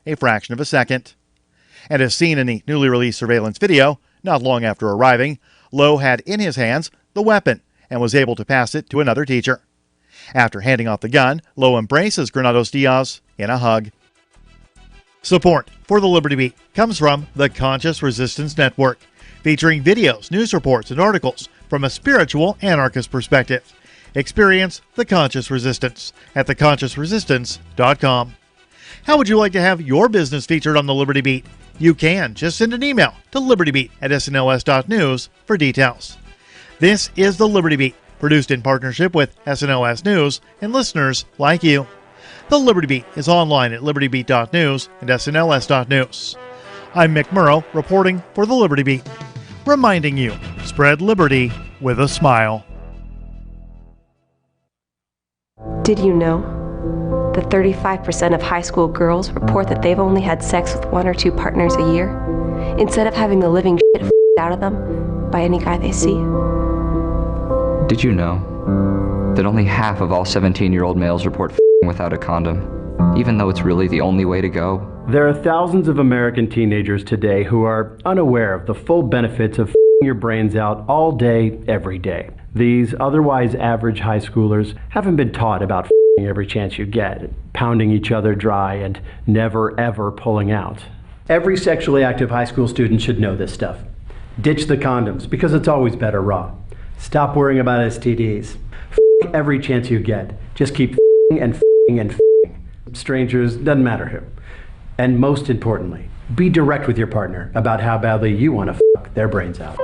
a fraction of a second. And as seen in the newly released surveillance video, not long after arriving, Lowe had in his hands the weapon and was able to pass it to another teacher. After handing off the gun, Lowe embraces Granados Diaz in a hug. Support for the Liberty Beat comes from the Conscious Resistance Network, featuring videos, news reports, and articles from a spiritual anarchist perspective. Experience the Conscious Resistance at theconsciousresistance.com. How would you like to have your business featured on the Liberty Beat? You can just send an email to libertybeat@snls.news for details. This is the Liberty Beat, produced in partnership with SNLS News and listeners like you. The Liberty Beat is online at libertybeat.news and snls.news. I'm Mick Murrow, reporting for the Liberty Beat, reminding you, spread liberty with a smile. Did you know that 35% of high school girls report that they've only had sex with 1 or 2 partners a year, instead of having the living shit out of them by any guy they see? Did you know that only half of all 17-year-old males report without a condom, even though it's really the only way to go? There are thousands of American teenagers today who are unaware of the full benefits of your brains out all day, every day. These otherwise average high schoolers haven't been taught about every chance you get, pounding each other dry and never ever pulling out. Every sexually active high school student should know this stuff. Ditch the condoms, because it's always better raw. Stop worrying about STDs. Every chance you get. Just keep and strangers, doesn't matter who. And most importantly, be direct with your partner about how badly you want to fuck their brains out.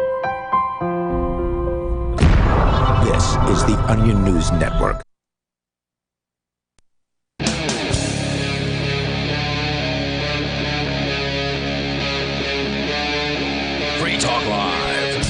This is the Onion News Network. Free Talk Live.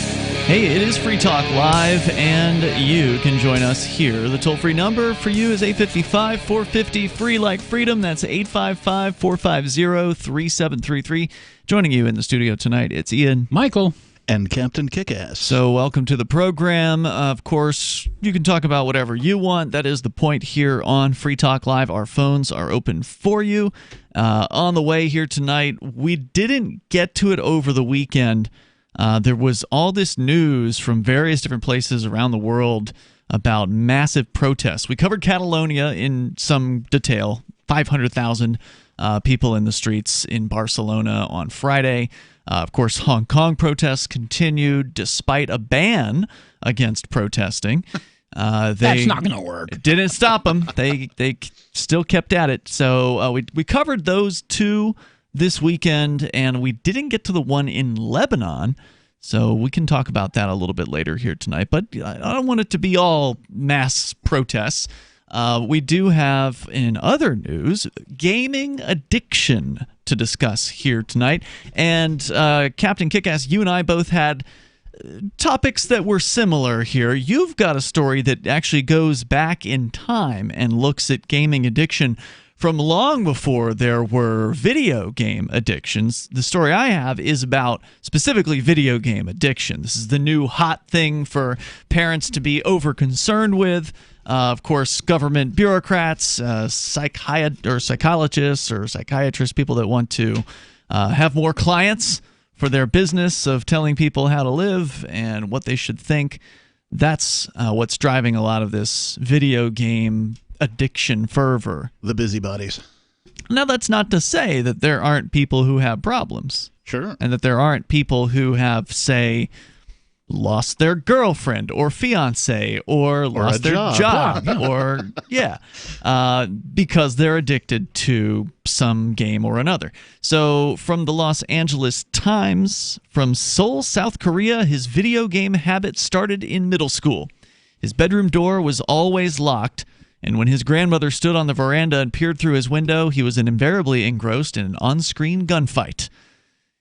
Hey, it is Free Talk Live, and you can join us here. The toll-free number for you is 855-450-FREE like freedom. That's 855-450-3733. Joining you in the studio tonight, it's Ian, Michael, and Captain Kickass. So welcome to the program. Of course, you can talk about whatever you want. That is the point here on Free Talk Live. Our phones are open for you. On the way here tonight, we didn't get to it over the weekend. There was all this news from various different places around the world about massive protests. We covered Catalonia in some detail, 500,000 people in the streets in Barcelona on Friday. Of course, Hong Kong protests continued despite a ban against protesting. That's not going to work. It didn't stop them. They still kept at it. So we covered those two this weekend, and we didn't get to the one in Lebanon, so we can talk about that a little bit later here tonight. But I don't want it to be all mass protests. We do have, in other news, gaming addiction to discuss here tonight. And Captain Kickass, you and I both had topics that were similar here. You've got a story that actually goes back in time and looks at gaming addiction from long before there were video game addictions. The story I have is about specifically video game addiction. This is the new hot thing for parents to be over-concerned with. Of course, government bureaucrats, psychologists or psychiatrists, people that want to have more clients for their business of telling people how to live and what they should think. That's what's driving a lot of this video game addiction fervor. The busybodies. Now, that's not to say that there aren't people who have problems. Sure. And that there aren't people who have, say, lost their girlfriend or fiance or lost their job or, because they're addicted to some game or another. So from the Los Angeles Times, from Seoul, South Korea, his video game habit started in middle school. His bedroom door was always locked, and when his grandmother stood on the veranda and peered through his window, he was invariably engrossed in an on-screen gunfight.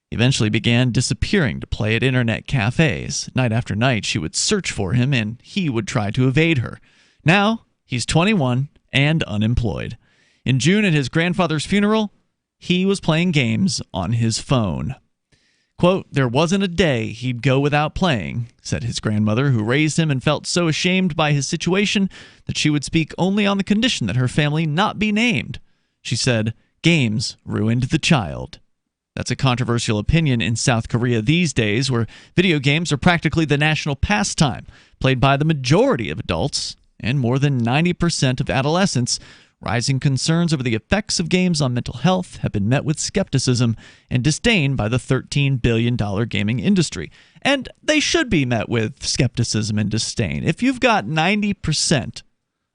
He eventually began disappearing to play at internet cafes. Night after night, she would search for him, and he would try to evade her. Now, he's 21 and unemployed. In June, at his grandfather's funeral, he was playing games on his phone. Quote, "There wasn't a day he'd go without playing," said his grandmother, who raised him and felt so ashamed by his situation that she would speak only on the condition that her family not be named. She said, games ruined the child. That's a controversial opinion in South Korea these days, where video games are practically the national pastime, played by the majority of adults and more than 90% of adolescents. Rising concerns over the effects of games on mental health have been met with skepticism and disdain by the $13 billion gaming industry. And they should be met with skepticism and disdain. If you've got 90%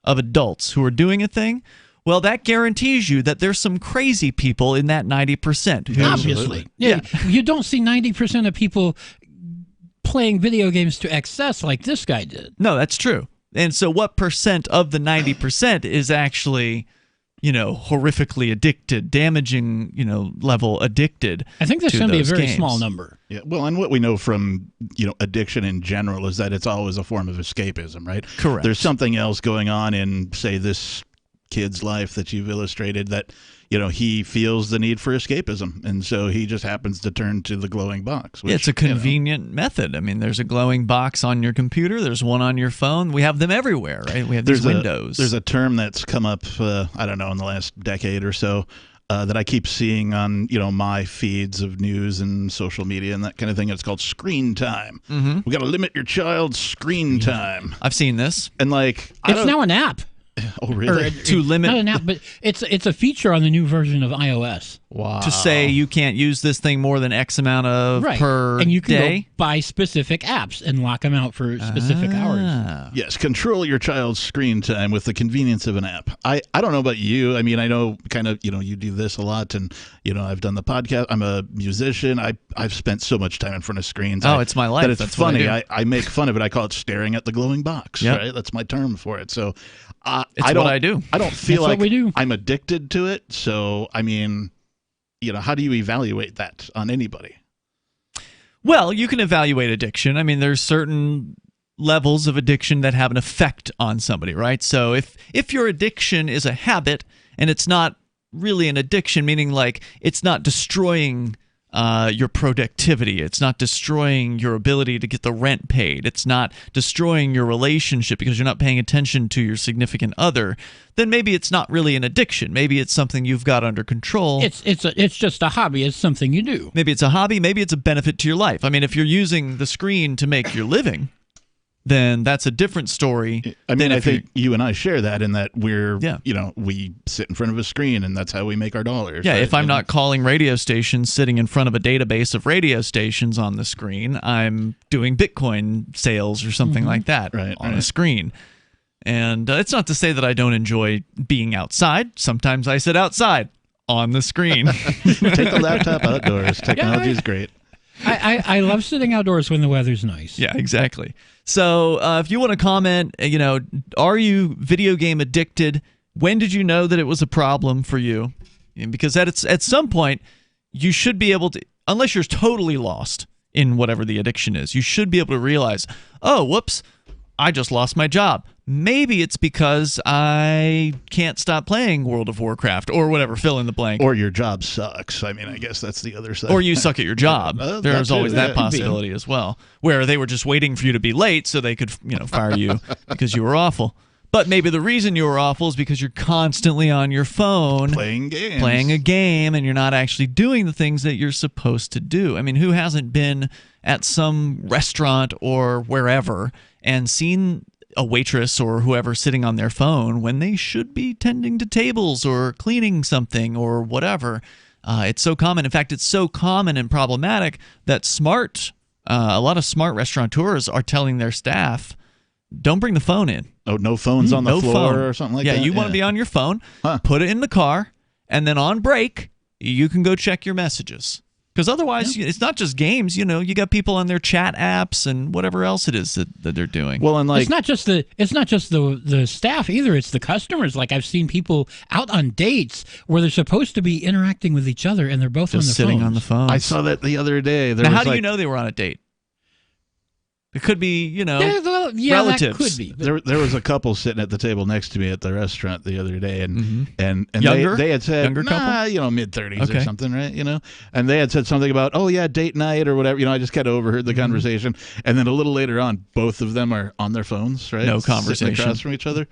of adults who are doing a thing, well, that guarantees you that there's some crazy people in that 90%. Obviously. Yeah. You don't see 90% of people playing video games to excess like this guy did. No, that's true. And so what percent of the 90% is actually, horrifically addicted, damaging, level addicted? I think that's going to be a very small number. Yeah, well, and what we know from, addiction in general is that it's always a form of escapism, right? Correct. There's something else going on in, say, this kid's life that you've illustrated that he feels the need for escapism, and so he just happens to turn to the glowing box, which, it's a convenient method. I mean, there's a glowing box on your computer, there's one on your phone, we have them everywhere, right? We have these windows. There's a term that's come up I don't know, in the last decade or so, that I keep seeing on my feeds of news and social media and that kind of thing. It's called screen time. We got to limit your child's screen time. I've seen this, and it's now an app. Oh, really? To limit, not an app, but it's a feature on the new version of iOS. Wow. To say you can't use this thing more than X amount of per and you can day? go buy specific apps and lock them out for specific hours. Yes, control your child's screen time with the convenience of an app. I don't know about you. I mean, I know kind of, you do this a lot, and, I've done the podcast. I'm a musician. I've spent so much time in front of screens. It's my life. That it's That's funny. what I make fun of it. I call it staring at the glowing box, right? That's my term for it. So it's what I do. I don't feel like I'm addicted to it. So, I mean, how do you evaluate that on anybody? Well, you can evaluate addiction. I mean, there's certain levels of addiction that have an effect on somebody, right? So if your addiction is a habit and it's not really an addiction, meaning like it's not destroying your productivity, it's not destroying your ability to get the rent paid, it's not destroying your relationship because you're not paying attention to your significant other, then maybe it's not really an addiction. Maybe it's something you've got under control. It's just a hobby. It's something you do. Maybe it's a hobby. Maybe it's a benefit to your life. I mean, if you're using the screen to make your living, then that's a different story. I mean, I think you and I share that in that we're, Yeah. We sit in front of a screen and that's how we make our dollars. Yeah, right? if I'm not calling radio stations, sitting in front of a database of radio stations on the screen, I'm doing Bitcoin sales or something like that on a screen. And it's not to say that I don't enjoy being outside. Sometimes I sit outside on the screen. Take the laptop outdoors. Technology is great. I love sitting outdoors when the weather's nice. Yeah, exactly. So if you want to comment, are you video game addicted? When did you know that it was a problem for you? Because at some point, you should be able to, unless you're totally lost in whatever the addiction is, you should be able to realize, oh, whoops, I just lost my job. Maybe it's because I can't stop playing World of Warcraft or whatever, fill in the blank. Or your job sucks. I mean, I guess that's the other side. Or you suck at your job. There's always that possibility be. as well, where they were just waiting for you to be late so they could fire you because you were awful. But maybe the reason you were awful is because you're constantly on your phone playing a game, and you're not actually doing the things that you're supposed to do. I mean, who hasn't been at some restaurant or wherever and seen a waitress or whoever sitting on their phone when they should be tending to tables or cleaning something or whatever? It's so common. In fact, it's so common and problematic that a lot of smart restaurateurs are telling their staff, don't bring the phone in. Oh, no phones on the floor phone. or something like that? Yeah, you want to be on your phone, put it in the car, and then on break, you can go check your messages. Because otherwise, it's not just games. You got people on their chat apps and whatever else it is that they're doing. Well, and it's not just the staff either. It's the customers. Like I've seen people out on dates where they're supposed to be interacting with each other, and they're both just on the sitting phones. on the phone. I saw that the other day. Now, how do you know they were on a date? It could be, relatives. That could be. There was a couple sitting at the table next to me at the restaurant the other day, and Younger? they had said, Younger couple? mid-30s or something, right? And they had said something about, oh yeah, date night or whatever. I just kind of overheard the conversation, and then a little later on, both of them are on their phones, right? No conversation. Sitting across from each other.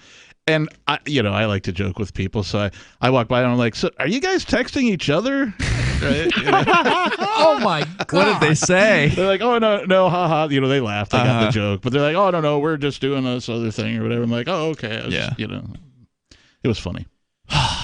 And I like to joke with people, so I walk by and I'm like, "So, are you guys texting each other?" Right? Oh my God! What did they say? They're like, "Oh no, haha." They laughed. They got the joke, but they're like, "Oh no, we're just doing this other thing or whatever." I'm like, "Oh okay." It was funny.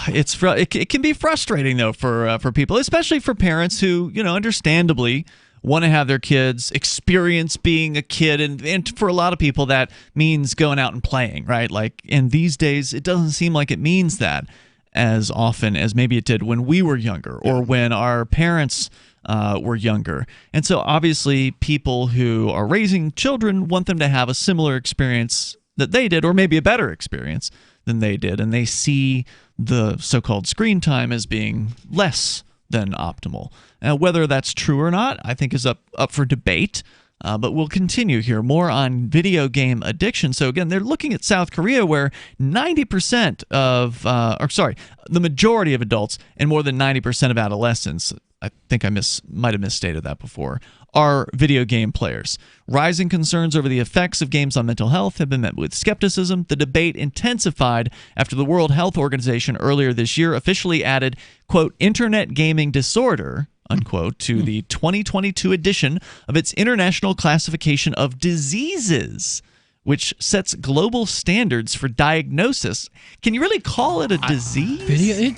It can be frustrating though for people, especially for parents who understandably want to have their kids experience being a kid, and for a lot of people that means going out and playing, right? Like in these days, it doesn't seem like it means that as often as maybe it did when we were younger or when our parents were younger. And so obviously people who are raising children want them to have a similar experience that they did, or maybe a better experience than they did, and they see the so-called screen time as being less than optimal. Whether that's true or not, I think is up for debate. But we'll continue here. More on video game addiction. So again, they're looking at South Korea, where 90% of, the majority of adults and more than 90% of adolescents, I think I might have misstated that before, are video game players. Rising concerns over the effects of games on mental health have been met with skepticism. The debate intensified after the World Health Organization earlier this year officially added, quote, internet gaming disorder, unquote, to the 2022 edition of its International Classification of Diseases, which sets global standards for diagnosis. Can you really call it a disease?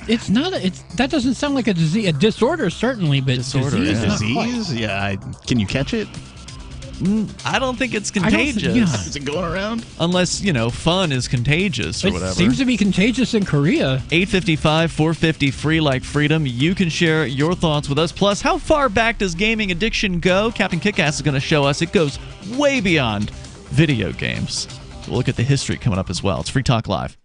It's not. That doesn't sound like a disease. A disorder certainly, but Disorder, disease. yeah. Not quite. Disease? Yeah. Can you catch it? I don't think it's I don't think- contagious. Is it going around? Unless, fun is contagious or It whatever. seems to be contagious in Korea. 855-450 free like freedom. You can share your thoughts with us. Plus, how far back does gaming addiction go? Captain Kickass is going to show us. It goes way beyond video games. We'll look at the history coming up as well. It's Free Talk Live.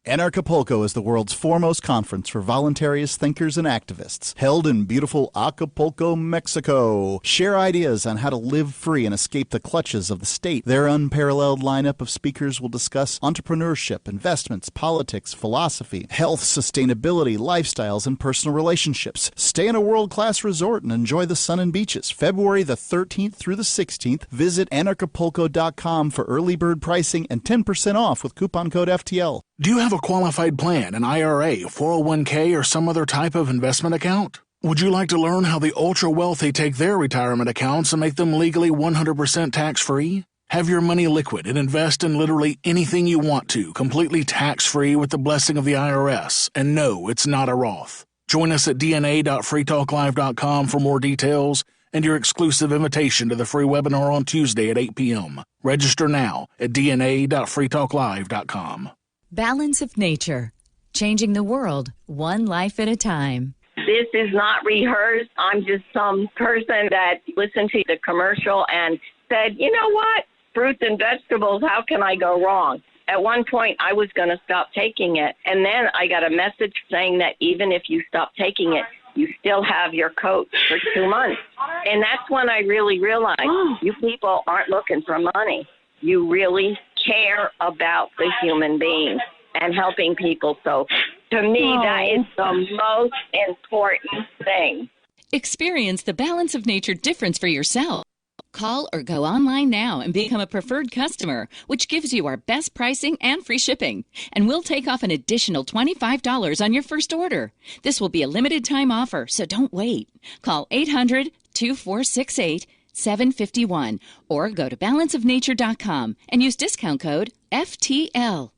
Anarchapulco is the world's foremost conference for voluntarist thinkers and activists, held in beautiful Acapulco, Mexico. Share ideas on how to live free and escape the clutches of the state. Their unparalleled lineup of speakers will discuss entrepreneurship, investments, politics, philosophy, health, sustainability, lifestyles, and personal relationships. Stay in a world-class resort and enjoy the sun and beaches. February the 13th through the 16th. Visit anarchapulco.com for early bird pricing and 10% off with coupon code FTL. Do you have a qualified plan, an IRA, 401k, or some other type of investment account? Would you like to learn how the ultra-wealthy take their retirement accounts and make them legally 100% tax-free? Have your money liquid and invest in literally anything you want to, completely tax-free with the blessing of the IRS. And no, it's not a Roth. Join us at dna.freetalklive.com for more details and your exclusive invitation to the free webinar on Tuesday at 8 p.m. Register now at dna.freetalklive.com. Balance of Nature, changing the world one life at a time. This is not rehearsed. I'm just some person that listened to the commercial and said, you know what? Fruits and vegetables, how can I go wrong? At one point, I was going to stop taking it. And then I got a message saying that even if you stop taking it, you still have your coat for 2 months. And that's when I really realized you people aren't looking for money. You really care about the human being and helping people. So to me, that is the most important thing. Experience the Balance of Nature difference for yourself. Call or go online now and become a preferred customer, which gives you our best pricing and free shipping. And we'll take off an additional $25 on your first order. This will be a limited time offer, so don't wait. Call 800-2468-751 or go to balanceofnature.com and use discount code FTL.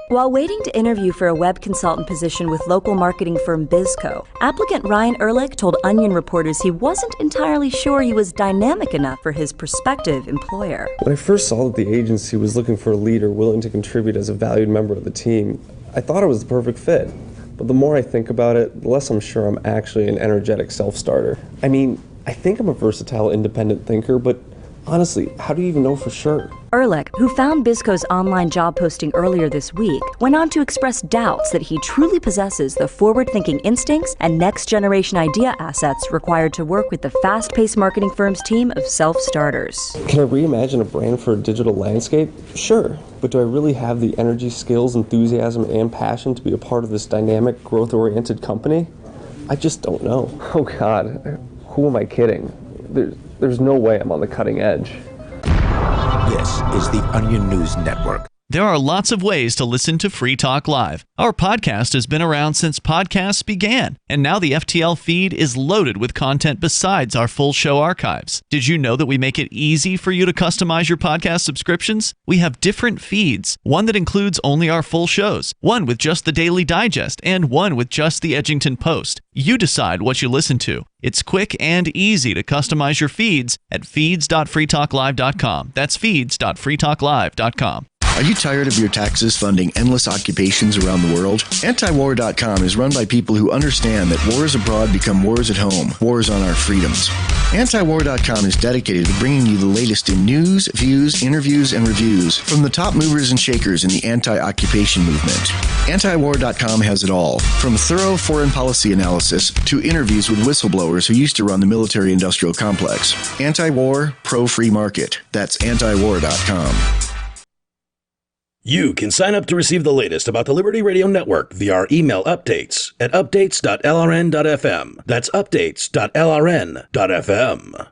While waiting to interview for a web consultant position with local marketing firm Bizco, applicant Ryan Ehrlich told Onion reporters he wasn't entirely sure he was dynamic enough for his prospective employer. When I first saw that the agency was looking for a leader willing to contribute as a valued member of the team, I thought it was the perfect fit. But the more I think about it, the less I'm sure I'm actually an energetic self-starter. I mean, I think I'm a versatile independent thinker, but honestly, how do you even know for sure? Ehrlich, who found Bizco's online job posting earlier this week, went on to express doubts that he truly possesses the forward-thinking instincts and next-generation idea assets required to work with the fast-paced marketing firm's team of self-starters. Can I reimagine a brand for a digital landscape? Sure, but do I really have the energy, skills, enthusiasm, and passion to be a part of this dynamic, growth-oriented company? I just don't know. Oh God, who am I kidding? There's no way I'm on the cutting edge. This This is the Onion News Network. There are lots of ways to listen to Free Talk Live. Our podcast has been around since podcasts began, and now the FTL feed is loaded with content besides our full show archives. Did you know that we make it easy for you to customize your podcast subscriptions? We have different feeds, one that includes only our full shows, one with just the Daily Digest, and one with just the Edgington Post. You decide what you listen to. It's quick and easy to customize your feeds at feeds.freetalklive.com. That's feeds.freetalklive.com. Are you tired of your taxes funding endless occupations around the world? Antiwar.com is run by people who understand that wars abroad become wars at home, wars on our freedoms. Antiwar.com is dedicated to bringing you the latest in news, views, interviews, and reviews from the top movers and shakers in the anti-occupation movement. Antiwar.com has it all, from thorough foreign policy analysis to interviews with whistleblowers who used to run the military-industrial complex. Anti-war, pro-free market. That's antiwar.com. You can sign up to receive the latest about the Liberty Radio Network via our email updates at updates.lrn.fm. That's updates.lrn.fm.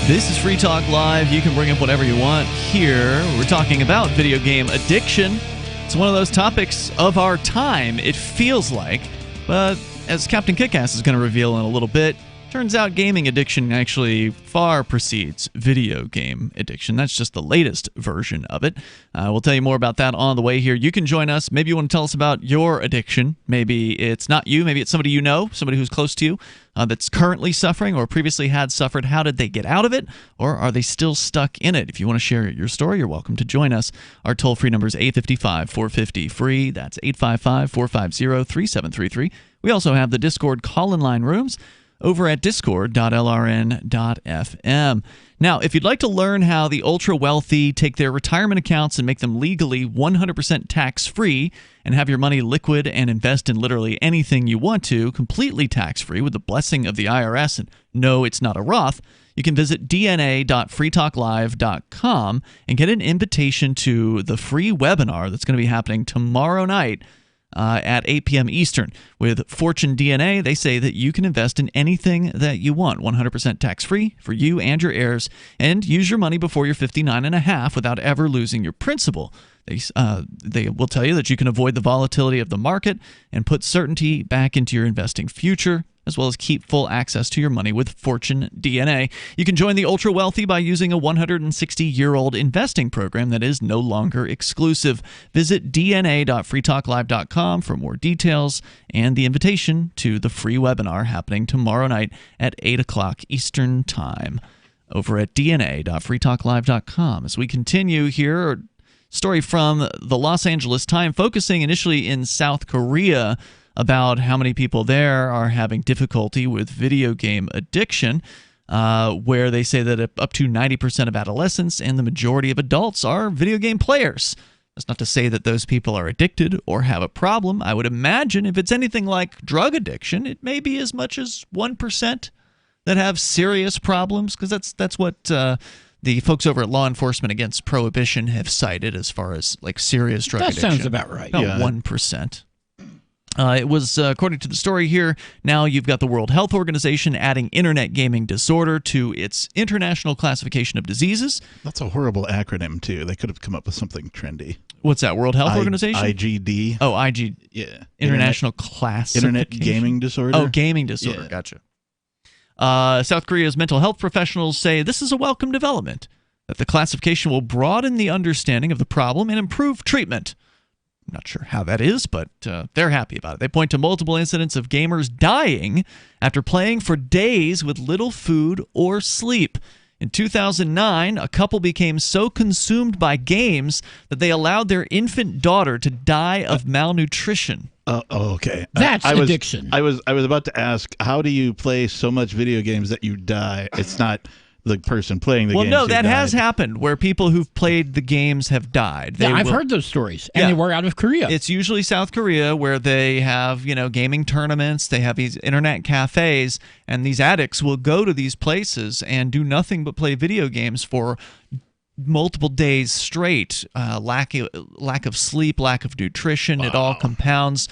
This is Free Talk Live. You can bring up whatever you want here. We're talking about video game addiction. It's one of those topics of our time, it feels like. But as Captain Kickass is going to reveal in a little bit, turns out gaming addiction actually far precedes video game addiction. That's just the latest version of it. We'll tell you more about that on the way here. You can join us. Maybe you want to tell us about your addiction. Maybe it's not you. Maybe it's somebody you know, somebody who's close to you that's currently suffering or previously had suffered. How did they get out of it? Or are they still stuck in it? If you want to share your story, you're welcome to join us. Our toll-free number is 855-450-FREE. That's 855-450-3733. We also have the Discord call-in line rooms over at discord.lrn.fm. Now, if you'd like to learn how the ultra-wealthy take their retirement accounts and make them legally 100% tax-free and have your money liquid and invest in literally anything you want to, completely tax-free with the blessing of the IRS, and no, it's not a Roth, you can visit dna.freetalklive.com and get an invitation to the free webinar that's going to be happening tomorrow night at 8 p.m. Eastern. With Fortune DNA, they say that you can invest in anything that you want, 100% tax-free for you and your heirs, and use your money before you're 59 and a half without ever losing your principal. They will tell you that you can avoid the volatility of the market and put certainty back into your investing future, as well as keep full access to your money with Fortune DNA. You can join the ultra-wealthy by using a 160-year-old investing program that is no longer exclusive. Visit dna.freetalklive.com for more details and the invitation to the free webinar happening tomorrow night at 8 o'clock Eastern Time over at dna.freetalklive.com. As we continue here, a story from the Los Angeles Times focusing initially in South Korea about how many people there are having difficulty with video game addiction, where they say that up to 90% of adolescents and the majority of adults are video game players. That's not to say that those people are addicted or have a problem. I would imagine if it's anything like drug addiction, it may be as much as 1% that have serious problems, because that's what the folks over at Law Enforcement Against Prohibition have cited as far as like serious drug addiction. That sounds about right. About 1%. It was, according to the story here, now you've got the World Health Organization adding internet gaming disorder to its international classification of diseases. That's a horrible acronym, too. They could have come up with something trendy. What's that, World Health Organization? IGD. Oh, IG. Yeah. International Classification. Internet Gaming Disorder. Oh, gaming disorder. Yeah. Gotcha. South Korea's mental health professionals say this is a welcome development, that the classification will broaden the understanding of the problem and improve treatment. I'm not sure how that is, but they're happy about it. They point to multiple incidents of gamers dying after playing for days with little food or sleep. In 2009, a couple became so consumed by games that they allowed their infant daughter to die of malnutrition. Okay. That's addiction. I was about to ask, how do you play so much video games that you die? It's not the person playing the games. Well, no, that has happened where people who've played the games have died. I've heard those stories, and they were out of Korea. It's usually South Korea where they have, gaming tournaments, they have these internet cafes, and these addicts will go to these places and do nothing but play video games for multiple days straight, lack of sleep, lack of nutrition. Wow. It all compounds,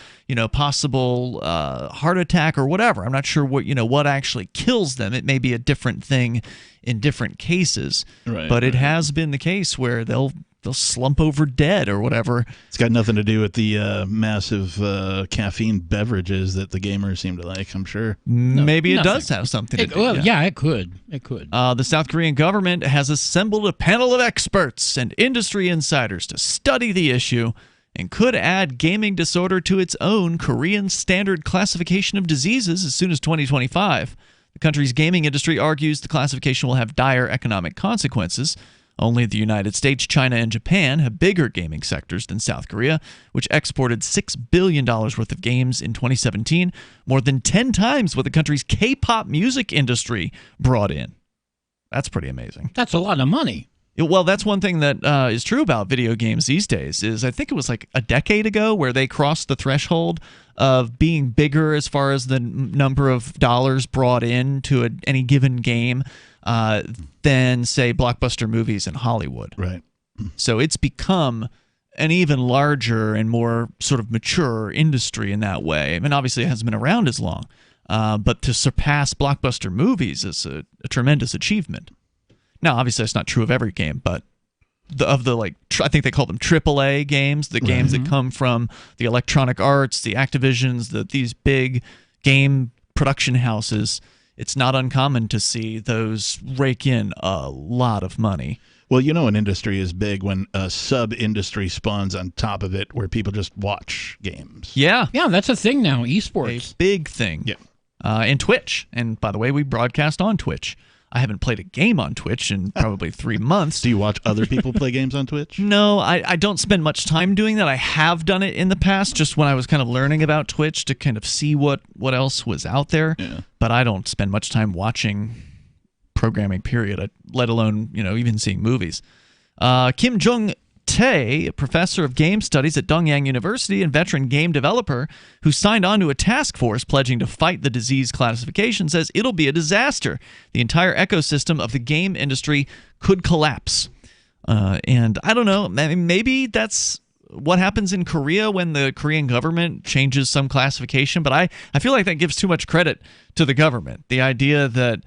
possible heart attack or whatever. I'm not sure what actually kills them. It may be a different thing in different cases, but it has been the case where they'll slump over dead or whatever. It's got nothing to do with the massive caffeine beverages that the gamers seem to like, I'm sure. Maybe it does have something to do. Yeah, it could. It could. The South Korean government has assembled a panel of experts and industry insiders to study the issue and could add gaming disorder to its own Korean standard classification of diseases as soon as 2025. The country's gaming industry argues the classification will have dire economic consequences. Only the United States, China, and Japan have bigger gaming sectors than South Korea, which exported $6 billion worth of games in 2017, more than 10 times what the country's K-pop music industry brought in. That's pretty amazing. That's a lot of money. Well, that's one thing that is true about video games these days is I think it was like a decade ago where they crossed the threshold of being bigger as far as the number of dollars brought in to any given game than, say, blockbuster movies in Hollywood. Right. So it's become an even larger and more sort of mature industry in that way. I mean, obviously it hasn't been around as long, but to surpass blockbuster movies is a tremendous achievement. Now, obviously that's not true of every game, but I think they call them AAA games, the games that come from the Electronic Arts, the Activisions, these big game production houses. It's not uncommon to see those rake in a lot of money. Well, an industry is big when a sub-industry spawns on top of it where people just watch games. Yeah. Yeah, that's a thing now, esports. A big thing. Yeah. And Twitch. And by the way, we broadcast on Twitch. I haven't played a game on Twitch in probably 3 months. Do you watch other people play games on Twitch? No, I don't spend much time doing that. I have done it in the past, just when I was kind of learning about Twitch to kind of see what else was out there. Yeah. But I don't spend much time watching programming, period, let alone, even seeing movies. Kim Jong-tae, a professor of game studies at Dongyang University and veteran game developer who signed on to a task force pledging to fight the disease classification, says it'll be a disaster. The entire ecosystem of the game industry could collapse. And I don't know, maybe that's what happens in Korea when the Korean government changes some classification, but I feel like that gives too much credit to the government. The idea that,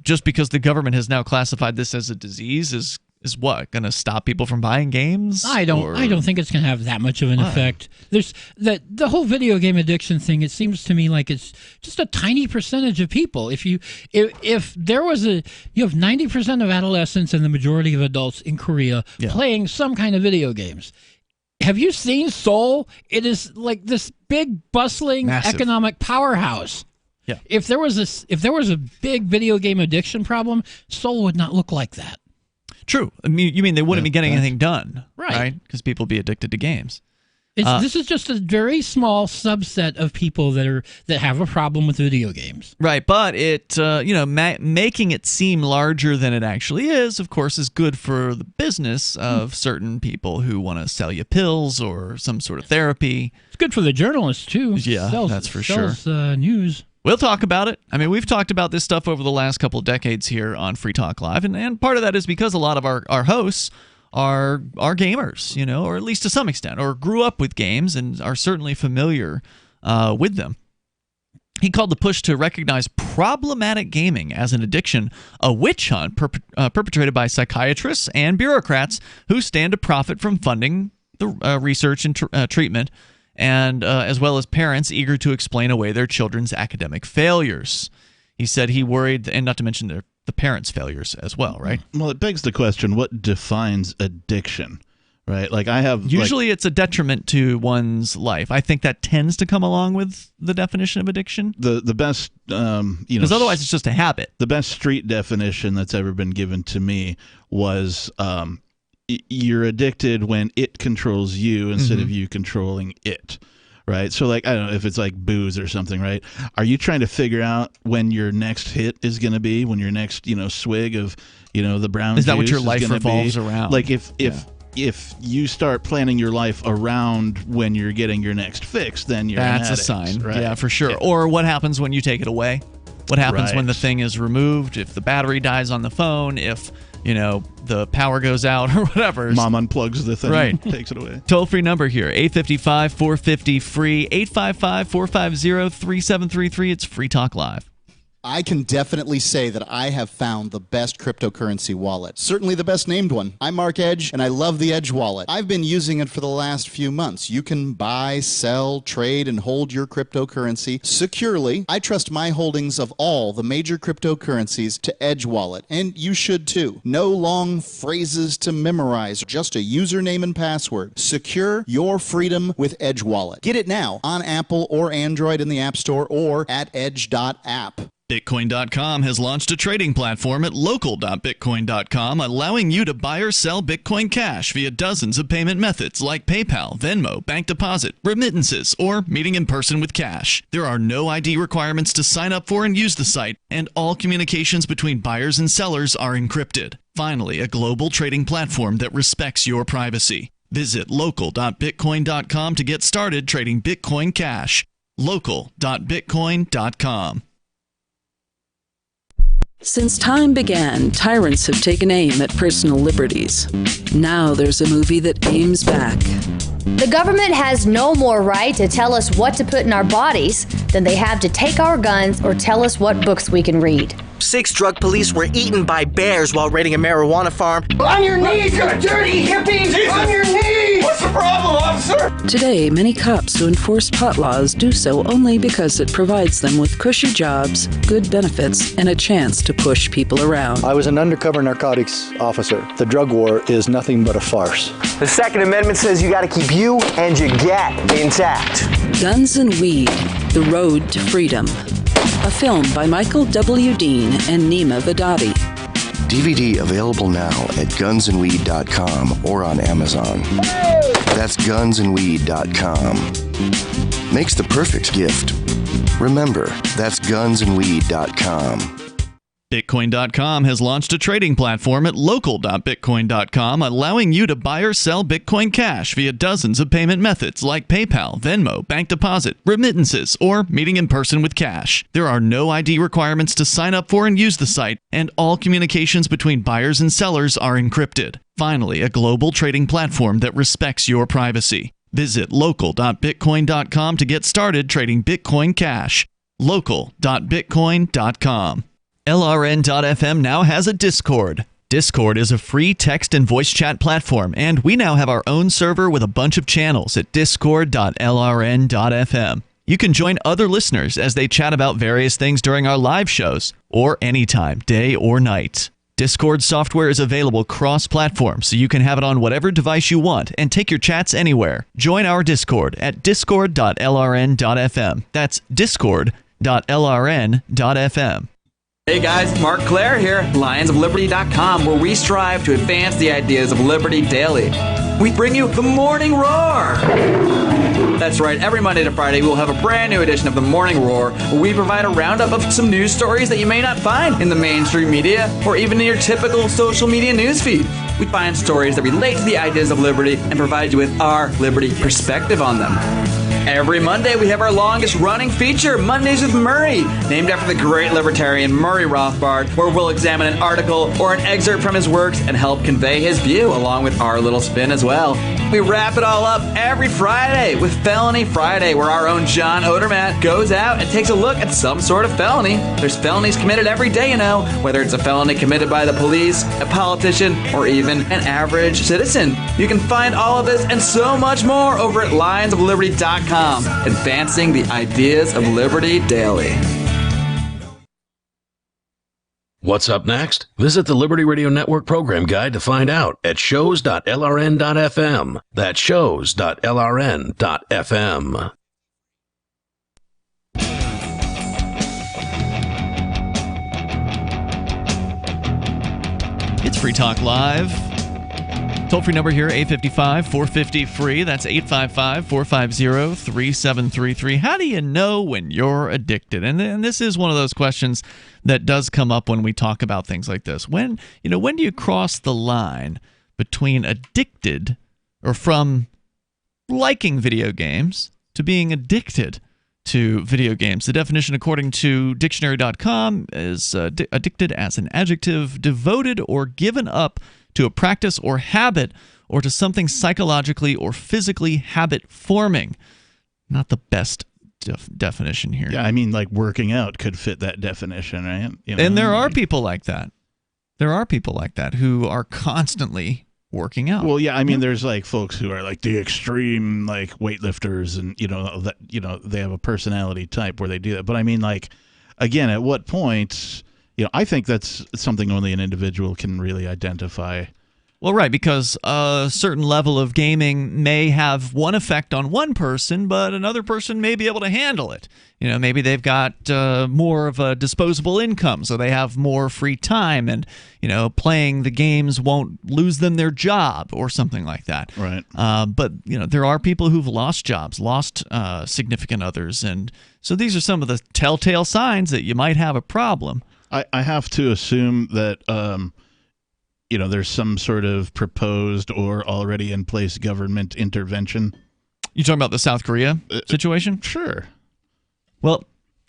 just because the government has now classified this as a disease is what, going to stop people from buying games? I don't think it's going to have that much of an effect. There's the whole video game addiction thing. It seems to me like it's just a tiny percentage of people. If there was you have 90% of adolescents and the majority of adults in Korea playing some kind of video games. Have you seen Seoul? It is like this big bustling economic powerhouse. Yeah. If there was a big video game addiction problem, Seoul would not look like that. True. I mean, you mean they wouldn't be getting anything done, right? Because people be addicted to games. This is just a very small subset of people that have a problem with video games. Right, but it making it seem larger than it actually is, of course, is good for the business of certain people who want to sell you pills or some sort of therapy. It's good for the journalists too. Yeah, that's for sure. News. We'll talk about it. I mean, we've talked about this stuff over the last couple of decades here on Free Talk Live, and part of that is because a lot of our hosts are gamers, or at least to some extent, or grew up with games and are certainly familiar with them. He called the push to recognize problematic gaming as an addiction a witch hunt perpetrated by psychiatrists and bureaucrats who stand to profit from funding the research and treatment, and as well as parents eager to explain away their children's academic failures. He said he worried, and not to mention the parents' failures as well, right? Well, it begs the question, what defines addiction, right? Like Usually it's a detriment to one's life. I think that tends to come along with the definition of addiction. The best, because otherwise it's just a habit. The best street definition that's ever been given to me was you're addicted when it controls you instead of you controlling it, right? So like, I don't know if it's like booze or something, right? Are you trying to figure out when your next hit is going to be, when your next, swig of, the brown juice is that what your life revolves be? Around? Like if you start planning your life around when you're getting your next fix, then you're an addict, a sign, right? Yeah, for sure. Yeah. Or what happens when you take it away? What happens when the thing is removed? If the battery dies on the phone? If the power goes out or whatever. Mom unplugs the thing, right? Takes it away. Toll-free number here, 855-450-FREE, 855-450-3733. It's Free Talk Live. I can definitely say that I have found the best cryptocurrency wallet. Certainly the best named one. I'm Mark Edge, and I love the Edge wallet. I've been using it for the last few months. You can buy, sell, trade, and hold your cryptocurrency securely. I trust my holdings of all the major cryptocurrencies to Edge wallet, and you should too. No long phrases to memorize, just a username and password. Secure your freedom with Edge wallet. Get it now on Apple or Android in the App Store or at edge.app. Bitcoin.com has launched a trading platform at local.bitcoin.com, allowing you to buy or sell Bitcoin Cash via dozens of payment methods like PayPal, Venmo, bank deposit, remittances, or meeting in person with cash. There are no ID requirements to sign up for and use the site, and all communications between buyers and sellers are encrypted. Finally, a global trading platform that respects your privacy. Visit local.bitcoin.com to get started trading Bitcoin Cash. local.bitcoin.com. Since time began, tyrants have taken aim at personal liberties. Now there's a movie that aims back. The government has no more right to tell us what to put in our bodies than they have to take our guns or tell us what books we can read. 6 drug police were eaten by bears while raiding a marijuana farm. On your knees, you dirty hippies! Jesus. On your knees! What's the problem, officer? Today, many cops who enforce pot laws do so only because it provides them with cushy jobs, good benefits, and a chance to push people around. I was an undercover narcotics officer. The drug war is nothing but a farce. The Second Amendment says you gotta keep you and your gat intact. Guns and Weed, The Road to Freedom. A film by Michael W. Dean and Nima Vadadi. DVD available now at gunsandweed.com or on Amazon. That's gunsandweed.com. Makes the perfect gift. Remember, that's gunsandweed.com. Bitcoin.com has launched a trading platform at local.bitcoin.com, allowing you to buy or sell Bitcoin Cash via dozens of payment methods like PayPal, Venmo, bank deposit, remittances, or meeting in person with cash. There are no ID requirements to sign up for and use the site, and all communications between buyers and sellers are encrypted. Finally, a global trading platform that respects your privacy. Visit local.bitcoin.com to get started trading Bitcoin Cash. local.bitcoin.com. LRN.FM now has a Discord. Discord is a free text and voice chat platform, and we now have our own server with a bunch of channels at discord.lrn.fm. You can join other listeners as they chat about various things during our live shows, or anytime, day or night. Discord software is available cross-platform, so you can have it on whatever device you want and take your chats anywhere. Join our Discord at discord.lrn.fm. That's discord.lrn.fm. Hey guys, Mark Claire here, lionsofliberty.com, where we strive to advance the ideas of liberty daily. We bring you the Morning Roar! That's right, every Monday to Friday we'll have a brand new edition of the Morning Roar, where we provide a roundup of some news stories that you may not find in the mainstream media or even in your typical social media newsfeed. We find stories that relate to the ideas of liberty and provide you with our liberty perspective on them. Every Monday, we have our longest-running feature, Mondays with Murray, named after the great libertarian Murray Rothbard, where we'll examine an article or an excerpt from his works and help convey his view, along with our little spin as well. We wrap it all up every Friday with Felony Friday, where our own John Odermatt goes out and takes a look at some sort of felony. There's felonies committed every day, you know, whether it's a felony committed by the police, a politician, or even an average citizen. You can find all of this and so much more over at lionsofliberty.com. Advancing the ideas of liberty daily. What's up next? Visit the Liberty Radio Network program guide to find out at shows.lrn.fm. That's shows.lrn.fm. It's Free Talk Live. Toll-free number here, 855-450-FREE. That's 855-450-3733. How do you know when you're addicted? And this is one of those questions that does come up when we talk about things like this. When do you cross the line between addicted, or from liking video games to being addicted to video games. The definition, according to dictionary.com, is addicted as an adjective, devoted or given up to a practice or habit, or to something psychologically or physically habit-forming. Not the best definition here. Yeah, I mean, like working out could fit that definition, right? And there are people like that. There are people like that who are constantly working out. Well, yeah, I mean, there's like folks who are like the extreme like weightlifters, and they have a personality type where they do that. But I mean, like, again, at what point? I think that's something only an individual can really identify. Well, right, because a certain level of gaming may have one effect on one person, but another person may be able to handle it. Maybe they've got more of a disposable income, so they have more free time, and playing the games won't lose them their job or something like that. Right. But there are people who've lost jobs, lost significant others, and so these are some of the telltale signs that you might have a problem. I have to assume that there's some sort of proposed or already in place government intervention. You talking about the South Korea situation? Sure. Well,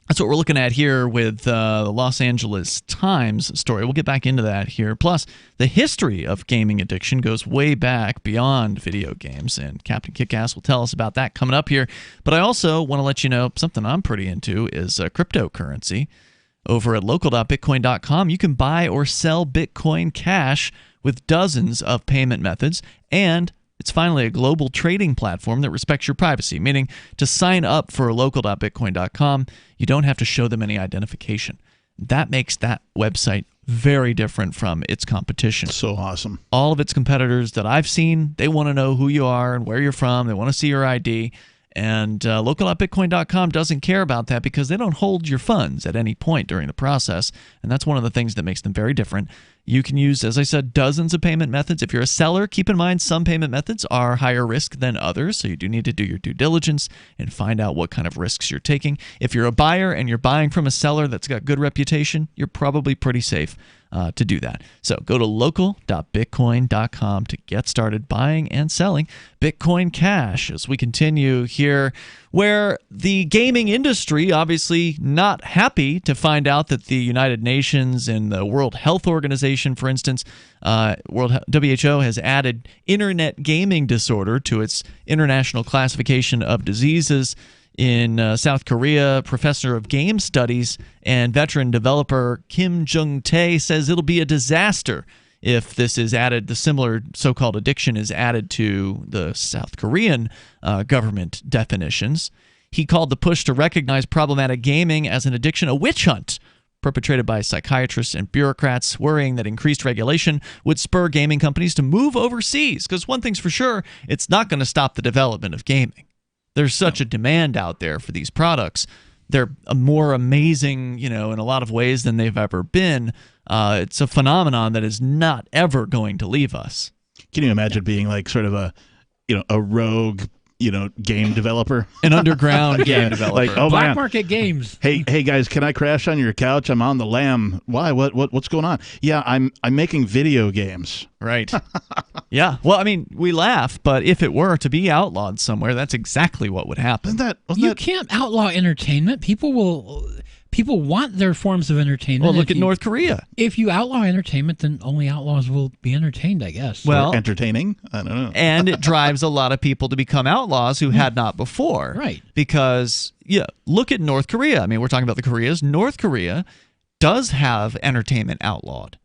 that's what we're looking at here with the Los Angeles Times story. We'll get back into that here. Plus, the history of gaming addiction goes way back beyond video games, and Captain Kickass will tell us about that coming up here. But I also want to let you know something I'm pretty into is cryptocurrency. Over at local.bitcoin.com, you can buy or sell Bitcoin Cash with dozens of payment methods, and it's finally a global trading platform that respects your privacy, meaning to sign up for local.bitcoin.com, you don't have to show them any identification. That makes that website very different from its competition. So awesome. All of its competitors that I've seen, they want to know who you are and where you're from. They want to see your ID. And local.bitcoin.com doesn't care about that because they don't hold your funds at any point during the process. And that's one of the things that makes them very different. You can use, as I said, dozens of payment methods. If you're a seller, keep in mind some payment methods are higher risk than others. So you do need to do your due diligence and find out what kind of risks you're taking. If you're a buyer and you're buying from a seller that's got good reputation, you're probably pretty safe to do that. So go to local.bitcoin.com to get started buying and selling Bitcoin Cash as we continue here, where the gaming industry obviously not happy to find out that the United Nations and the World Health Organization, for instance, WHO has added internet gaming disorder to its international classification of diseases. In South Korea, professor of game studies and veteran developer Kim Jung-tae says it'll be a disaster if this is added, the similar so-called addiction is added to the South Korean government definitions. He called the push to recognize problematic gaming as an addiction a witch hunt perpetrated by psychiatrists and bureaucrats, worrying that increased regulation would spur gaming companies to move overseas. Because one thing's for sure, it's not going to stop the development of gaming. There's such a demand out there for these products. They're more amazing, in a lot of ways than they've ever been. It's a phenomenon that is not ever going to leave us. Can you imagine being like sort of a rogue, game developer? An underground game developer. Like, oh, Black man. market games. Hey guys, can I crash on your couch? I'm on the lam. Why? What's going on? Yeah, I'm making video games. Right. Yeah. Well, I mean, we laugh, but if it were to be outlawed somewhere, that's exactly what would happen. You can't outlaw entertainment. People want their forms of entertainment. Well, look at North Korea. If you outlaw entertainment, then only outlaws will be entertained, I guess. Well, or entertaining? I don't know. And it drives a lot of people to become outlaws who had not before. Right. Because, look at North Korea. I mean, we're talking about the Koreas. North Korea does have entertainment outlawed.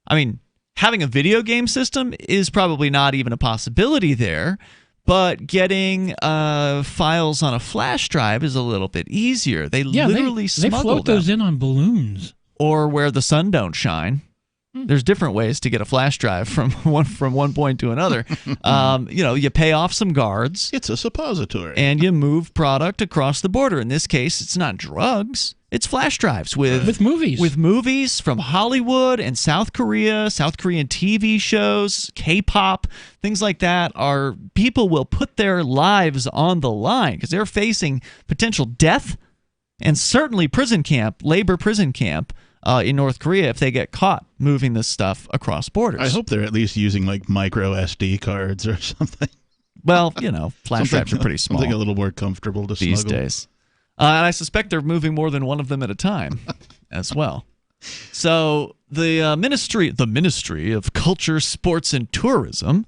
I mean, having a video game system is probably not even a possibility there. But getting files on a flash drive is a little bit easier. They literally smuggle they float those in on balloons. Or where the sun don't shine. There's different ways to get a flash drive from one point to another. You pay off some guards. It's a suppository. And you move product across the border. In this case, it's not drugs. It's flash drives with movies. With movies from Hollywood and South Korea, South Korean TV shows, K-pop, things like that. People will put their lives on the line because they're facing potential death and certainly labor prison camp in North Korea if they get caught moving this stuff across borders. I hope they're at least using like micro SD cards or something. Well, flash drives are pretty small. Something a little more comfortable to these smuggle days. And I suspect they're moving more than one of them at a time as well. So the Ministry of Culture, Sports, and Tourism,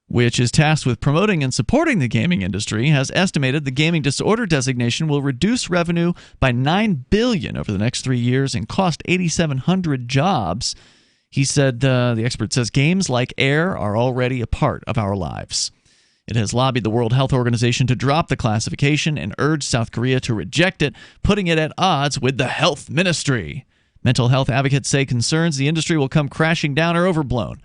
which is tasked with promoting and supporting the gaming industry, has estimated the gaming disorder designation will reduce revenue by $9 billion over the next 3 years and cost 8,700 jobs. He said, the expert says, games like air are already a part of our lives. It has lobbied the World Health Organization to drop the classification and urged South Korea to reject it, putting it at odds with the health ministry. Mental health advocates say concerns the industry will come crashing down are overblown.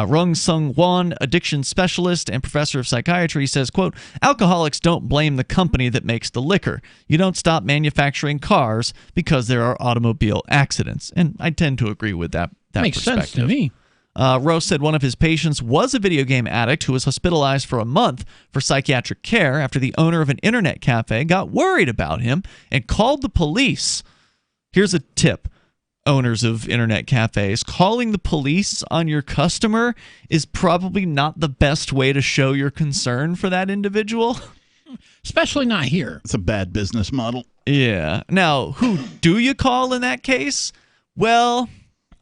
Rung Sung Won, addiction specialist and professor of psychiatry, says, quote, alcoholics don't blame the company that makes the liquor. You don't stop manufacturing cars because there are automobile accidents. And I tend to agree with that Makes perspective. sense to me. Rose said one of his patients was a video game addict who was hospitalized for a month for psychiatric care after the owner of an internet cafe got worried about him and called the police. Here's a tip. Owners of internet cafes, calling the police on your customer is probably not the best way to show your concern for that individual. Especially not here. It's a bad business model. Yeah. Now, who do you call in that case? Well,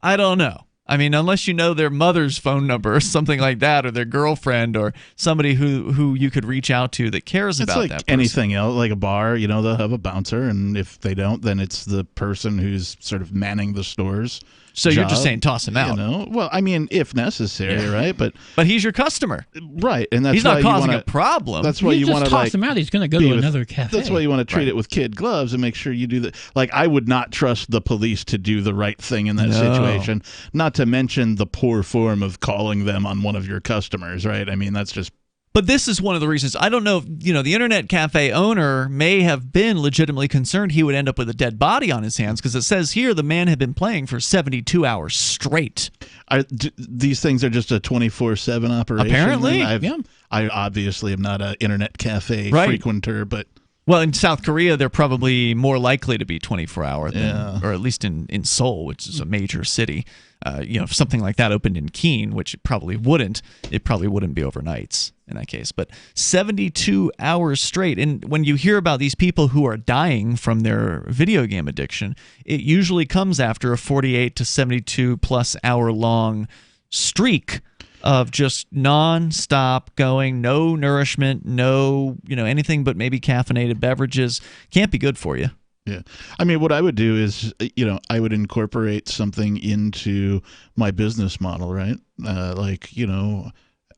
I don't know. I mean, unless you know their mother's phone number or something like that, or their girlfriend, or somebody who you could reach out to that cares about like that person. Anything else, like a bar, they'll have a bouncer, and if they don't, then it's the person who's sort of manning the stores. So you're just saying toss him out. Well, I mean, if necessary, right? But he's your customer, right? And that's he's why not causing a problem. That's why you want to toss him out. He's going to go to another cafe. That's why you want to treat it with kid gloves and make sure you do that. Like, I would not trust the police to do the right thing in that situation. Not to mention the poor form of calling them on one of your customers, right? I mean, that's just. But this is one of the reasons. I don't know if, the internet cafe owner may have been legitimately concerned he would end up with a dead body on his hands, because it says here the man had been playing for 72 hours straight. These things are just a 24/7 operation. Apparently, yeah. I obviously am not an internet cafe frequenter, but. Well, in South Korea, they're probably more likely to be 24-hour, or at least in Seoul, which is a major city. If something like that opened in Keene, which it probably wouldn't be overnights in that case. But 72 hours straight. And when you hear about these people who are dying from their video game addiction, it usually comes after a 48 to 72 plus hour long streak of just non-stop going, no nourishment, no, anything but maybe caffeinated beverages. Can't be good for you. Yeah. I mean, what I would do is, I would incorporate something into my business model, right?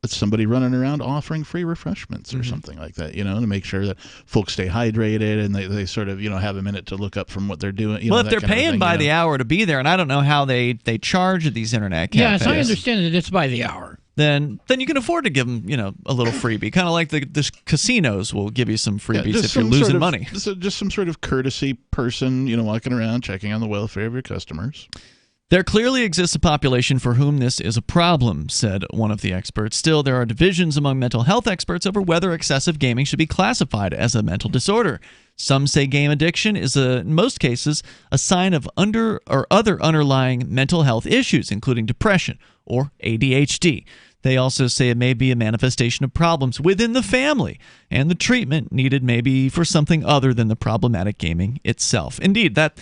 Somebody running around offering free refreshments or something like that, to make sure that folks stay hydrated and they sort of, have a minute to look up from what they're doing. Well, if they're paying by the hour to be there, and I don't know how they charge at these internet cafes. Yeah, as I understand it, it's by the hour. Then you can afford to give them, a little freebie. Kind of like the casinos will give you some freebies if you're losing money. Just some sort of courtesy person, walking around checking on the welfare of your customers. There clearly exists a population for whom this is a problem, said one of the experts. Still, there are divisions among mental health experts over whether excessive gaming should be classified as a mental disorder. Some say game addiction is, in most cases, a sign of other underlying mental health issues, including depression or ADHD. They also say it may be a manifestation of problems within the family, and the treatment needed may be for something other than the problematic gaming itself. Indeed, that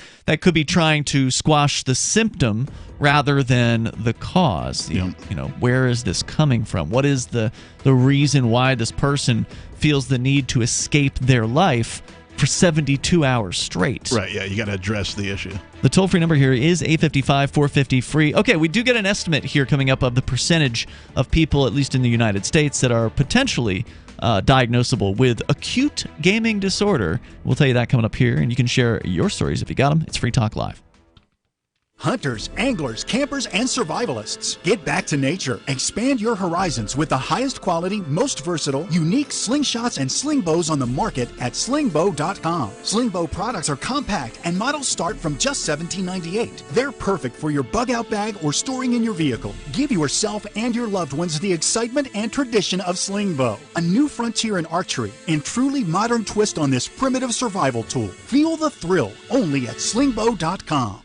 could be trying to squash the symptom rather than the cause. Where is this coming from? What is the reason why this person feels the need to escape their life for 72 hours straight? Right, yeah, you got to address the issue. The toll-free number here is 855-450-FREE. Okay, we do get an estimate here coming up of the percentage of people, at least in the United States, that are potentially diagnosable with acute gaming disorder. We'll tell you that coming up here, and you can share your stories if you got them. It's Free Talk Live. Hunters, anglers, campers, and survivalists. Get back to nature. Expand your horizons with the highest quality, most versatile, unique slingshots and sling bows on the market at slingbow.com. Slingbow products are compact and models start from just $17.98. They're perfect for your bug out bag or storing in your vehicle. Give yourself and your loved ones the excitement and tradition of Slingbow, a new frontier in archery and truly modern twist on this primitive survival tool. Feel the thrill only at slingbow.com.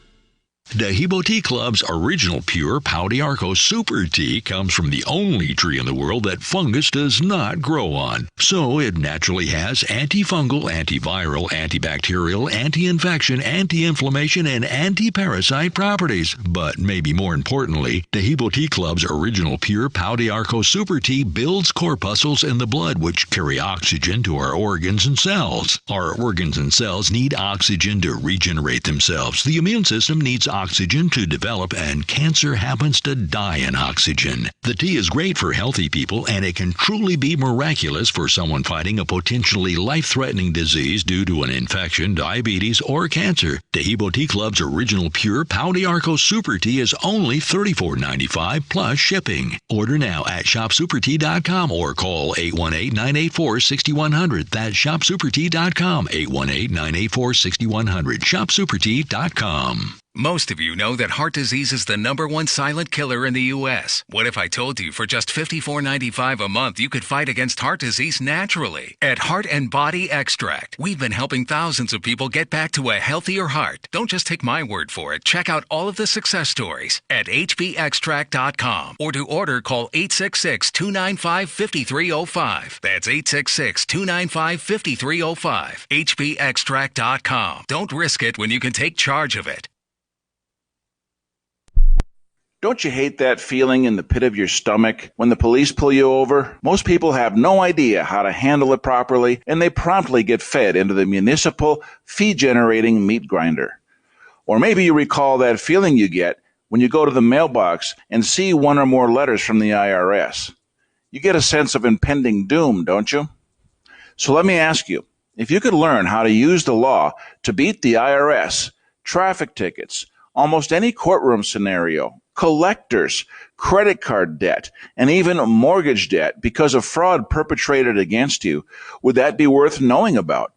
Dahibo Tea Club's original pure Pau d'Arco Super Tea comes from the only tree in the world that fungus does not grow on. So it naturally has antifungal, antiviral, antibacterial, anti-infection, anti-inflammation, and anti-parasite properties. But maybe more importantly, Dahibo Tea Club's original pure Pau d'Arco Super Tea builds corpuscles in the blood which carry oxygen to our organs and cells. Our organs and cells need oxygen to regenerate themselves. The immune system needs oxygen to develop, and cancer happens to die in oxygen. The tea is great for healthy people, and it can truly be miraculous for someone fighting a potentially life-threatening disease due to an infection, diabetes, or cancer. Dahibo Tea Club's original pure Pau d'Arco Super Tea is only $34.95 plus shipping. Order now at shopsupertea.com or call 818-984-6100. That's shopsupertea.com, 818-984-6100, shopsupertea.com. Most of you know that heart disease is the #1 silent killer in the U.S. What if I told you for just $54.95 a month you could fight against heart disease naturally? At Heart and Body Extract, we've been helping thousands of people get back to a healthier heart. Don't just take my word for it. Check out all of the success stories at hbextract.com, or to order, call 866-295-5305. That's 866-295-5305. hbextract.com. Don't risk it when you can take charge of it. Don't you hate that feeling in the pit of your stomach when the police pull you over? Most people have no idea how to handle it properly, and they promptly get fed into the municipal fee-generating meat grinder. Or maybe you recall that feeling you get when you go to the mailbox and see one or more letters from the IRS. You get a sense of impending doom, don't you? So let me ask you, if you could learn how to use the law to beat the IRS, traffic tickets, almost any courtroom scenario, collectors, credit card debt, and even mortgage debt because of fraud perpetrated against you, would that be worth knowing about?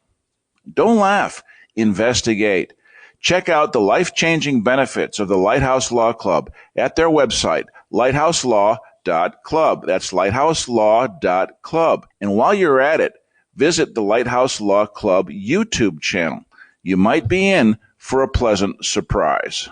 Don't laugh. Investigate. Check out the life-changing benefits of the Lighthouse Law Club at their website, lighthouselaw.club. That's lighthouselaw.club. And while you're at it, visit the Lighthouse Law Club YouTube channel. You might be in for a pleasant surprise.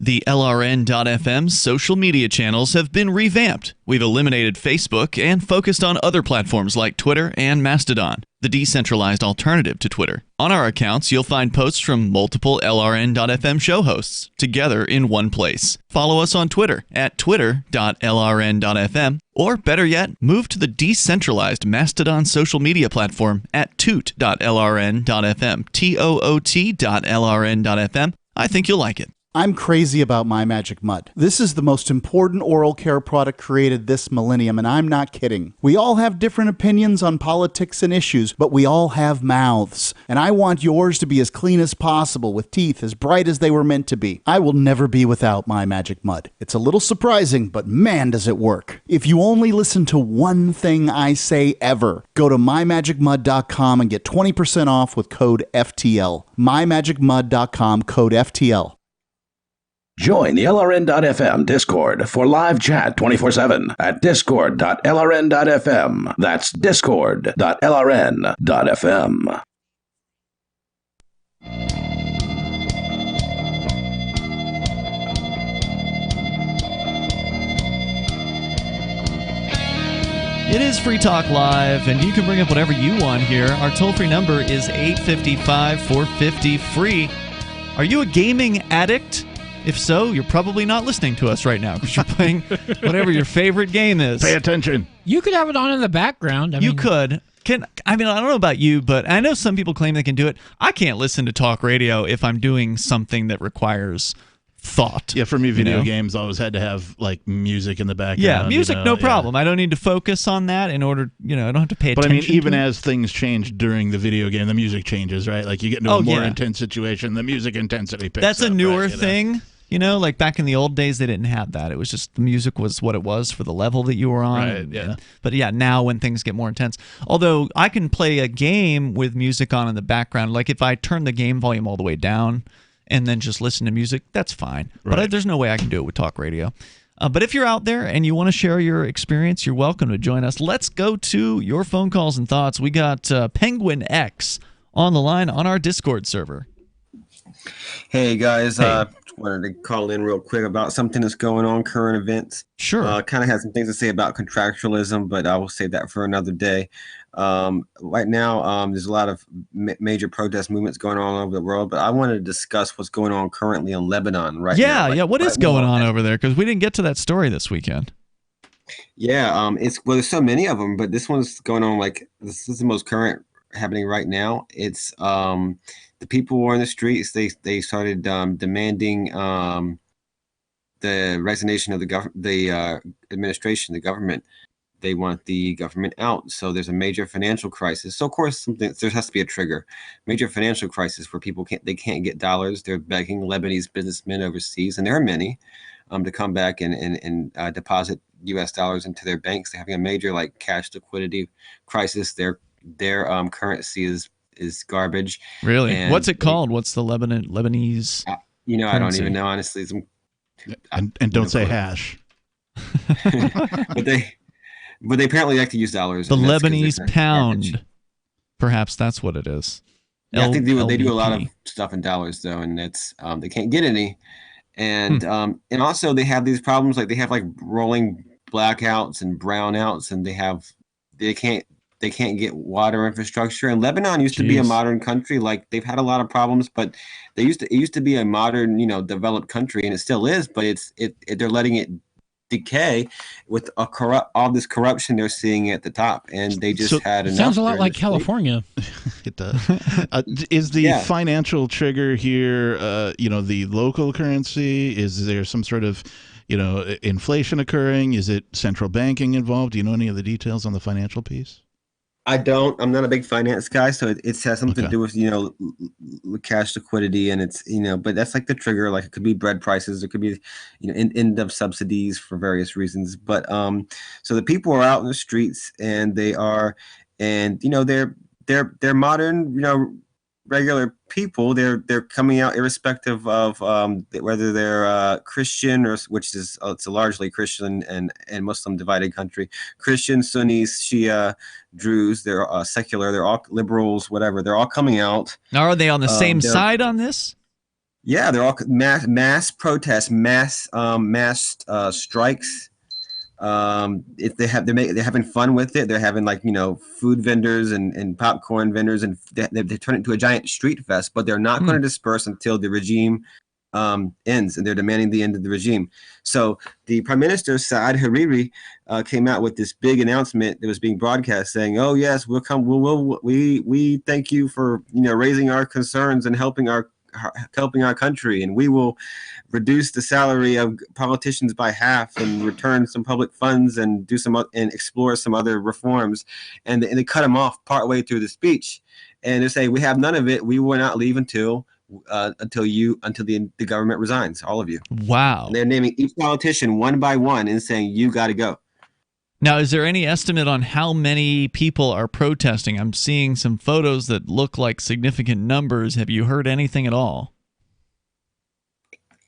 The LRN.FM social media channels have been revamped. We've eliminated Facebook and focused on other platforms like Twitter and Mastodon, the decentralized alternative to Twitter. On our accounts, you'll find posts from multiple LRN.FM show hosts together in one place. Follow us on Twitter at twitter.lrn.fm, or better yet, move to the decentralized Mastodon social media platform at toot.lrn.fm, toot.lrn.fm. I think you'll like it. I'm crazy about My Magic Mud. This is the most important oral care product created this millennium, and I'm not kidding. We all have different opinions on politics and issues, but we all have mouths. And I want yours to be as clean as possible, with teeth as bright as they were meant to be. I will never be without My Magic Mud. It's a little surprising, but man, does it work. If you only listen to one thing I say ever, go to mymagicmud.com and get 20% off with code FTL. mymagicmud.com, code FTL. Join the LRN.FM Discord for live chat 24/7 at discord.lrn.fm. That's discord.lrn.fm. It is Free Talk Live, and you can bring up whatever you want here. Our toll-free number is 855-450-FREE. Are you a gaming addict? If so, you're probably not listening to us right now because you're playing whatever your favorite game is. Pay attention. You could have it on in the background. You could. I don't know about you, but I know some people claim they can do it. I can't listen to talk radio if I'm doing something that requires thought. Yeah, for me, video games always had to have like music in the background. Yeah, music, no problem. I don't need to focus on that in order, I don't have to pay attention. But I mean, even as things change during the video game, the music changes, right? Like you get into a more intense situation, the music intensity picks up. That's a newer thing. Like back in the old days, they didn't have that. It was just the music was what it was for the level that you were on. Right, yeah. But yeah, now when things get more intense. Although I can play a game with music on in the background. Like if I turn the game volume all the way down and then just listen to music, that's fine. Right. But there's no way I can do it with talk radio. But if you're out there and you want to share your experience, you're welcome to join us. Let's go to your phone calls and thoughts. We got Penguin X on the line on our Discord server. Hey, guys. wanted to call in real quick about something that's going on, current events. Sure. Kind of had some things to say about contractualism, but I will save that for another day. Right now, there's a lot of major protest movements going on all over the world, but I wanted to discuss what's going on currently in Lebanon right now. What is going on over there? Because we didn't get to that story this weekend. Yeah, there's so many of them, but this one's going on this is the most current happening right now. It's the people were in the streets. They started demanding the resignation of the administration, the government. They want the government out. So there's a major financial crisis. So of course there has to be a trigger. Major financial crisis where people can't get dollars. They're begging Lebanese businessmen overseas, and there are many, to come back and deposit U.S. dollars into their banks. They're having a major cash liquidity crisis. Their currency is garbage. Really? And What's it called? What's the Lebanese? I currency? don't even know, honestly. And don't say hash. But they apparently like to use dollars. The Lebanese pound. Perhaps that's what it is. Yeah, I think they do a lot of stuff in dollars though, and it's they can't get any. And and also they have these problems, they have rolling blackouts and brownouts, and they can't get water infrastructure. And Lebanon used to be a modern country. They've had a lot of problems, but it used to be a modern, developed country, and it still is. But they're letting it decay with all this corruption they're seeing at the top, and they just had enough. Sounds a lot like California. It does. Is the financial trigger here, the local currency? Is there some sort of, inflation occurring? Is it central banking involved? Do you know any of the details on the financial piece? I don't. I'm not a big finance guy, so it has something to do with cash liquidity, and it's but that's the trigger. It could be bread prices, it could be end of subsidies for various reasons. But so the people are out in the streets, and they're modern regular people. They're coming out irrespective of whether they're Christian which is it's a largely Christian and Muslim divided country. Christian, Sunnis, Shia, Druze, they're secular, they're all liberals, whatever. They're all coming out. Now, are they on the same side on this? Yeah, they're all mass protests, mass strikes. If they're having fun with it, they're having food vendors and popcorn vendors, and they turn it into a giant street fest. But they're not going to disperse until the regime ends, and they're demanding the end of the regime. So the Prime Minister Saad Hariri came out with this big announcement that was being broadcast, saying, "Oh yes, we'll come. We thank you for raising our concerns and helping our country, and we will reduce the salary of politicians by half and return some public funds and do and explore some other reforms." And they cut him off partway through the speech, and they say, "We have none of it. We will not leave until the government resigns, all of you." Wow. And they're naming each politician one by one and saying, "You got to go." Now, is there any estimate on how many people are protesting? I'm seeing some photos that look like significant numbers. Have you heard anything at all?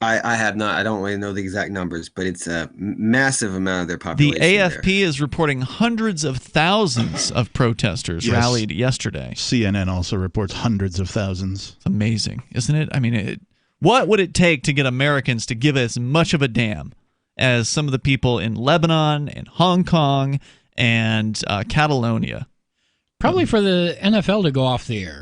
I have not. I don't really know the exact numbers, but it's a massive amount of their population. The AFP is reporting hundreds of thousands of protesters rallied yesterday. CNN also reports hundreds of thousands. It's amazing, isn't it? I mean, what would it take to get Americans to give as much of a damn as some of the people in Lebanon and Hong Kong and Catalonia? Probably for the NFL to go off the air.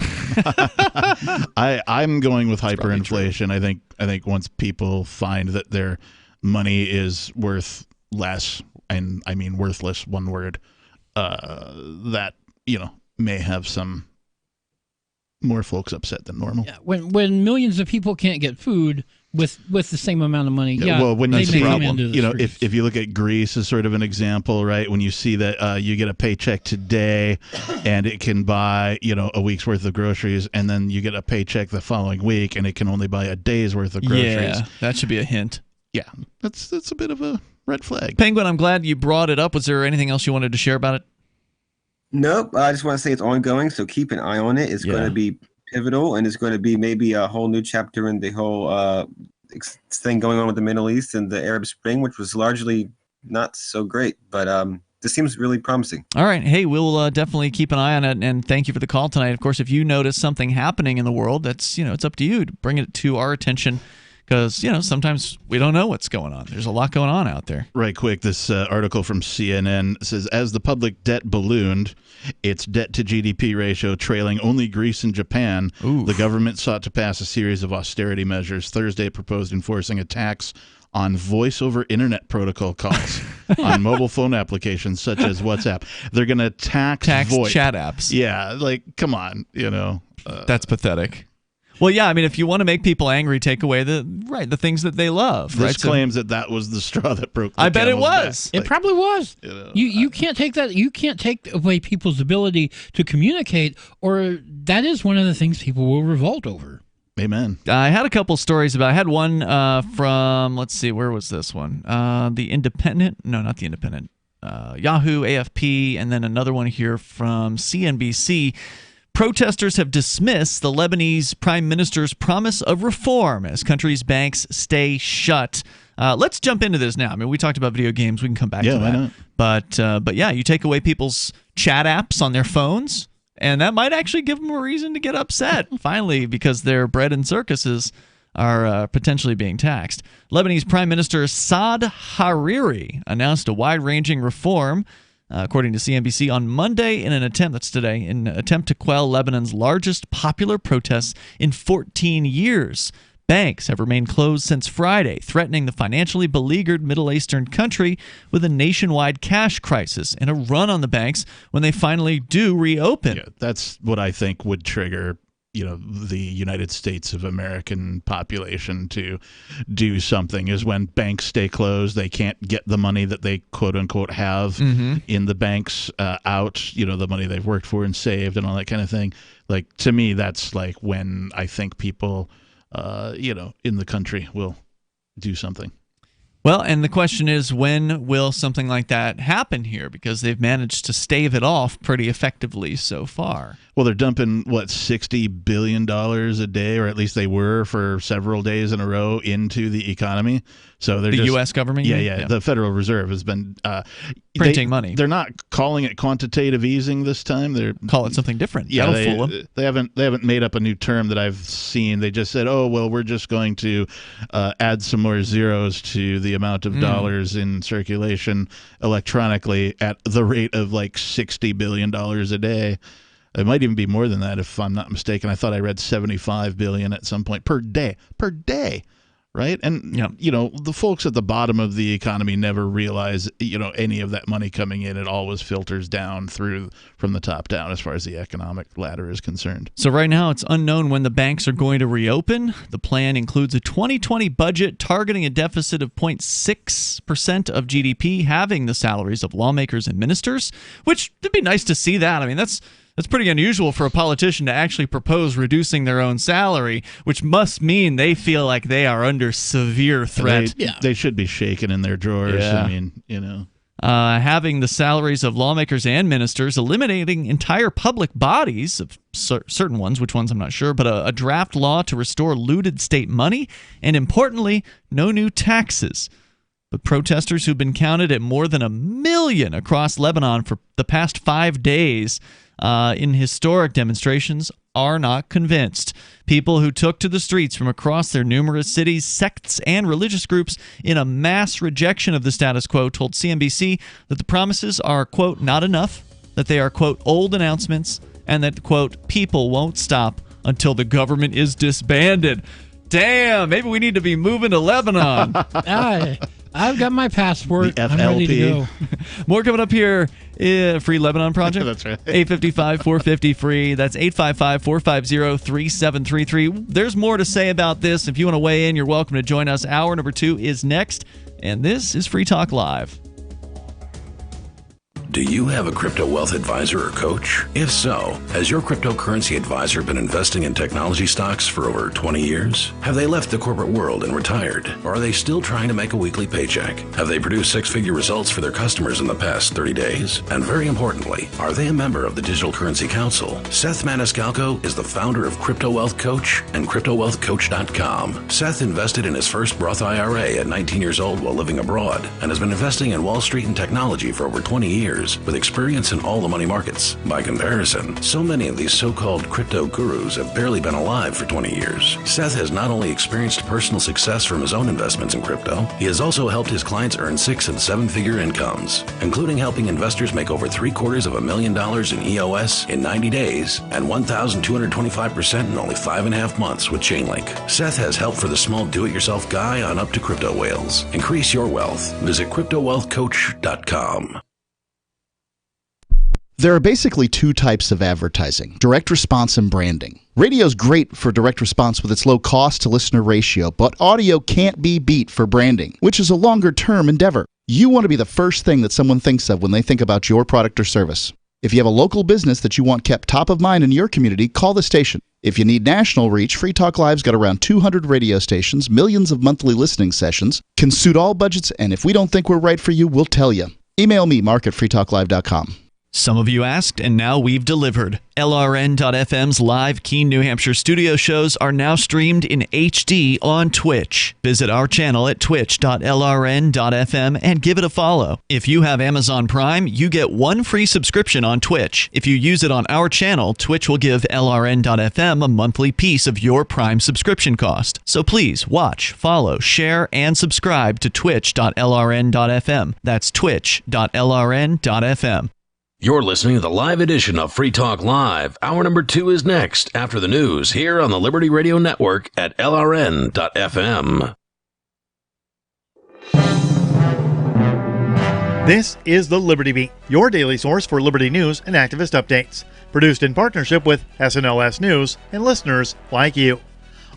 I'm going with hyperinflation. I think once people find that their money is worth less, and I mean worthless, one word, that may have some more folks upset than normal. Yeah, when millions of people can't get food with the same amount of money, well, when you see, streets. if you look at Greece as sort of an example, right? When you see that you get a paycheck today and it can buy a week's worth of groceries, and then you get a paycheck the following week and it can only buy a day's worth of groceries. Yeah, that should be a hint. Yeah, that's a bit of a red flag. Penguin, I'm glad you brought it up. Was there anything else you wanted to share about it? Nope. I just want to say it's ongoing, so keep an eye on it. It's going to be pivotal, and it's going to be maybe a whole new chapter in the whole thing going on with the Middle East and the Arab Spring, which was largely not so great, but this seems really promising. All right. Hey, we'll definitely keep an eye on it, and thank you for the call tonight. Of course, if you notice something happening in the world, that's it's up to you to bring it to our attention. because, sometimes we don't know what's going on. There's a lot going on out there. Right quick, this article from CNN says, as the public debt ballooned, its debt-to-GDP ratio trailing only Greece and Japan, the government sought to pass a series of austerity measures. Thursday, it proposed enforcing a tax on voice-over internet protocol calls on mobile phone applications such as WhatsApp. They're going to tax VoIP. Chat apps. Yeah, come on, That's pathetic. Well, yeah, I mean, if you want to make people angry, take away the things that they love. This claims that was the straw that broke the I bet it camel's was. back. It probably was. You can't take that. You can't take away people's ability to communicate, or that is one of the things people will revolt over. Amen. I had a couple stories about. I had one from. Let's see, where was this one? The Independent. No, not the Independent. Yahoo, AFP, and then another one here from CNBC. Protesters have dismissed the Lebanese prime minister's promise of reform as country's banks stay shut. Let's jump into this now. I mean, we talked about video games. We can come back to that. Why not? But yeah, you take away people's chat apps on their phones, and that might actually give them a reason to get upset, finally, because their bread and circuses are potentially being taxed. Lebanese Prime Minister Saad Hariri announced a wide-ranging reform, according to CNBC, on Monday in an attempt to quell Lebanon's largest popular protests in 14 years. Banks have remained closed since Friday, threatening the financially beleaguered Middle Eastern country with a nationwide cash crisis and a run on the banks when they finally do reopen. Yeah, that's what I think would trigger the United States of American population to do something, is when banks stay closed, they can't get the money that they quote unquote have in the banks out, the money they've worked for and saved and all that kind of thing. Like, to me, that's like when I think people, in the country will do something. Well, and the question is, when will something like that happen here? Because they've managed to stave it off pretty effectively so far. Well, they're dumping, $60 billion a day, or at least they were for several days in a row, into the economy. So they're the U.S. government? Yeah. The Federal Reserve has been printing money. They're not calling it quantitative easing this time. They're call it something different. Yeah, that'll fool them. They haven't made up a new term that I've seen. They just said, "Oh, well, we're just going to add some more zeros to the amount of dollars in circulation electronically at the rate of $60 billion a day." It might even be more than that if I'm not mistaken. I thought I read 75 billion at some point per day. Right? And, the folks at the bottom of the economy never realize, any of that money coming in. It always filters down from the top down as far as the economic ladder is concerned. So right now it's unknown when the banks are going to reopen. The plan includes a 2020 budget targeting a deficit of 0.6% of GDP, halving the salaries of lawmakers and ministers, which would be nice to see that. I mean, that's pretty unusual for a politician to actually propose reducing their own salary, which must mean they feel like they are under severe threat. They should be shaking in their drawers. Yeah. I mean, having the salaries of lawmakers and ministers, eliminating entire public bodies of certain ones, which ones I'm not sure, but a draft law to restore looted state money, and importantly, no new taxes. But protesters who've been counted at more than 1 million across Lebanon for the past 5 days in historic demonstrations are not convinced. People who took to the streets from across their numerous cities, sects, and religious groups in a mass rejection of the status quo told CNBC that the promises are, quote, not enough, that they are, quote, old announcements, and that, quote, people won't stop until the government is disbanded. Damn, maybe we need to be moving to Lebanon. I've got my passport. The FLP. I'm ready to go. More coming up here. Free Lebanon Project. That's right. 855-450-FREE. That's 855-450-3733. There's more to say about this. If you want to weigh in, you're welcome to join us. Hour number 2 is next, and this is Free Talk Live. Do you have a crypto wealth advisor or coach? If so, has your cryptocurrency advisor been investing in technology stocks for over 20 years? Have they left the corporate world and retired? Or are they still trying to make a weekly paycheck? Have they produced 6-figure results for their customers in the past 30 days? And very importantly, are they a member of the Digital Currency Council? Seth Maniscalco is the founder of Crypto Wealth Coach and CryptoWealthCoach.com. Seth invested in his first Roth IRA at 19 years old while living abroad and has been investing in Wall Street and technology for over 20 years. investors with experience in all the money markets. By comparison, so many of these so-called crypto gurus have barely been alive for 20 years. Seth has not only experienced personal success from his own investments in crypto, he has also helped his clients earn 6- and 7-figure incomes, including helping investors make over $750,000 in EOS in 90 days and 1,225% in only 5.5 months with Chainlink. Seth has help for the small do-it-yourself guy on up to crypto whales. Increase your wealth. Visit CryptoWealthCoach.com. There are basically two types of advertising: direct response and branding. Radio's great for direct response with its low cost to listener ratio, but audio can't be beat for branding, which is a longer term endeavor. You want to be the first thing that someone thinks of when they think about your product or service. If you have a local business that you want kept top of mind in your community, call the station. If you need national reach, Free Talk Live's got around 200 radio stations, millions of monthly listening sessions, can suit all budgets, and if we don't think we're right for you, we'll tell you. Email me, mark@freetalklive.com. Some of you asked, and now we've delivered. LRN.FM's live Keene, New Hampshire studio shows are now streamed in HD on Twitch. Visit our channel at twitch.lrn.fm and give it a follow. If you have Amazon Prime, you get 1 free subscription on Twitch. If you use it on our channel, Twitch will give LRN.FM a monthly piece of your Prime subscription cost. So please watch, follow, share, and subscribe to twitch.lrn.fm. That's twitch.lrn.fm. You're listening to the live edition of Free Talk Live. Hour number 2 is next, after the news, here on the Liberty Radio Network at LRN.FM. This is the Liberty Beat, your daily source for Liberty news and activist updates. Produced in partnership with SNLS News and listeners like you.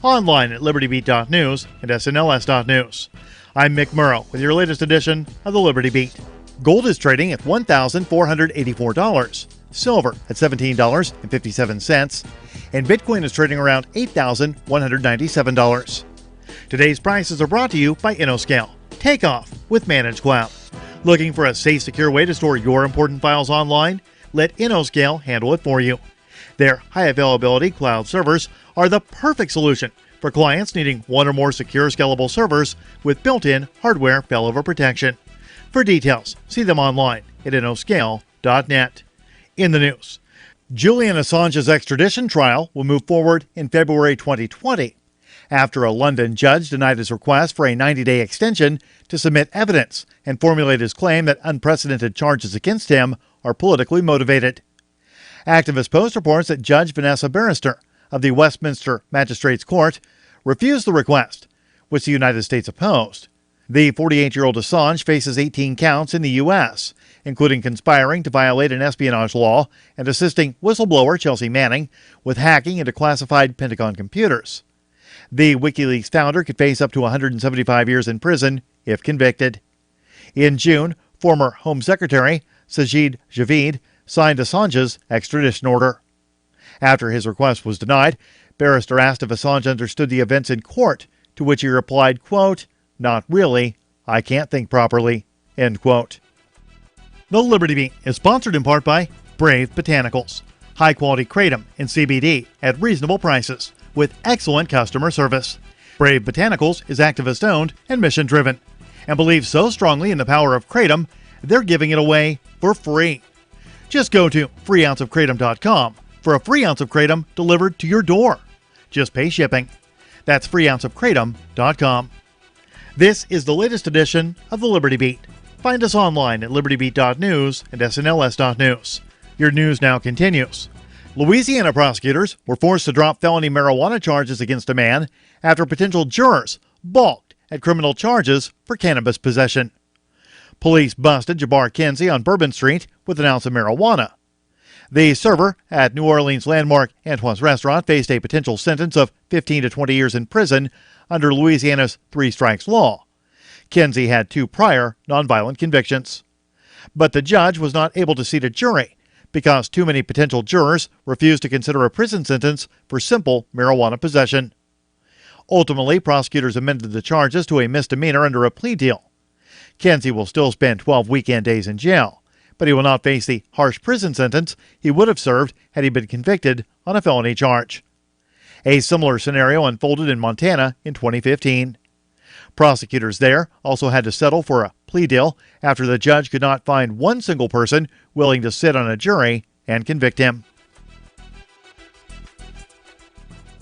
Online at libertybeat.news and snls.news. I'm Mick Murrow with your latest edition of the Liberty Beat. Gold is trading at $1,484, silver at $17.57, and Bitcoin is trading around $8,197. Today's prices are brought to you by InnoScale. Take off with Managed Cloud. Looking for a safe, secure way to store your important files online? Let InnoScale handle it for you. Their high-availability cloud servers are the perfect solution for clients needing one or more secure, scalable servers with built-in hardware failover protection. For details, see them online at innoscale.net. In the news, Julian Assange's extradition trial will move forward in February 2020 after a London judge denied his request for a 90-day extension to submit evidence and formulate his claim that unprecedented charges against him are politically motivated. Activist Post reports that Judge Vanessa Barrister of the Westminster Magistrates Court refused the request, which the United States opposed. The 48-year-old Assange faces 18 counts in the U.S., including conspiring to violate an espionage law and assisting whistleblower Chelsea Manning with hacking into classified Pentagon computers. The WikiLeaks founder could face up to 175 years in prison if convicted. In June, former Home Secretary Sajid Javid signed Assange's extradition order. After his request was denied, Barrister asked if Assange understood the events in court, to which he replied, quote, "Not really. I can't think properly." End quote. The Liberty Beat is sponsored in part by Brave Botanicals. High-quality kratom and CBD at reasonable prices with excellent customer service. Brave Botanicals is activist-owned and mission-driven and believes so strongly in the power of kratom, they're giving it away for free. Just go to freeounceofkratom.com for a free ounce of kratom delivered to your door. Just pay shipping. That's freeounceofkratom.com. This is the latest edition of the Liberty Beat. Find us online at libertybeat.news and snls.news. Your news now continues. Louisiana prosecutors were forced to drop felony marijuana charges against a man after potential jurors balked at criminal charges for cannabis possession. Police busted Jabbar Kinsey on Bourbon Street with an ounce of marijuana. The server at New Orleans landmark Antoine's Restaurant faced a potential sentence of 15 to 20 years in prison under Louisiana's three strikes law. Kinsey had 2 prior nonviolent convictions. But the judge was not able to seat a jury because too many potential jurors refused to consider a prison sentence for simple marijuana possession. Ultimately, prosecutors amended the charges to a misdemeanor under a plea deal. Kinsey will still spend 12 weekend days in jail, but he will not face the harsh prison sentence he would have served had he been convicted on a felony charge. A similar scenario unfolded in Montana in 2015. Prosecutors there also had to settle for a plea deal after the judge could not find one single person willing to sit on a jury and convict him.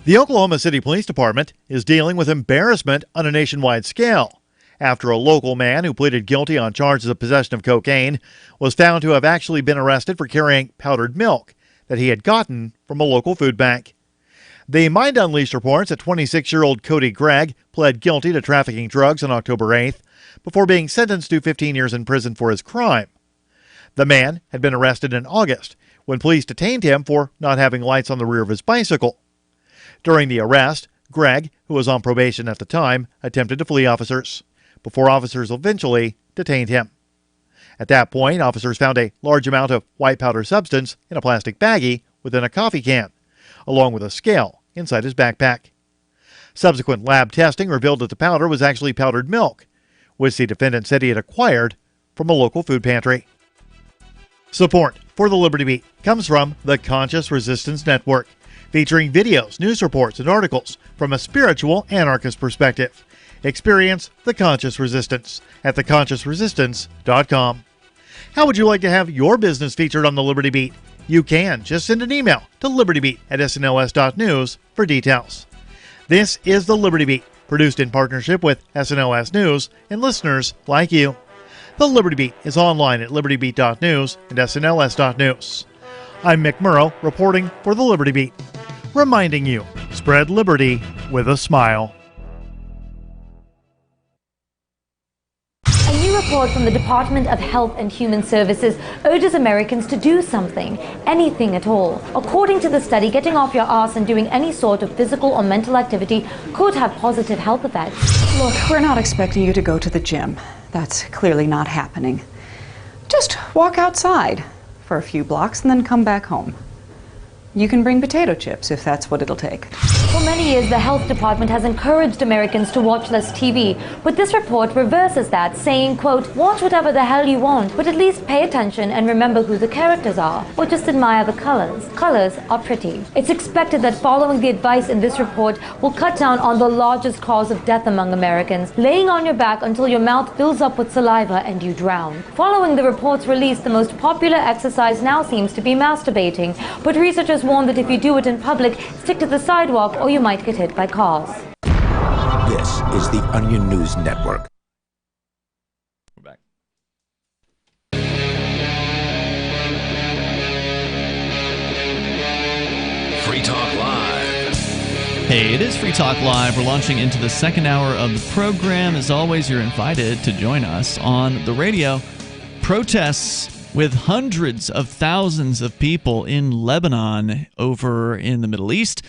The Oklahoma City Police Department is dealing with embarrassment on a nationwide scale after a local man who pleaded guilty on charges of possession of cocaine was found to have actually been arrested for carrying powdered milk that he had gotten from a local food bank. The Mind Unleashed reports that 26-year-old Cody Gregg pled guilty to trafficking drugs on October 8th before being sentenced to 15 years in prison for his crime. The man had been arrested in August when police detained him for not having lights on the rear of his bicycle. During the arrest, Gregg, who was on probation at the time, attempted to flee officers before officers eventually detained him. At that point, officers found a large amount of white powder substance in a plastic baggie within a coffee can, along with a scale inside his backpack. Subsequent lab testing revealed that the powder was actually powdered milk, which the defendant said he had acquired from a local food pantry. Support for the Liberty Beat comes from the Conscious Resistance Network, featuring videos, news reports, and articles from a spiritual anarchist perspective. Experience the Conscious Resistance at theconsciousresistance.com. How would you like to have your business featured on the Liberty Beat? You can. Just send an email to libertybeat@snls.news for details. This is the Liberty Beat, produced in partnership with SNLS News and listeners like you. The Liberty Beat is online at libertybeat.news and snls.news. I'm Mick Murrow, reporting for the Liberty Beat, reminding you, spread liberty with a smile. A new report from the Department of Health and Human Services urges Americans to do something, anything at all. According to the study, getting off your ass and doing any sort of physical or mental activity could have positive health effects. Look, we're not expecting you to go to the gym. That's clearly not happening. Just walk outside for a few blocks and then come back home. You can bring potato chips if that's what it'll take. For many years, the health department has encouraged Americans to watch less TV, but this report reverses that, saying, quote, watch whatever the hell you want, but at least pay attention and remember who the characters are, or just admire the colors. Colors are pretty. It's expected that following the advice in this report will cut down on the largest cause of death among Americans, laying on your back until your mouth fills up with saliva and you drown. Following the report's release, the most popular exercise now seems to be masturbating, but researchers warn that if you do it in public, stick to the sidewalk or you might get hit by cars. This is the Onion News Network. We're back. Free Talk Live. Hey, it is Free Talk Live. We're launching into the second hour of the program. As always, you're invited to join us on the radio. Protests with hundreds of thousands of people in Lebanon over in the Middle East.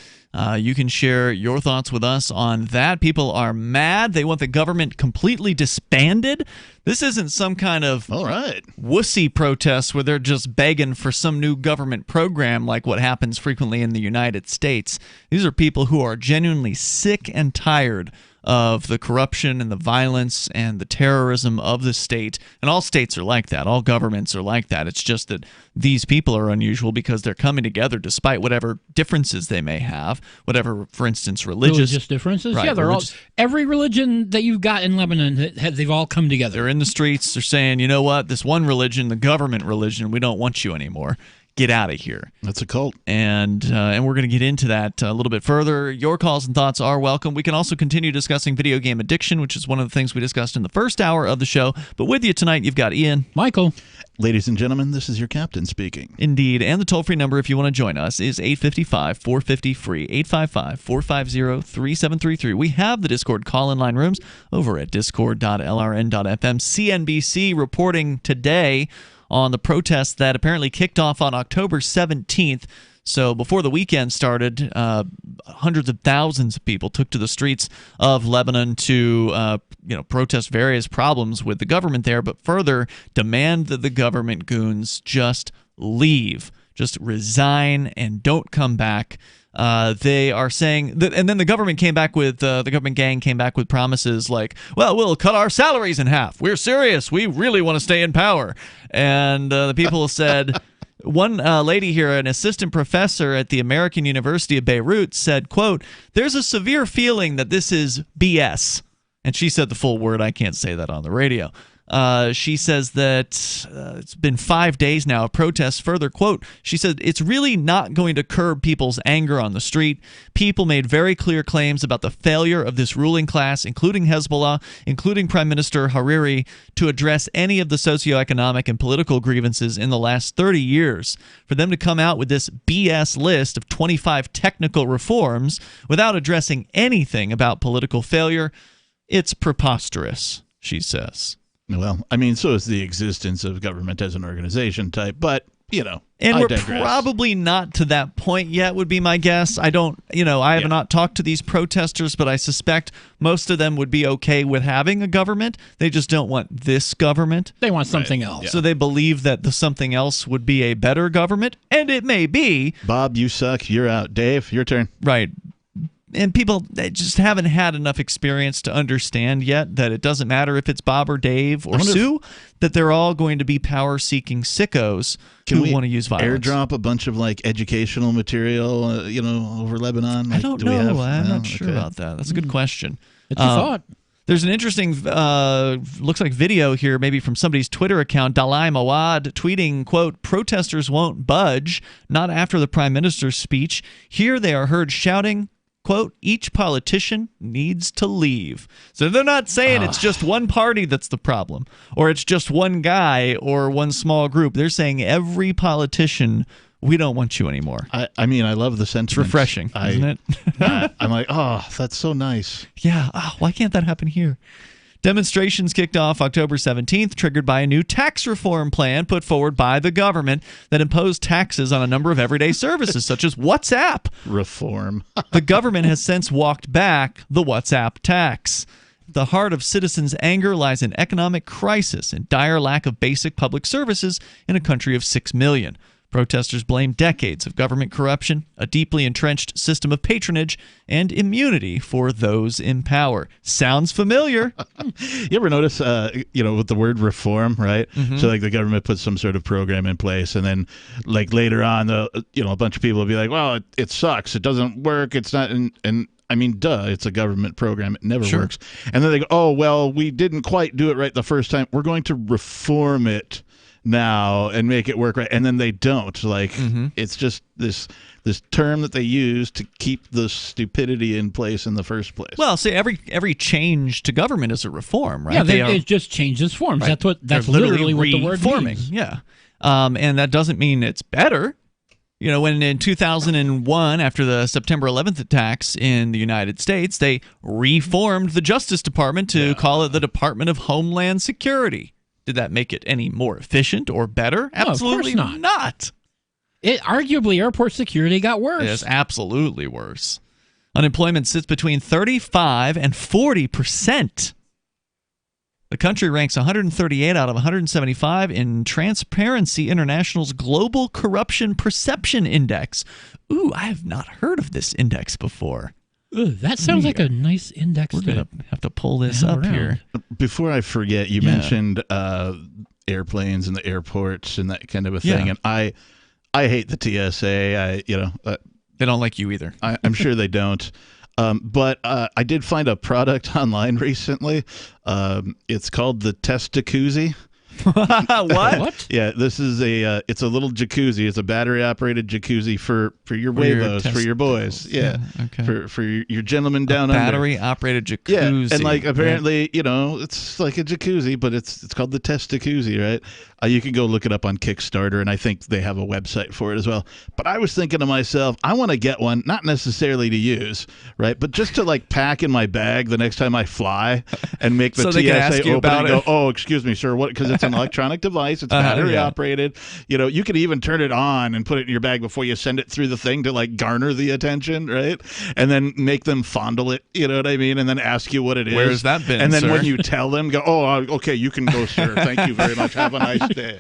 You can share your thoughts with us on that. People are mad. They want the government completely disbanded. This isn't some kind of wussy protest where they're just begging for some new government program like what happens frequently in the United States. These are people who are genuinely sick and tired of the corruption and the violence and the terrorism of the state. And all states are like that. All governments are like that. It's just that these people are unusual because they're coming together despite whatever differences they may have, whatever, for instance, religious differences. Right, yeah, they're all every religion that you've got in Lebanon, they've all come together. They're in the streets. They're saying, you know what, this one religion, the government religion, we don't want you anymore. Get out of here. That's a cult. And we're going to get into that a little bit further. Your calls and thoughts are welcome. We can also continue discussing video game addiction, which is one of the things we discussed in the first hour of the show. But with you tonight, you've got Ian. Michael. Ladies and gentlemen, this is your captain speaking. Indeed. And the toll-free number, if you want to join us, is 855-450-FREE, 855-450-3733. We have the Discord call-in line rooms over at discord.lrn.fm. CNBC reporting today on the protests that apparently kicked off on October 17th. So before the weekend started, hundreds of thousands of people took to the streets of Lebanon to protest various problems with the government there, but further demand that the government goons just leave, just resign and don't come back. They are saying that, and then the government came back with the government gang came back with promises like, well, we'll cut our salaries in half. We're serious. We really want to stay in power. And the people said, one lady here, an assistant professor at the American University of Beirut, said, quote, there's a severe feeling that this is BS. And she said the full word. I can't say that on the radio. She says that it's been 5 days now of protests. Further, quote, she said, it's really not going to curb people's anger on the street. People made very clear claims about the failure of this ruling class, including Hezbollah, including Prime Minister Hariri, to address any of the socioeconomic and political grievances in the last 30 years. For them to come out with this BS list of 25 technical reforms without addressing anything about political failure, it's preposterous, she says. Well, I mean, so is the existence of government as an organization type, but, you know, and I we're digress. probably not to that point yet, would be my guess. I don't, I have not talked to these protesters, but I suspect most of them would be okay with having a government. They just don't want this government. They want something else. Yeah. So they believe that the something else would be a better government, and it may be. Bob, you suck. You're out. Dave, your turn. Right. And people just haven't had enough experience to understand yet that it doesn't matter if it's Bob or Dave or Sue, that they're all going to be power-seeking sickos who want to use violence. Airdrop a bunch of like educational material, over Lebanon? I don't know. I'm not sure about that. That's a good question. It's a thought. There's an interesting, looks like video here, maybe from somebody's Twitter account, Dalai Mawad, tweeting, quote, protesters won't budge, not after the prime minister's speech. Here they are heard shouting, quote, each politician needs to leave. So they're not saying it's just one party that's the problem, or it's just one guy or one small group. They're saying every politician, we don't want you anymore. I mean, I love the sentiment. It's refreshing, isn't it? I'm like, oh, that's so nice. Yeah. Oh, why can't that happen here? Demonstrations kicked off October 17th, triggered by a new tax reform plan put forward by the government that imposed taxes on a number of everyday services, such as WhatsApp. Reform. The government has since walked back the WhatsApp tax. The heart of citizens' anger lies in economic crisis and dire lack of basic public services in a country of 6 million. Protesters blame decades of government corruption, a deeply entrenched system of patronage, and immunity for those in power. Sounds familiar. You ever notice, with the word reform, right? Mm-hmm. So, like, the government puts some sort of program in place, and then, like, later on, a bunch of people will be like, well, it sucks. It doesn't work. It's not, and I mean, duh, it's a government program. It never works. And then they go, oh, well, we didn't quite do it right the first time. We're going to reform it now and make it work right, and then they don't. Like, it's just this term that they use to keep the stupidity in place in the first place. Well, see, every change to government is a reform, right? Yeah, it just changes forms. Right. That's literally what the word reforming means. Yeah, and that doesn't mean it's better. When in 2001, after the September 11th attacks in the United States, they reformed the Justice Department to call it the Department of Homeland Security. Did that make it any more efficient or better? Absolutely of course not. It arguably airport security got worse. It's absolutely worse. Unemployment sits between 35 and 40%. The country ranks 138 out of 175 in Transparency International's Global Corruption Perception Index. Ooh, I have not heard of this index before. Ooh, that sounds like a nice index. We're going to have to pull this up here. Before I forget, you mentioned airplanes and the airports and that kind of a thing, and I hate the TSA. They don't like you either. I'm sure they don't. But I did find a product online recently. It's called the Testacuzzi. What? Yeah, this is it's a little jacuzzi. It's a battery operated jacuzzi for your huevos, for your boys. Yeah. Okay. For your gentlemen down under. Battery operated jacuzzi. Yeah, and like apparently, it's like a jacuzzi, but it's called the Testacuzzi, right? You can go look it up on Kickstarter, and I think they have a website for it as well. But I was thinking to myself, I want to get one, not necessarily to use, right, but just to like pack in my bag the next time I fly and make the TSA open and go, oh, excuse me, sir, what? Because it's an electronic device, it's battery operated. You can even turn it on and put it in your bag before you send it through the thing to like garner the attention, right? And then make them fondle it, you know what I mean? And then ask you what it is. Where's that been, And then sir? when you tell them, go, oh, okay, you can go, sir. Thank you very much. Have a nice day.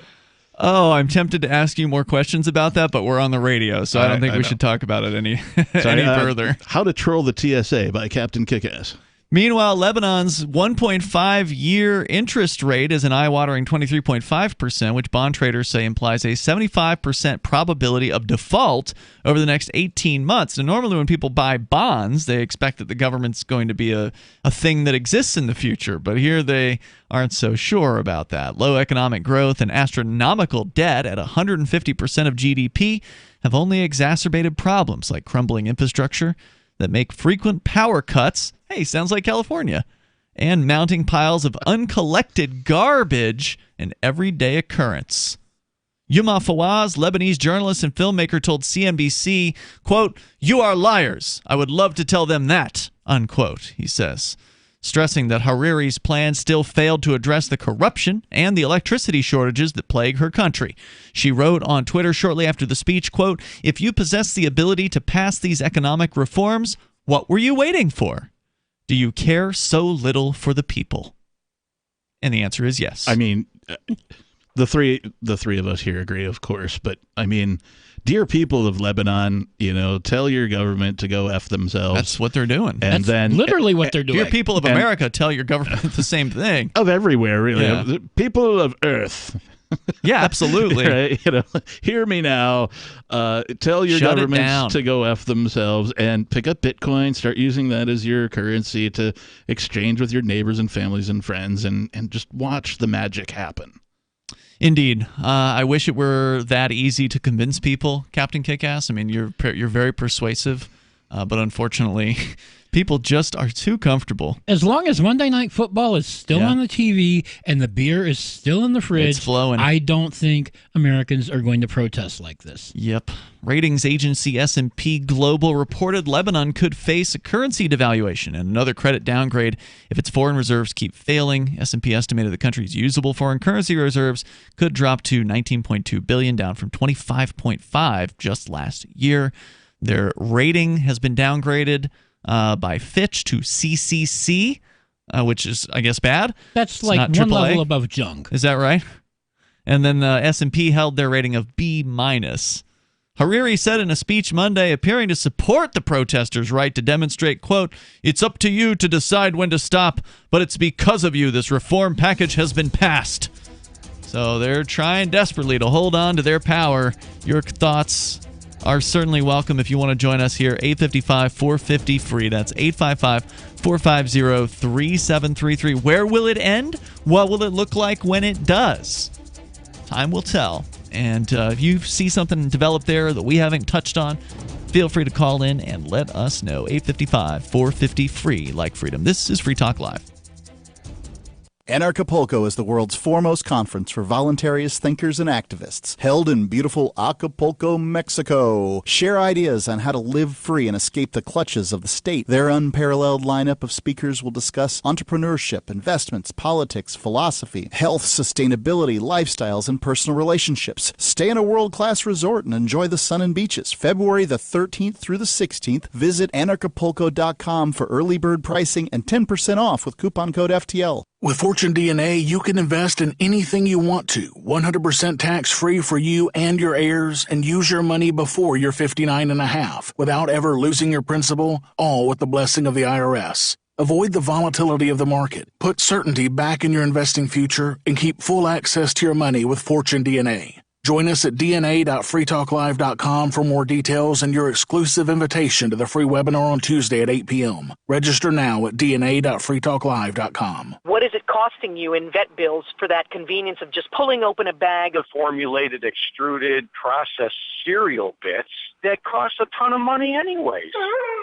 Oh, I'm tempted to ask you more questions about that, but we're on the radio, so I don't think we should talk about it any further. How to Troll the TSA by Captain Kickass. Meanwhile, Lebanon's 1.5-year interest rate is an eye-watering 23.5%, which bond traders say implies a 75% probability of default over the next 18 months. Now, normally when people buy bonds, they expect that the government's going to be a thing that exists in the future, but here they aren't so sure about that. Low economic growth and astronomical debt at 150% of GDP have only exacerbated problems like crumbling infrastructure that make frequent power cuts, hey, sounds like California, and mounting piles of uncollected garbage an everyday occurrence. Yuma Fawaz, Lebanese journalist and filmmaker, told CNBC, quote, "You are liars. I would love to tell them that," unquote, he says, stressing that Hariri's plan still failed to address the corruption and the electricity shortages that plague her country. She wrote on Twitter shortly after the speech, quote, "If you possess the ability to pass these economic reforms, what were you waiting for? Do you care so little for the people?" And the answer is yes. I mean, the three of us here agree, of course, but I mean, dear people of Lebanon, tell your government to go F themselves. That's what they're doing. And That's literally what they're doing. Dear people of America, tell your government the same thing. Of everywhere, really. Yeah. People of Earth. Yeah, absolutely. Right? Hear me now. Tell your governments to go F themselves and pick up Bitcoin. Start using that as your currency to exchange with your neighbors and families and friends, and just watch the magic happen. Indeed. I wish it were that easy to convince people, Captain Kickass. I mean, you're very persuasive, but unfortunately, people just are too comfortable. As long as Monday Night Football is still on the TV and the beer is still in the fridge, it's flowing. I don't think Americans are going to protest like this. Yep. Ratings agency S&P Global reported Lebanon could face a currency devaluation and another credit downgrade if its foreign reserves keep failing. S&P estimated the country's usable foreign currency reserves could drop to $19.2 billion, down from $25.5 just last year. Their rating has been downgraded by Fitch to CCC, which is, I guess, bad. That's it's like not one AAA. level above junk. Is that right? And then S&P held their rating of B-. Hariri said in a speech Monday, appearing to support the protesters' right to demonstrate, quote, "It's up to you to decide when to stop, but it's because of you this reform package has been passed." So they're trying desperately to hold on to their power. Your thoughts are certainly welcome if you want to join us here. 855-450-FREE. That's 855-450-3733. Where will it end? What will it look like when it does? Time will tell. And if you see something develop there that we haven't touched on, feel free to call in and let us know. 855-450-FREE, like freedom. This is Free Talk Live. Anarchapulco is the world's foremost conference for voluntarist thinkers and activists, held in beautiful Acapulco, Mexico. Share ideas on how to live free and escape the clutches of the state. Their unparalleled lineup of speakers will discuss entrepreneurship, investments, politics, philosophy, health, sustainability, lifestyles, and personal relationships. Stay in a world-class resort and enjoy the sun and beaches. February the 13th through the 16th, visit anarchapulco.com for early bird pricing and 10% off with coupon code FTL. With Fortune DNA, you can invest in anything you want to, 100% tax-free for you and your heirs, and use your money before you're 59 and a half, without ever losing your principal, all with the blessing of the IRS. Avoid the volatility of the market, put certainty back in your investing future, and keep full access to your money with Fortune DNA. Join us at dna.freetalklive.com for more details and your exclusive invitation to the free webinar on Tuesday at 8 p.m. Register now at dna.freetalklive.com. What is it costing you in vet bills for that convenience of just pulling open a bag of formulated, extruded, processed cereal bits that cost a ton of money anyways?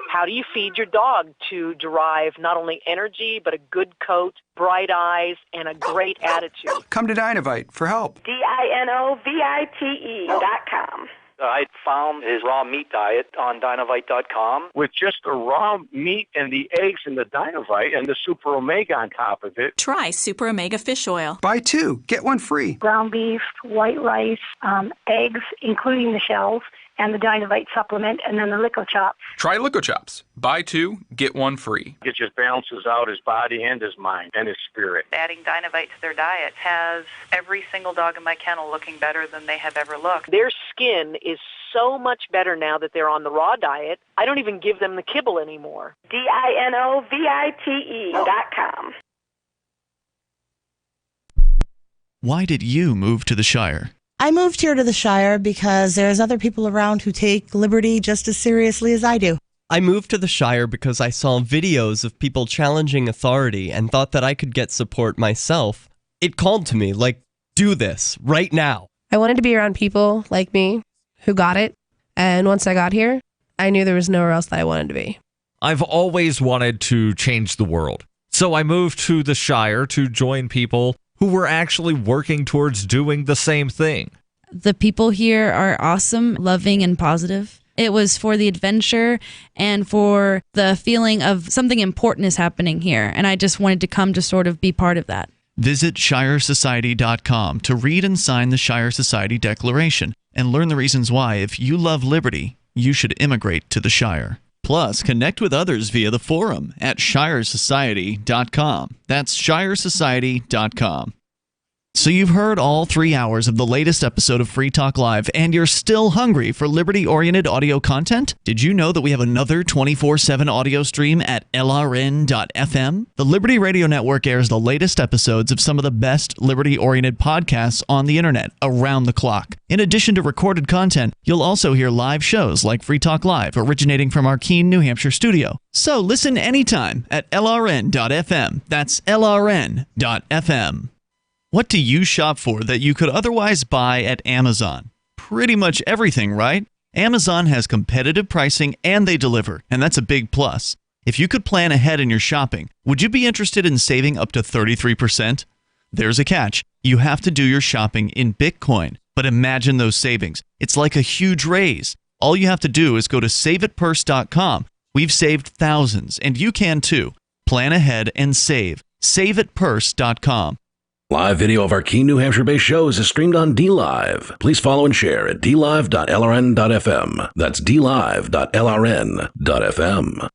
How do you feed your dog to derive not only energy, but a good coat, bright eyes, and a great attitude? Come to Dynovite for help. DINOVITE.com. I found his raw meat diet on Dynovite.com with just the raw meat and the eggs and the Dynovite and the Super Omega on top of it. Try Super Omega Fish Oil. Buy 2, get 1 free. Ground beef, white rice, eggs, including the shells, and the Dynovite supplement, and then the Lico Chops. Try Lico Chops. Buy 2, get 1 free. It just balances out his body and his mind and his spirit. Adding Dynovite to their diet has every single dog in my kennel looking better than they have ever looked. Their skin is so much better now that they're on the raw diet. I don't even give them the kibble anymore. DINOVITE.com. Why did you move to the Shire? I moved here to the Shire because there's other people around who take liberty just as seriously as I do. I moved to the Shire because I saw videos of people challenging authority and thought that I could get support myself. It called to me, like, do this, right now. I wanted to be around people like me who got it, and once I got here, I knew there was nowhere else that I wanted to be. I've always wanted to change the world, so I moved to the Shire to join people who were actually working towards doing the same thing. The people here are awesome, loving, and positive. It was for the adventure and for the feeling of something important is happening here, and I just wanted to come to sort of be part of that. Visit ShireSociety.com to read and sign the Shire Society Declaration and learn the reasons why, if you love liberty, you should immigrate to the Shire. Plus, connect with others via the forum at ShireSociety.com. That's ShireSociety.com. So you've heard all 3 hours of the latest episode of Free Talk Live, and you're still hungry for liberty-oriented audio content? Did you know that we have another 24/7 audio stream at LRN.FM? The Liberty Radio Network airs the latest episodes of some of the best liberty-oriented podcasts on the internet around the clock. In addition to recorded content, you'll also hear live shows like Free Talk Live, originating from our Keene, New Hampshire studio. So listen anytime at LRN.FM. That's LRN.FM. What do you shop for that you could otherwise buy at Amazon? Pretty much everything, right? Amazon has competitive pricing and they deliver, and that's a big plus. If you could plan ahead in your shopping, would you be interested in saving up to 33%? There's a catch. You have to do your shopping in Bitcoin, but imagine those savings. It's like a huge raise. All you have to do is go to saveitpurse.com. We've saved thousands, and you can too. Plan ahead and save. Saveitpurse.com. Live video of our Keene, New Hampshire-based shows is streamed on DLive. Please follow and share at dlive.lrn.fm. That's dlive.lrn.fm.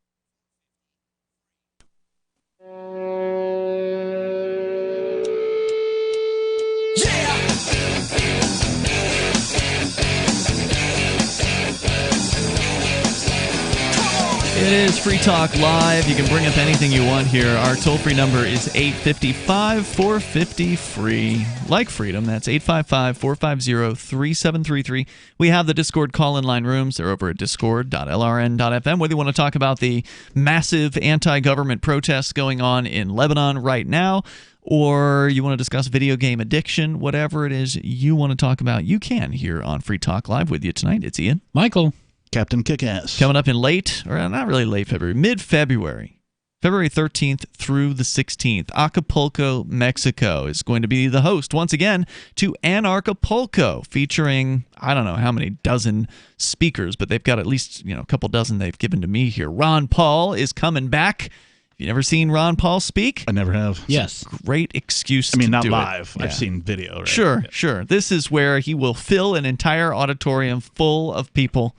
It is Free Talk Live. You can bring up anything you want here. Our toll-free number is 855-450-FREE. Like freedom, that's 855-450-3733. We have the Discord call-in line rooms. They're over at discord.lrn.fm. Whether you want to talk about the massive anti-government protests going on in Lebanon right now, or you want to discuss video game addiction, whatever it is you want to talk about, you can here on Free Talk Live. With you tonight, it's Ian. Michael. Captain Kickass. Coming up in not really late February, mid-February, February 13th through the 16th, Acapulco, Mexico is going to be the host once again to Anarchapulco, featuring, I don't know how many dozen speakers, but they've got at least, a couple dozen they've given to me here. Ron Paul is coming back. Have you never seen Ron Paul speak? I never have. Yes. Great excuse to do it. not live. Yeah. I've seen video, right? Sure. This is where he will fill an entire auditorium full of people.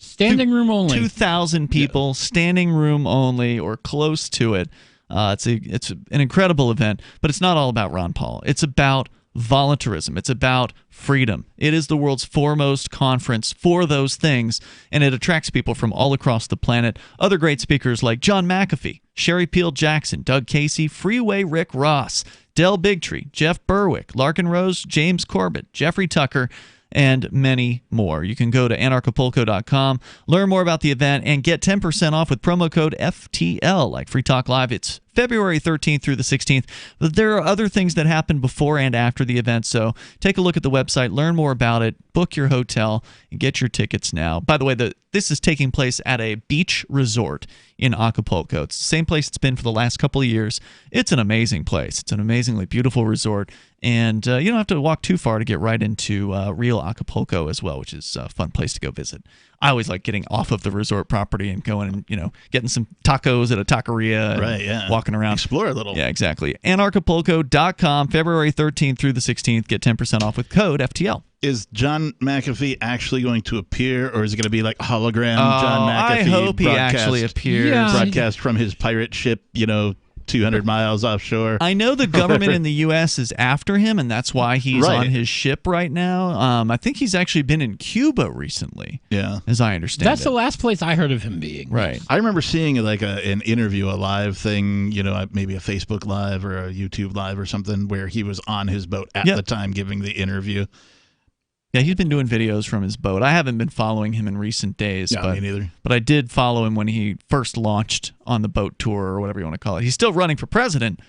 Standing room only. 2,000 people, standing room only, or close to it. It's an incredible event, but it's not all about Ron Paul. It's about voluntarism. It's about freedom. It is the world's foremost conference for those things, and it attracts people from all across the planet. Other great speakers like John McAfee, Sherry Peel Jackson, Doug Casey, Freeway Rick Ross, Del Bigtree, Jeff Berwick, Larkin Rose, James Corbett, Jeffrey Tucker, and many more. You can go to anarchapulco.com, learn more about the event, and get 10% off with promo code FTL, like Free Talk Live. It's February 13th through the 16th. But there are other things that happen before and after the event, so take a look at the website, learn more about it, book your hotel, and get your tickets now. By the way, this is taking place at a beach resort in Acapulco. It's the same place it's been for the last couple of years. It's an amazing place. It's an amazingly beautiful resort, and you don't have to walk too far to get right into real Acapulco as well, which is a fun place to go visit. I always like getting off of the resort property and going and, getting some tacos at a taqueria. Right, yeah. Walking around. Explore a little. Yeah, exactly. Anarchapulco.com, February 13th through the 16th. Get 10% off with code FTL. Is John McAfee actually going to appear, or is it going to be like hologram John McAfee? I hope he actually appears. Broadcast from his pirate ship, 200 miles offshore. I know the government in the U.S. is after him, and that's why he's Right. on his ship right now. I think he's actually been in Cuba recently, as I understand That's it. the last place I heard of him being. Right. I remember seeing like an interview, a live thing, maybe a Facebook Live or a YouTube Live or something, where he was on his boat at the time giving the interview. Yeah, he's been doing videos from his boat. I haven't been following him in recent days. Yeah, but, me neither. But I did follow him when he first launched on the boat tour or whatever you want to call it. He's still running for president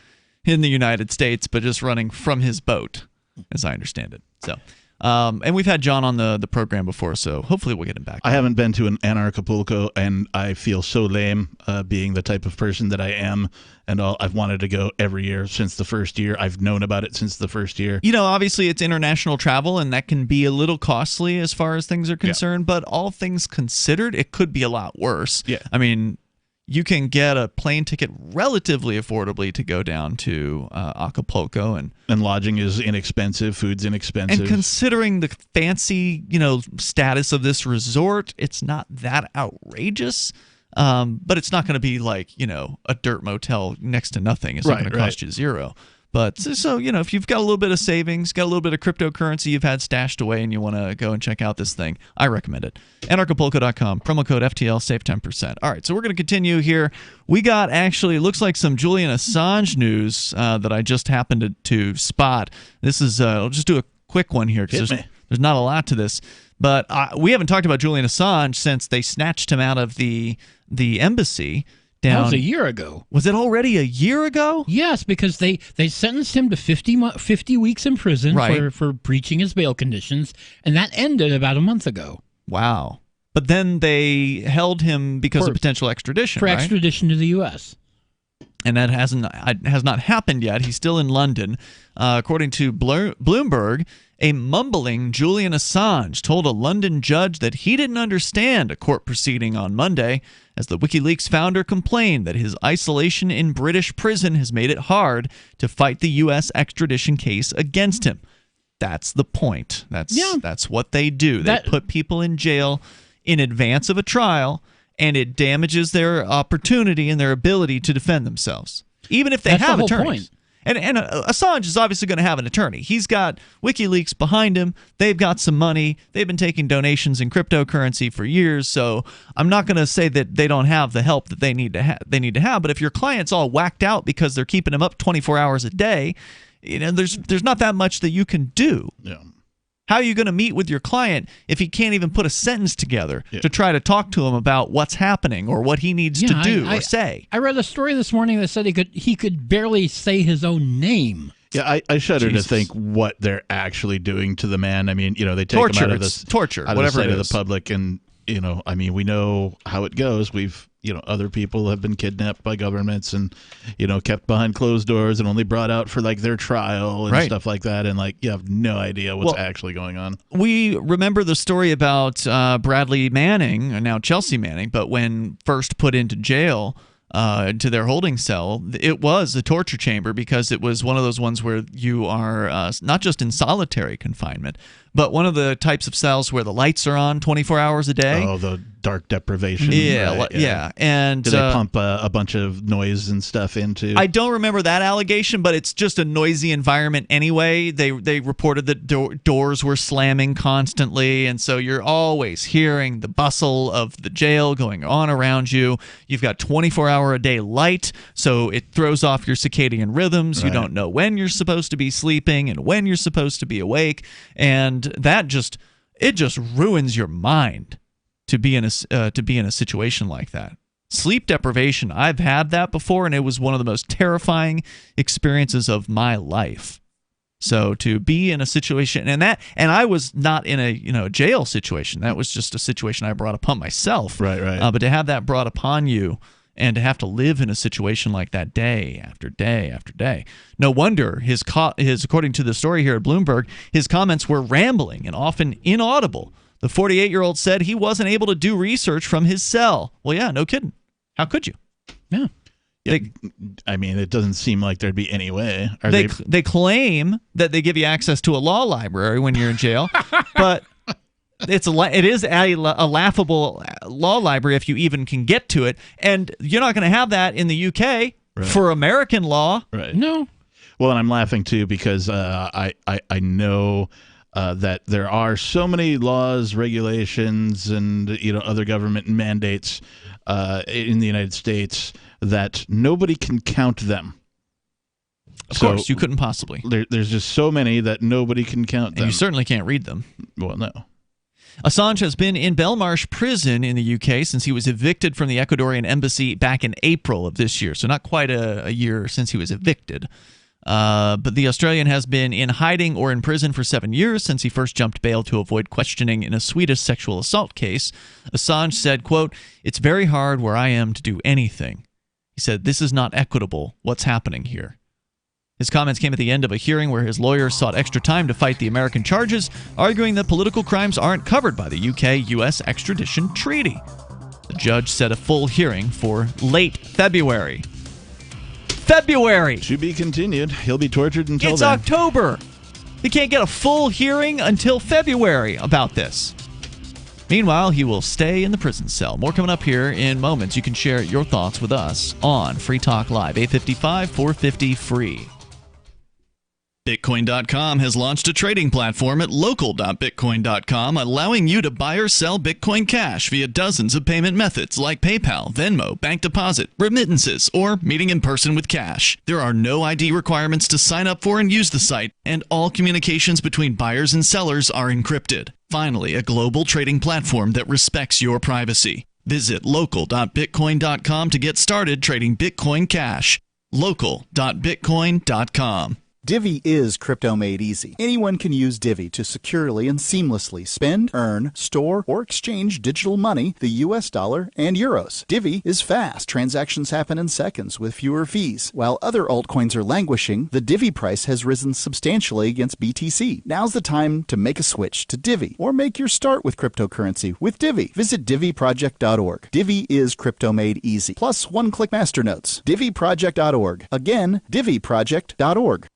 in the United States, but just running from his boat, as I understand it. So, and we've had John on the program before, so hopefully we'll get him back. I haven't been to an Anarchapulco, and I feel so lame being the type of person that I am. And I've wanted to go every year since the first year. I've known about it since the first year. Obviously it's international travel, and that can be a little costly as far as things are concerned, but all things considered, it could be a lot worse. Yeah. I mean, you can get a plane ticket relatively affordably to go down to Acapulco, and lodging is inexpensive, food's inexpensive. And considering the fancy, status of this resort, it's not that outrageous. But it's not going to be like, a dirt motel next to nothing. It's not going to cost you zero. But so, if you've got a little bit of savings, got a little bit of cryptocurrency you've had stashed away, and you want to go and check out this thing, I recommend it. Anarchapulco.com, promo code FTL, save 10%. All right, so we're going to continue here. We got it looks like some Julian Assange news that I just happened to spot. This is, I'll just do a quick one here because there's not a lot to this. But we haven't talked about Julian Assange since they snatched him out of the embassy. That was a year ago. Was it already a year ago? Yes, because they sentenced him to 50 weeks in prison for breaching his bail conditions, and that ended about a month ago. Wow. But then they held him because of potential extradition, For right? extradition to the U.S. And that has not happened yet. He's still in London. According to Bloomberg, a mumbling Julian Assange told a London judge that he didn't understand a court proceeding on Monday, as the WikiLeaks founder complained that his isolation in British prison has made it hard to fight the U.S. extradition case against him. That's the point. That's what they do. They put people in jail in advance of a trial, and it damages their opportunity and their ability to defend themselves, even if they have attorneys. And Assange is obviously going to have an attorney. He's got WikiLeaks behind him. They've got some money. They've been taking donations in cryptocurrency for years. So I'm not going to say that they don't have the help that they need to have. But if your client's all whacked out because they're keeping him up 24 hours a day, there's not that much that you can do. Yeah. How are you going to meet with your client if he can't even put a sentence together to try to talk to him about what's happening or what he needs to do or say? I read a story this morning that said he could barely say his own name. Yeah, I shudder to think what they're actually doing to the man. I mean, they take him out of the torture, out of whatever the sight it of is. the public, and I mean, we know how it goes. We've other people have been kidnapped by governments and kept behind closed doors and only brought out for like their trial and stuff like that, and like you have no idea what's actually going on. We remember the story about Bradley Manning, or now Chelsea Manning, but when first put into jail, to their holding cell, it was a torture chamber because it was one of those ones where you are not just in solitary confinement, but one of the types of cells where the lights are on 24 hours a day. Oh, the dark deprivation. Yeah, right, yeah. And do they pump a bunch of noise and stuff into? I don't remember that allegation, but it's just a noisy environment anyway. They reported that doors were slamming constantly, and so you're always hearing the bustle of the jail going on around you. You've got 24-hour-a-day light, so it throws off your circadian rhythms. Right. You don't know when you're supposed to be sleeping and when you're supposed to be awake, and that just ruins your mind to be in a situation like that. Sleep deprivation, I've had that before, and it was one of the most terrifying experiences of my life. So to be in a situation, and I was not in a jail situation. That was just a situation I brought upon myself. Right. But to have that brought upon you, and to have to live in a situation like that day after day after day. No wonder his according to the story here at Bloomberg, his comments were rambling and often inaudible. The 48-year-old said he wasn't able to do research from his cell. Well, yeah, no kidding. How could you? Yeah. I mean, it doesn't seem like there'd be any way. They claim that they give you access to a law library when you're in jail, but it is a laughable law library if you even can get to it, and you're not going to have that in the UK. For American law, Right. No. Well, and I'm laughing too because I know that there are so many laws, regulations, and other government mandates in the United States that nobody can count them. Of course, you couldn't possibly. There's just so many that nobody can count them. And you certainly can't read them. Well, no. Assange has been in Belmarsh prison in the UK since he was evicted from the Ecuadorian embassy back in April of this year. So not quite a year since he was evicted. But the Australian has been in hiding or in prison for 7 years since he first jumped bail to avoid questioning in a Swedish sexual assault case. Assange said, quote, "It's very hard where I am to do anything." He said, "This is not equitable. What's happening here?" His comments came at the end of a hearing where his lawyers sought extra time to fight the American charges, arguing that political crimes aren't covered by the UK-US extradition treaty. The judge set a full hearing for late February. February! To be continued. He'll be tortured until It's then. October! He can't get a full hearing until February about this. Meanwhile, he will stay in the prison cell. More coming up here in moments. You can share your thoughts with us on Free Talk Live, 855-450-FREE. Bitcoin.com has launched a trading platform at local.bitcoin.com, allowing you to buy or sell Bitcoin Cash via dozens of payment methods like PayPal, Venmo, bank deposit, remittances, or meeting in person with cash. There are no ID requirements to sign up for and use the site, and all communications between buyers and sellers are encrypted. Finally, a global trading platform that respects your privacy. Visit local.bitcoin.com to get started trading Bitcoin Cash. local.bitcoin.com. Divvy is crypto made easy. Anyone can use Divvy to securely and seamlessly spend, earn, store, or exchange digital money, the US dollar, and euros. Divvy is fast. Transactions happen in seconds with fewer fees. While other altcoins are languishing, the Divvy price has risen substantially against BTC. Now's the time to make a switch to Divvy or make your start with cryptocurrency with Divvy. Visit DivvyProject.org. Divvy is crypto made easy. Plus one-click masternodes. DivvyProject.org. Again, DivvyProject.org.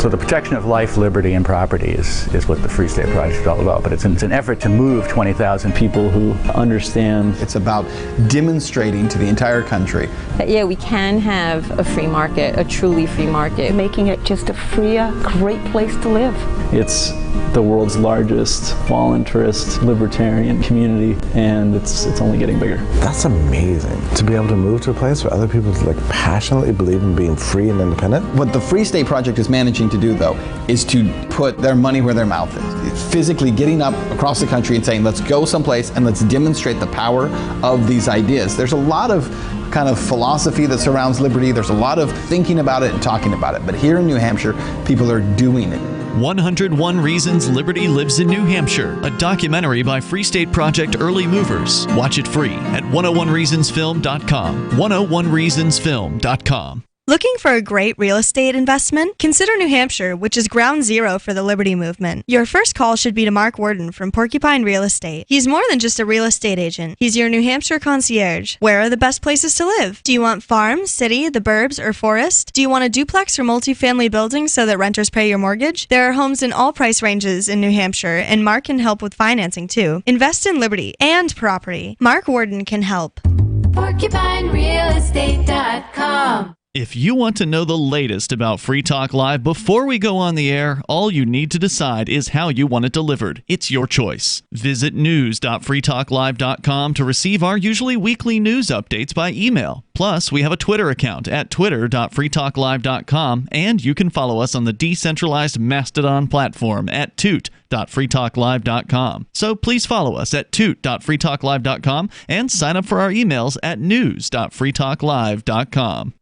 So the protection of life, liberty, and property is what the Free State Project is all about. But it's an effort to move 20,000 people who understand. It's about demonstrating to the entire country that, yeah, we can have a free market, a truly free market. Making it just a freer, great place to live. It's the world's largest voluntarist libertarian community, and it's only getting bigger. That's amazing, to be able to move to a place where other people passionately believe in being free and independent. What the Free State Project is managing to do, though, is to put their money where their mouth is. It's physically getting up across the country and saying, let's go someplace and let's demonstrate the power of these ideas. There's a lot of kind of philosophy that surrounds liberty. There's a lot of thinking about it and talking about it. But here in New Hampshire, people are doing it. 101 Reasons Liberty Lives in New Hampshire, a documentary by Free State Project Early Movers. Watch it free at 101reasonsfilm.com. 101reasonsfilm.com. Looking for a great real estate investment? Consider New Hampshire, which is ground zero for the Liberty Movement. Your first call should be to Mark Worden from Porcupine Real Estate. He's more than just a real estate agent. He's your New Hampshire concierge. Where are the best places to live? Do you want farm, city, the burbs, or forest? Do you want a duplex or multifamily building so that renters pay your mortgage? There are homes in all price ranges in New Hampshire, and Mark can help with financing too. Invest in liberty and property. Mark Worden can help. PorcupineRealEstate.com. If you want to know the latest about Free Talk Live before we go on the air, all you need to decide is how you want it delivered. It's your choice. Visit news.freetalklive.com to receive our usually weekly news updates by email. Plus, we have a Twitter account at twitter.freetalklive.com, and you can follow us on the decentralized Mastodon platform at toot.freetalklive.com. So please follow us at toot.freetalklive.com and sign up for our emails at news.freetalklive.com.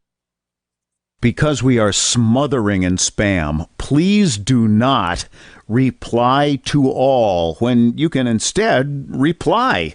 Because we are smothering in spam, please do not reply to all when you can instead reply.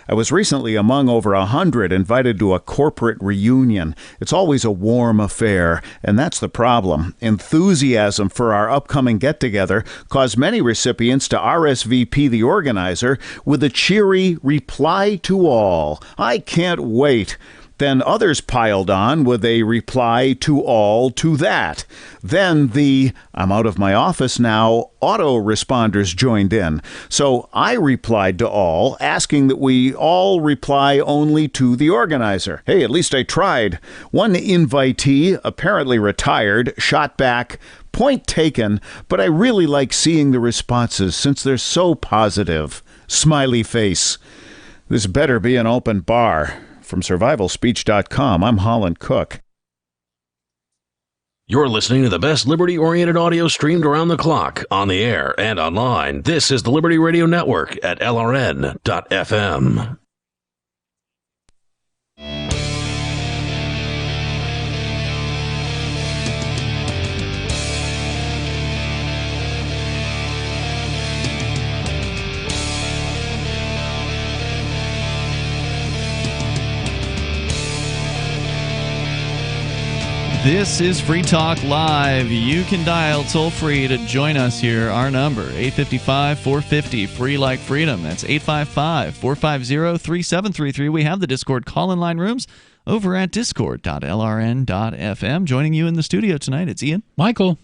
I was recently among over 100 invited to a corporate reunion. It's always a warm affair, and that's the problem. Enthusiasm for our upcoming get-together caused many recipients to RSVP the organizer with a cheery reply to all. I can't wait. Then others piled on with a reply to all to that. Then the "I'm out of my office now" autoresponders joined in. So I replied to all, asking that we all reply only to the organizer. Hey, at least I tried. One invitee, apparently retired, shot back, "Point taken, but I really like seeing the responses since they're so positive." Smiley face. This better be an open bar. From survivalspeech.com, I'm Holland Cook. You're listening to the best liberty-oriented audio streamed around the clock, on the air, and online. This is the Liberty Radio Network at LRN.FM. This is Free Talk Live. You can dial toll-free to join us here. Our number, 855-450, free like freedom. That's 855-450-3733. We have the Discord call-in line rooms over at discord.lrn.fm. Joining you in the studio tonight, it's Ian. Michael.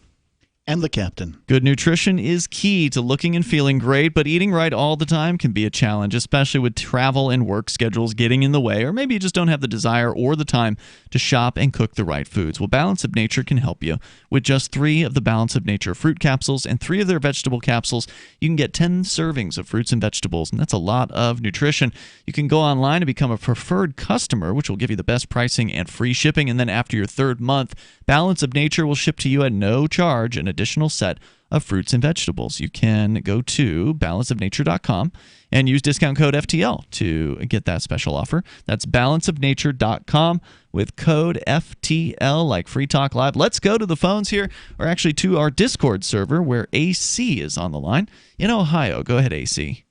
And the captain. Good nutrition is key to looking and feeling great, but eating right all the time can be a challenge, especially with travel and work schedules getting in the way, or maybe you just don't have the desire or the time to shop and cook the right foods. Well, Balance of Nature can help you. With just 3 of the Balance of Nature fruit capsules and 3 of their vegetable capsules, you can get 10 servings of fruits and vegetables, and that's a lot of nutrition. You can go online and become a preferred customer, which will give you the best pricing and free shipping, and then after your 3rd month, Balance of Nature will ship to you at no charge an additional set of fruits and vegetables. You can go to balanceofnature.com and use discount code FTL to get that special offer. That's balanceofnature.com with code FTL, like Free Talk Live. Let's go to the phones here, or actually to our Discord server where AC is on the line in Ohio. Go ahead, AC.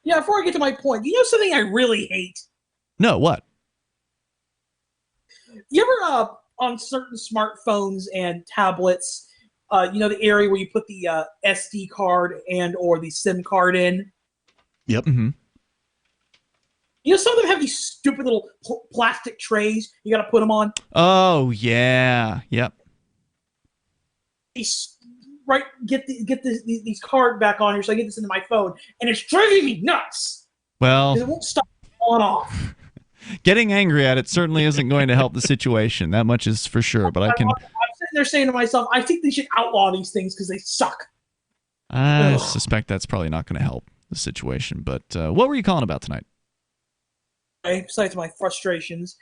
Yeah, before I get to my point, you know something I really hate? No, what? You ever, on certain smartphones and tablets, the area where you put the SD card and or the SIM card in? Yep. Mm-hmm. You know, some of them have these stupid little plastic trays you got to put them on. Oh, yeah. Yep. Get these card back on here so I get this into my phone, and it's driving me nuts. Well, it won't stop on off. Getting angry at it certainly isn't going to help the situation. That much is for sure. But I can. I'm sitting there saying to myself, I think they should outlaw these things because they suck. I suspect that's probably not going to help the situation. But what were you calling about tonight? Besides my frustrations.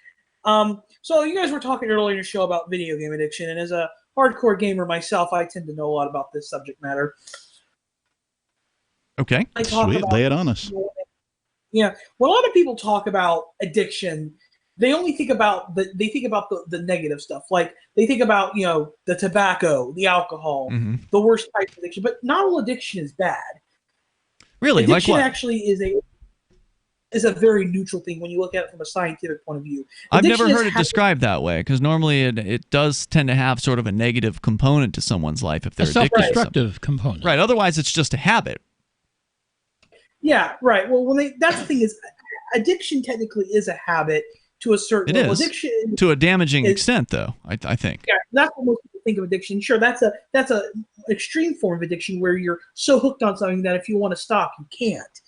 So you guys were talking earlier in your show about video game addiction, and as a hardcore gamer myself, I tend to know a lot about this subject matter. Okay. Sweet. Lay it on us. Yeah. When a lot of people talk about addiction, they only think about the negative stuff. Like they think about, the tobacco, the alcohol, the worst type of addiction. But not all addiction is bad. Really? Addiction like what? actually is a very neutral thing when you look at it from a scientific point of view. I've never heard it described that way, because normally it does tend to have sort of a negative component to someone's life if they're addicted to something. Self-destructive component. Right. Otherwise, it's just a habit. Yeah, right. Well, that's the thing is, addiction technically is a habit to a certain level. Addiction to a damaging extent, though. I think. Yeah, that's what most people think of addiction. Sure, that's a extreme form of addiction where you're so hooked on something that if you want to stop, you can't.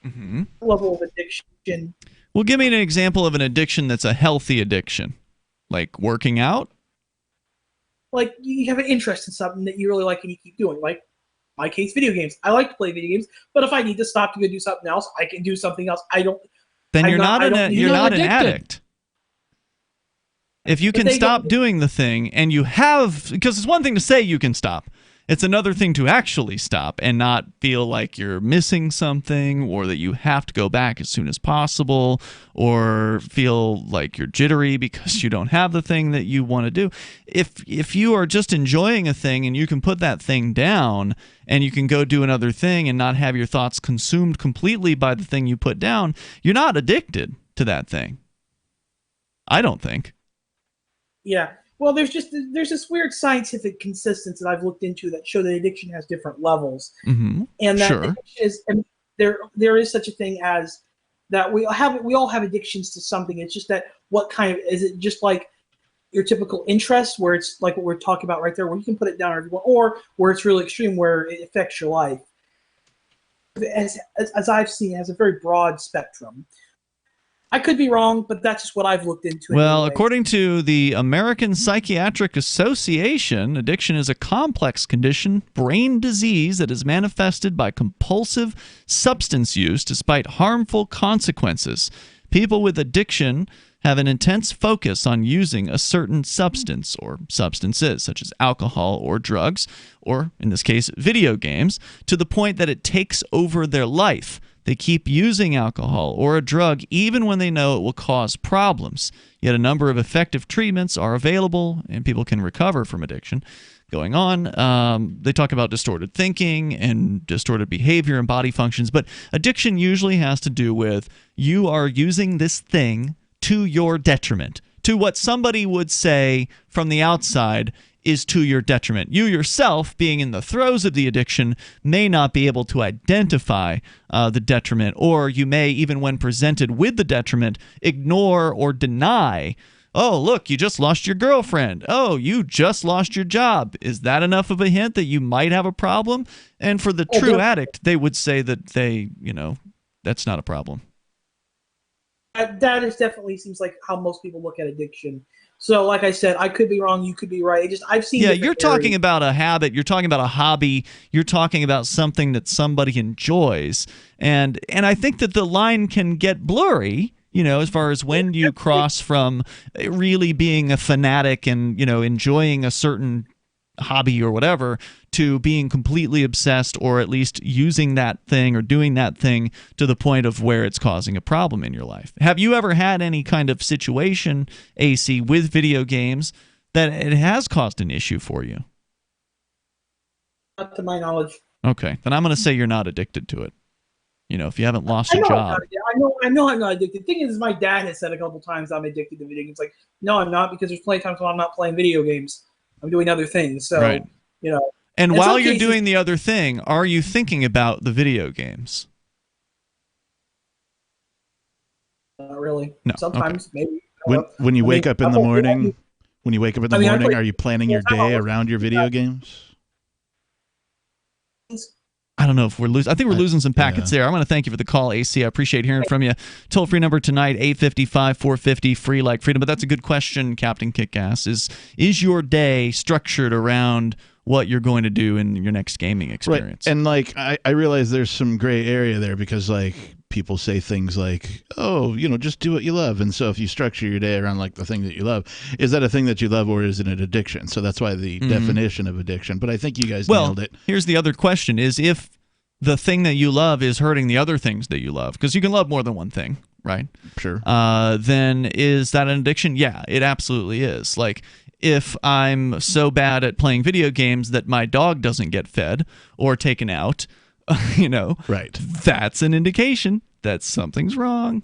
Mm-hmm. Level of addiction. Well, give me an example of an addiction that's a healthy addiction, like working out. Like you have an interest in something that you really like and you keep doing, like. My case, video games. I like to play video games, but if I need to stop to go do something else, I can do something else. Then you're not an addict. If you can stop doing the thing, and you have, because it's one thing to say you can stop. It's another thing to actually stop and not feel like you're missing something, or that you have to go back as soon as possible, or feel like you're jittery because you don't have the thing that you want to do. If you are just enjoying a thing and you can put that thing down and you can go do another thing and not have your thoughts consumed completely by the thing you put down, you're not addicted to that thing. I don't think. Yeah. Well, there's this weird scientific consistency that I've looked into that show that addiction has different levels, and that addiction is, and there is such a thing as that we all have addictions to something. It's just that what kind of is it? Just like your typical interest, where it's like what we're talking about right there, where you can put it down everyone, or where it's really extreme, where it affects your life. As I've seen, it has a very broad spectrum. I could be wrong, but that's just what I've looked into. Well, anyway. according to the American Psychiatric Association, addiction is a complex condition, brain disease that is manifested by compulsive substance use despite harmful consequences. People with addiction have an intense focus on using a certain substance or substances, such as alcohol or drugs, or in this case, video games, to the point that it takes over their life. They keep using alcohol or a drug even when they know it will cause problems. Yet a number of effective treatments are available and people can recover from addiction. Going on, they talk about distorted thinking and distorted behavior and body functions, but addiction usually has to do with you are using this thing to your detriment, to what somebody would say from the outside is to your detriment. You yourself, being in the throes of the addiction, may not be able to identify the detriment, or you may, even when presented with the detriment, ignore or deny. Oh, look, you just lost your girlfriend. Oh, you just lost your job. Is that enough of a hint that you might have a problem? And for the true addict, they would say that that's not a problem. That is definitely seems like how most people look at addiction. So, like I said, I could be wrong. You could be right. I've seen. Yeah, you're talking about a habit. You're talking about a hobby. You're talking about something that somebody enjoys, and I think that the line can get blurry. As far as when you cross from really being a fanatic and enjoying a certain hobby or whatever to being completely obsessed, or at least using that thing or doing that thing to the point of where it's causing a problem in your life. Have you ever had any kind of situation, AC, with video games that it has caused an issue for you? Not to my knowledge. Okay, then I'm going to say you're not addicted to it. If you haven't lost your job. I know I'm not addicted. The thing is, my dad has said a couple times I'm addicted to video games. Like, no, I'm not, because there's plenty of times when I'm not playing video games. I'm doing other things. So, right. And in while some you're cases, doing the other thing, are you thinking about the video games? Not really. No. Sometimes, maybe. When you wake up in the morning, are you planning your day around your video games? I don't know if we're losing. I think we're losing some packets there. I want to thank you for the call, AC. I appreciate hearing from you. Toll-free number tonight, 855-450, free like freedom. But that's a good question, Captain Kickass. Is your day structured around what you're going to do in your next gaming experience? Right. And I realize there's some gray area there, because people say things like, oh, just do what you love. And so if you structure your day around the thing that you love, is that a thing that you love, or is it an addiction? So that's why the definition of addiction. But I think you guys nailed it. Here's the other question, is if the thing that you love is hurting the other things that you love, because you can love more than one thing, right? Sure. Then is that an addiction? Yeah, it absolutely is. If I'm so bad at playing video games that my dog doesn't get fed or taken out, right, that's an indication that something's wrong.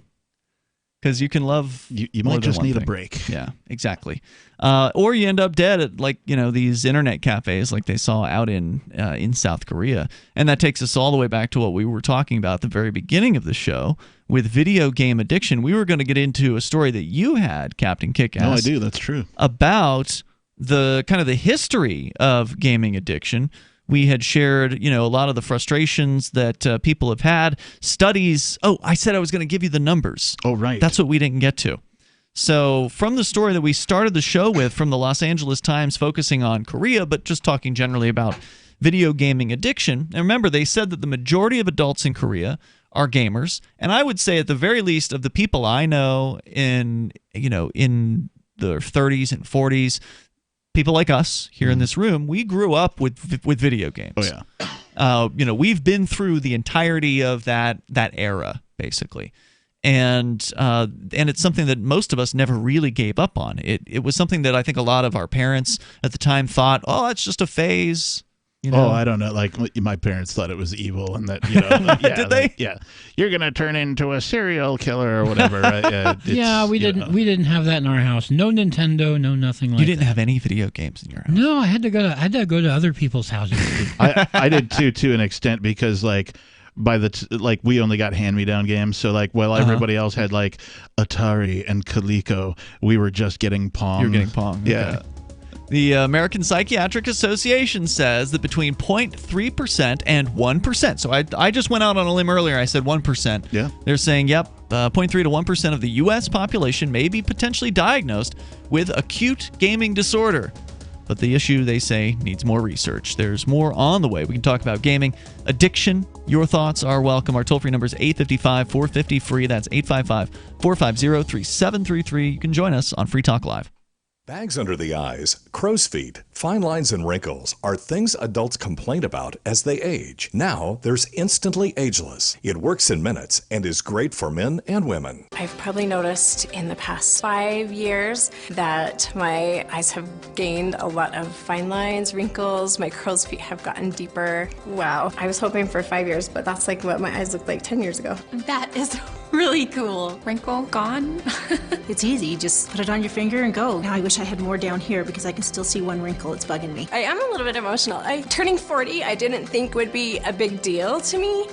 Because you can love you might just need a break. Yeah, exactly. Or you end up dead at these internet cafes like they saw out in South Korea. And that takes us all the way back to what we were talking about at the very beginning of the show with video game addiction. We were going to get into a story that you had, Captain Kickass. No, I do. That's true. About the kind of the history of gaming addiction. We had shared, a lot of the frustrations that people have had. Studies. Oh, I said I was going to give you the numbers. Oh, right. That's what we didn't get to. So from the story that we started the show with from the Los Angeles Times, focusing on Korea, but just talking generally about video gaming addiction. And remember, they said that the majority of adults in Korea are gamers. And I would say at the very least of the people I know in their 30s and 40s, people like us here in this room, we grew up with video games. Oh yeah. We've been through the entirety of that era, basically. And it's something that most of us never really gave up on. It was something that I think a lot of our parents at the time thought, oh, it's just a phase. Oh, I don't know. My parents thought it was evil, and that did they? Yeah, you're gonna turn into a serial killer or whatever, right? Yeah, we didn't have that in our house. No Nintendo, no nothing like that. You didn't have any video games in your house? No, I had to go to other people's houses. I did too, to an extent, because like we only got hand-me-down games, so like while everybody else had like Atari and Coleco, we were just getting Pong. You're getting Pong. Yeah. Okay. The American Psychiatric Association says that between 0.3% and 1%, so I just went out on a limb earlier, I said 1%. Yeah. They're saying, 0.3 to 1% of the U.S. population may be potentially diagnosed with acute gaming disorder. But the issue, they say, needs more research. There's more on the way. We can talk about gaming, addiction. Your thoughts are welcome. Our toll-free number is 855-450-FREE. That's 855-450-3733. You can join us on Free Talk Live. Bags under the eyes, crow's feet, fine lines and wrinkles are things adults complain about as they age. Now there's Instantly Ageless. It works in minutes and is great for men and women. I've probably noticed in the past 5 years that my eyes have gained a lot of fine lines, wrinkles, my crow's feet have gotten deeper. Wow, I was hoping for 5 years, but that's like what my eyes looked like 10 years ago. That is really cool. Wrinkle gone? It's easy, just put it on your finger and go. Now I wish I had more down here because I can still see one wrinkle. It's bugging me. I am a little bit emotional. Turning 40, I didn't think would be a big deal to me,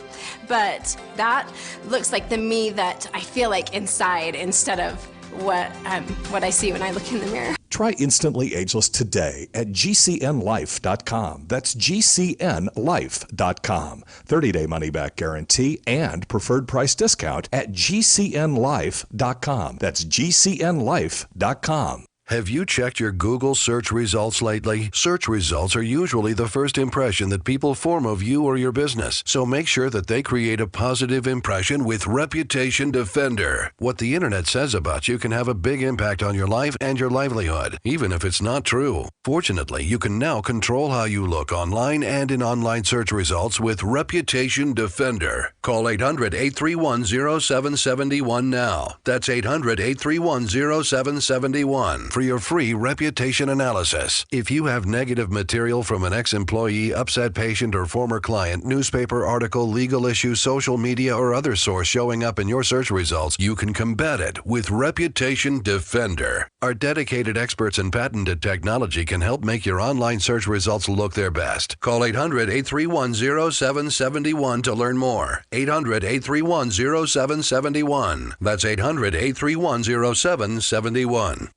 but that looks like the me that I feel like inside instead of what I see when I look in the mirror. Try Instantly Ageless today at GCNlife.com. That's GCNlife.com. 30-day money-back guarantee and preferred price discount at GCNlife.com. That's GCNlife.com. Have you checked your Google search results lately? Search results are usually the first impression that people form of you or your business, so make sure that they create a positive impression with Reputation Defender. What the internet says about you can have a big impact on your life and your livelihood, even if it's not true. Fortunately, you can now control how you look online and in online search results with Reputation Defender. Call 800-831-0771 now. That's 800-831-0771. For your free reputation analysis. If you have negative material from an ex-employee, upset patient, or former client, newspaper article, legal issue, social media, or other source showing up in your search results, you can combat it with Reputation Defender. Our dedicated experts in patented technology can help make your online search results look their best. Call 800-831-0771 to learn more. 800-831-0771. That's 800-831-0771.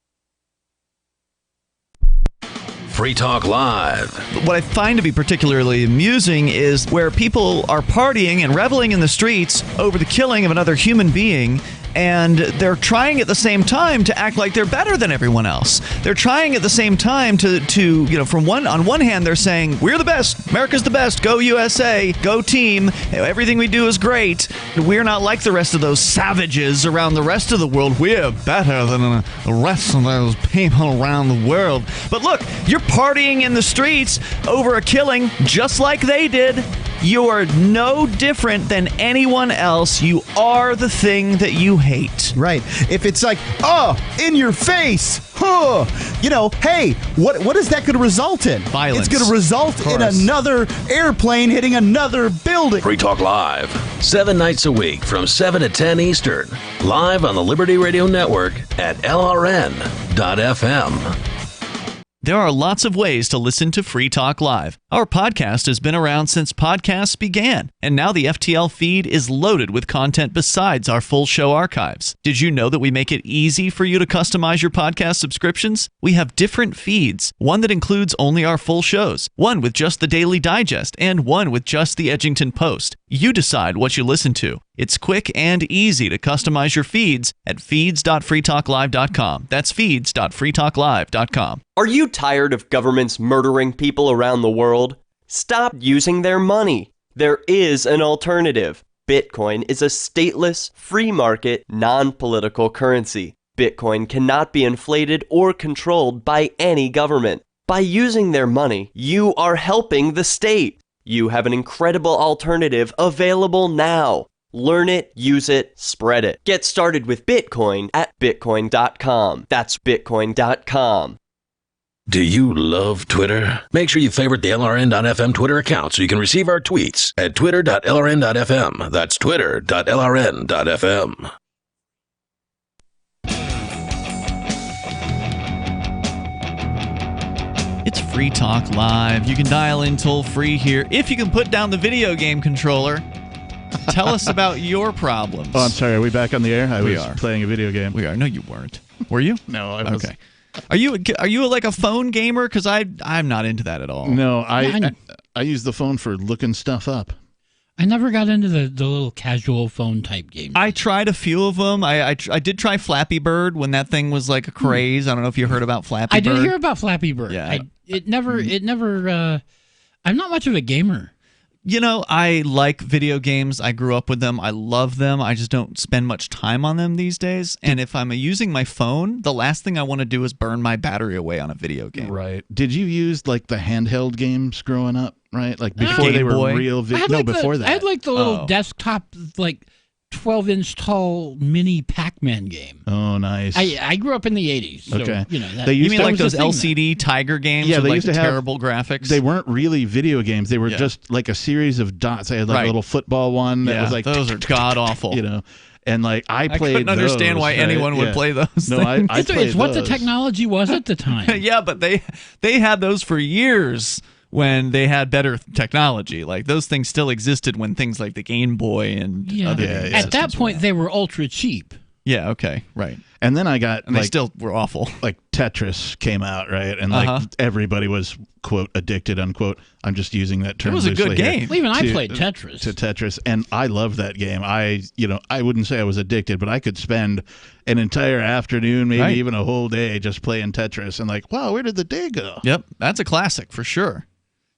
Free Talk Live. What I find to be particularly amusing is where people are partying and reveling in the streets over the killing of another human being, and they're trying at the same time to act like they're better than everyone else. They're trying at the same time to on one hand they're saying we're the best, America's the best, go USA, go team, everything we do is great. We're not like the rest of those savages around the rest of the world. We're better than the rest of those people around the world. But look, you're partying in the streets over a killing just like they did. You are no different than anyone else. You are the thing that you hate. Right. If it's like, in your face, hey, what is that going to result in? Violence. It's going to result in another airplane hitting another building. Free Talk Live, 7 nights a week from 7 to 10 Eastern. Live on the Liberty Radio Network at LRN.FM. There are lots of ways to listen to Free Talk Live. Our podcast has been around since podcasts began, and now the FTL feed is loaded with content besides our full show archives. Did you know that we make it easy for you to customize your podcast subscriptions? We have different feeds, one that includes only our full shows, one with just the Daily Digest, and one with just the Edgington Post. You decide what you listen to. It's quick and easy to customize your feeds at feeds.freetalklive.com. That's feeds.freetalklive.com. Are you tired of governments murdering people around the world? Stop using their money. There is an alternative. Bitcoin is a stateless, free market, non-political currency. Bitcoin cannot be inflated or controlled by any government. By using their money, you are helping the state. You have an incredible alternative available now. Learn it, use it, spread it. Get started with Bitcoin at Bitcoin.com. That's Bitcoin.com. Do you love Twitter? Make sure you favorite the LRN.FM Twitter account so you can receive our tweets at twitter.lrn.fm. That's twitter.lrn.fm. It's Free Talk Live. You can dial in toll free here if you can put down the video game controller. Tell us about your problems. Oh, I'm sorry. Are we back on the air? I We was are. playing a video game. We are. No, you weren't. Were you? No, I was. Okay. Are you like a phone gamer? Because I'm not into that at all. No, I use the phone for looking stuff up. I never got into the little casual phone type games. I tried a few of them. I did try Flappy Bird when that thing was like a craze. I don't know if you heard about Flappy Bird. I did hear about Flappy Bird. Yeah. It never. I'm not much of a gamer. You know, I like video games. I grew up with them. I love them. I just don't spend much time on them these days. And if I'm using my phone, the last thing I want to do is burn my battery away on a video game. Right. Did you use like the handheld games growing up? Right, like before Game they were Boy? real. Before that. I had like the little desktop, like 12-inch tall mini Pac-Man game. Oh, nice. I grew up in the 80s. So, Okay. You know, You mean like those LCD Tiger games with they like used the to have terrible graphics? They weren't really video games. They were just like a series of dots. They had like a little football one that was like those are god awful. You know, and like I played. couldn't understand those, why right? anyone would play those. No, I it's played what the those. technology was at the time. Yeah, but they had those for years when they had better technology. Like those things still existed when things like the Game Boy and other games At that point, they were ultra cheap. Yeah, okay, right. And then I got and they still were awful. Like Tetris came out, right? And like everybody was quote addicted unquote. I'm just using that term. It was a good loosely here, game. Well, even I played Tetris. To Tetris, and I loved that game. I wouldn't say I was addicted, but I could spend an entire afternoon, maybe even a whole day, just playing Tetris. And like, wow, where did the day go? Yep, that's a classic for sure.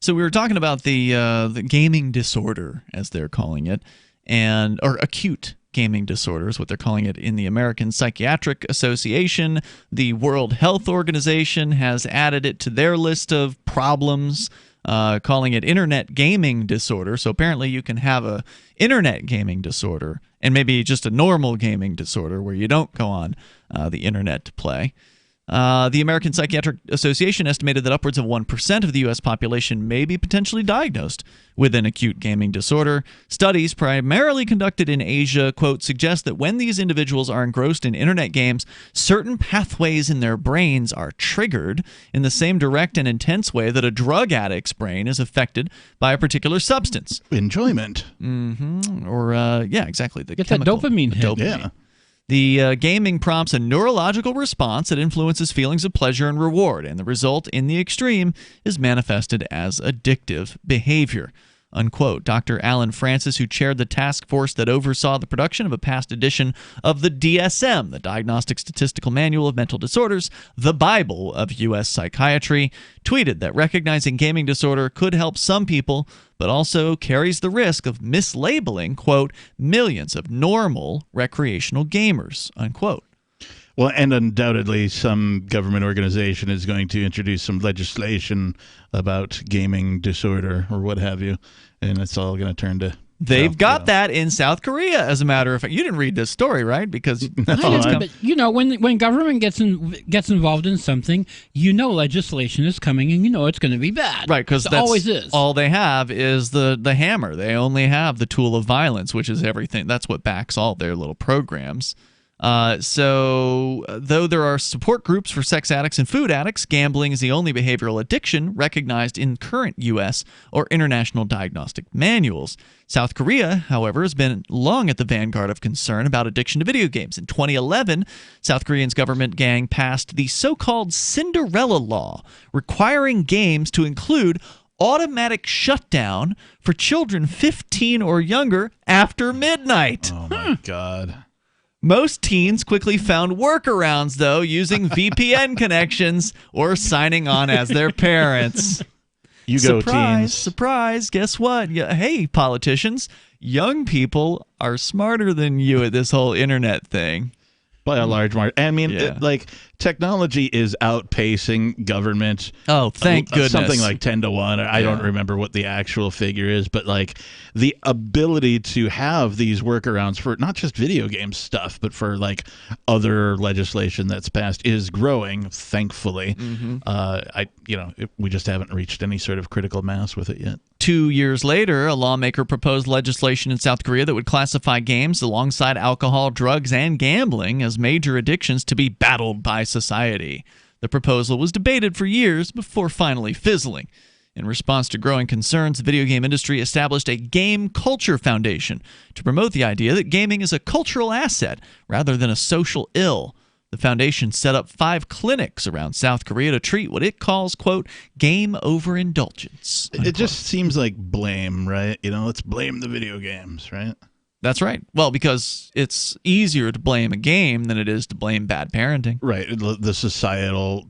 So we were talking about the gaming disorder, as they're calling it, or acute gaming disorder is what they're calling it in the American Psychiatric Association. The World Health Organization has added it to their list of problems, calling it internet gaming disorder. So apparently you can have a internet gaming disorder and maybe just a normal gaming disorder where you don't go on the internet to play. The American Psychiatric Association estimated that upwards of 1% of the U.S. population may be potentially diagnosed with an acute gaming disorder. Studies primarily conducted in Asia, quote, suggest that when these individuals are engrossed in internet games, certain pathways in their brains are triggered in the same direct and intense way that a drug addict's brain is affected by a particular substance. Enjoyment. Mm-hmm. Or, yeah, exactly. Get that dopamine hit. Yeah. The gaming prompts a neurological response that influences feelings of pleasure and reward, and the result in the extreme is manifested as addictive behavior. Unquote. Dr. Alan Francis, who chaired the task force that oversaw the production of a past edition of the DSM, the Diagnostic Statistical Manual of Mental Disorders, the Bible of U.S. psychiatry, tweeted that recognizing gaming disorder could help some people, but also carries the risk of mislabeling, quote, millions of normal recreational gamers, unquote. Well, and undoubtedly some government organization is going to introduce some legislation about gaming disorder or what have you, and it's all going to turn to... They've got that in South Korea, as a matter of fact. You didn't read this story, right? Because but you know, when government gets involved in something, you know legislation is coming, and you know it's going to be bad. Right, because it always is. All they have is the hammer. They only have the tool of violence, which is everything. That's what backs all their little programs. So, though there are support groups for sex addicts and food addicts, gambling is the only behavioral addiction recognized in current U.S. or international diagnostic manuals. South Korea, however, has been long at the vanguard of concern about addiction to video games. In 2011, South Korea's government gang passed the so-called Cinderella Law, requiring games to include automatic shutdown for children 15 or younger after midnight. Oh, my God. Most teens quickly found workarounds, though, using VPN connections or signing on as their parents. You go, surprise, teens. Surprise, guess what? Yeah, hey, politicians, young people are smarter than you at this whole internet thing. By a large margin. I mean, Yeah. technology is outpacing government. Oh, thank goodness. Something like 10 to 1. I don't remember what the actual figure is, but like the ability to have these workarounds for not just video game stuff, but for like other legislation that's passed is growing, thankfully. Mm-hmm. We just haven't reached any sort of critical mass with it yet. 2 years later, a lawmaker proposed legislation in South Korea that would classify games alongside alcohol, drugs, and gambling as major addictions to be battled by society. The proposal was debated for years before finally fizzling. In response to growing concerns, the video game industry established a Game Culture Foundation to promote the idea that gaming is a cultural asset rather than a social ill. The foundation set up 5 clinics around South Korea to treat what it calls, quote, game overindulgence. It just seems like blame, right? Let's blame the video games, right? That's right. Well, because it's easier to blame a game than it is to blame bad parenting. Right. The societal,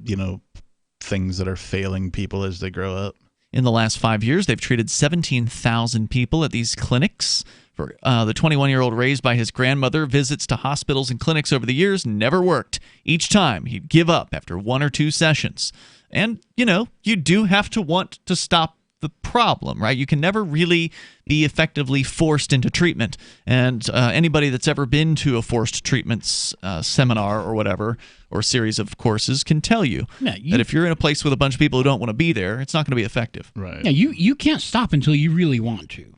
things that are failing people as they grow up. In the last 5 years, they've treated 17,000 people at these clinics. For the 21-year-old raised by his grandmother, visits to hospitals and clinics over the years never worked. Each time, he'd give up after 1 or 2 sessions. And, you do have to want to stop the problem, right? You can never really be effectively forced into treatment. And anybody that's ever been to a forced treatments seminar or whatever, or series of courses, can tell you that if you're in a place with a bunch of people who don't want to be there, it's not going to be effective. Right. Yeah, you can't stop until you really want to.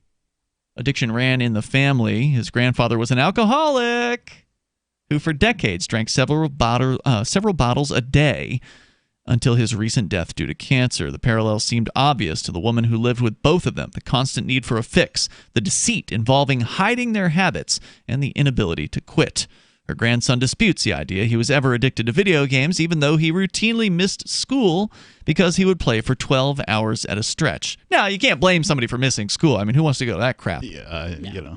Addiction ran in the family. His grandfather was an alcoholic who for decades drank several bottles a day until his recent death due to cancer. The parallels seemed obvious to the woman who lived with both of them: the constant need for a fix, the deceit involving hiding their habits, and the inability to quit. Her grandson disputes the idea he was ever addicted to video games, even though he routinely missed school because he would play for 12 hours at a stretch. Now, you can't blame somebody for missing school. I mean, who wants to go to that crap? Yeah.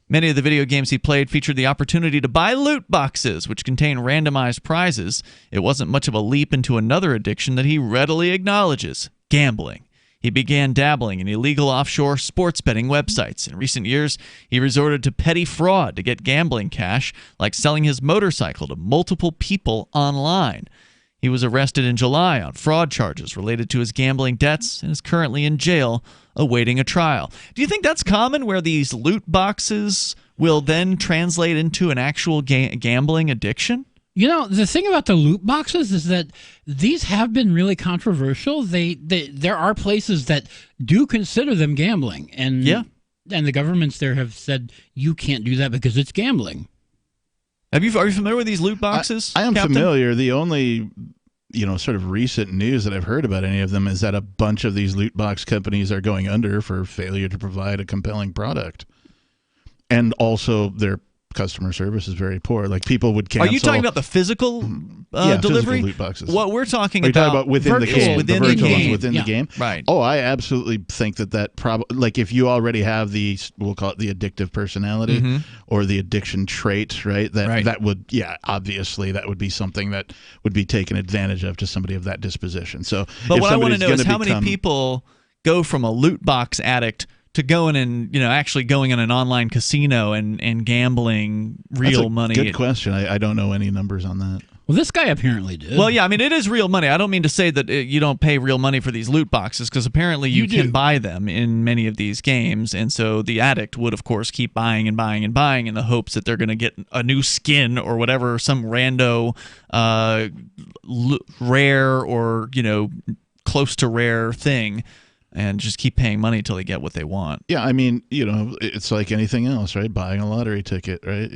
Many of the video games he played featured the opportunity to buy loot boxes, which contain randomized prizes. It wasn't much of a leap into another addiction that he readily acknowledges: gambling. He began dabbling in illegal offshore sports betting websites. In recent years, he resorted to petty fraud to get gambling cash, like selling his motorcycle to multiple people online. He was arrested in July on fraud charges related to his gambling debts and is currently in jail awaiting a trial. Do you think that's common, where these loot boxes will then translate into an actual gambling addiction? The thing about the loot boxes is that these have been really controversial. There are places that do consider them gambling, and the governments there have said you can't do that because it's gambling. Are you familiar with these loot boxes? I am Captain? familiar. The only sort of recent news that I've heard about any of them is that a bunch of these loot box companies are going under for failure to provide a compelling product, and also their customer service is very poor. Like, people would cancel. Are you talking about the physical delivery? Physical loot boxes. What we're talking Are you about, talking about within the game, within the the virtual game. ones within the game. Right. Oh, I absolutely think that probably, like, if you already have the, we'll call it the addictive personality or the addiction trait, right? That would, obviously that would be something that would be taken advantage of to somebody of that disposition. So, but what I want to know is how many people go from a loot box addict to going and actually going in an online casino and gambling real money. Good question. I don't know any numbers on that. Well, this guy apparently did. Well, yeah, I mean, it is real money. I don't mean to say that you don't pay real money for these loot boxes, because apparently you can buy them in many of these games, and so the addict would, of course, keep buying and buying and buying in the hopes that they're going to get a new skin or whatever, some rando rare or close to rare thing, and just keep paying money until they get what they want. Yeah, I mean, it's like anything else, right? Buying a lottery ticket, right?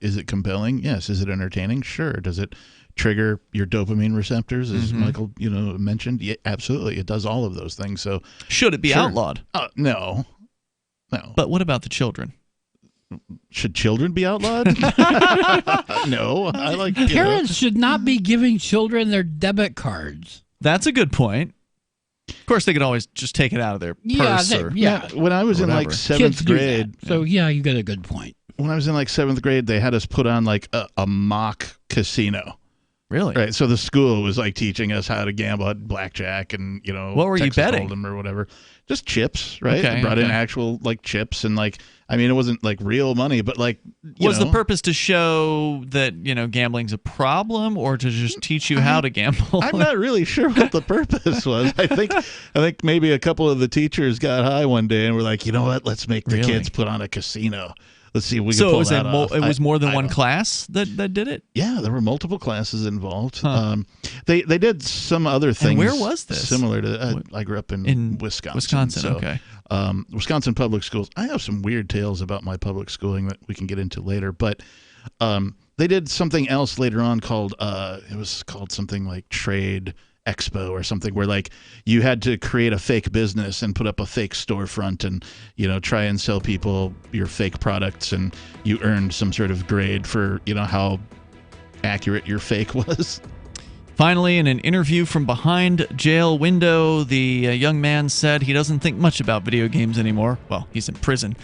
Is it compelling? Yes. Is it entertaining? Sure. Does it trigger your dopamine receptors, as Michael, mentioned? Yeah, absolutely. It does all of those things. So, should it be outlawed? No. But what about the children? Should children be outlawed? No. I like parents should not be giving children their debit cards. That's a good point. Of course, they could always just take it out of their purse. When I was in like 7th grade. So, you got a good point. When I was in like 7th grade, they had us put on like a mock casino. Really? Right. So the school was like teaching us how to gamble at blackjack and, what were Texas you betting? Hold'em or whatever. Just chips, right? Okay, They brought in actual like chips and like, I mean, it wasn't like real money, but like, was the purpose to show that, gambling's a problem, or to just teach you how to gamble? I'm not really sure what the purpose was. I think maybe a couple of the teachers got high one day and were like, you know what? Let's make the kids put on a casino. Let's see if we can pull that off. It was more than one class that did it? Yeah, there were multiple classes involved. Huh. They did some other things. And where was this? Similar to I grew up in Wisconsin. So, okay. Wisconsin public schools. I have some weird tales about my public schooling that we can get into later, but they did something else later on called it was called something like trade expo or something where like you had to create a fake business and put up a fake storefront and, you know, try and sell people your fake products, and you earned some sort of grade for, you know, how accurate your fake was. Finally, in an interview from behind jail window, the young man said he doesn't think much about video games anymore. Well, he's in prison.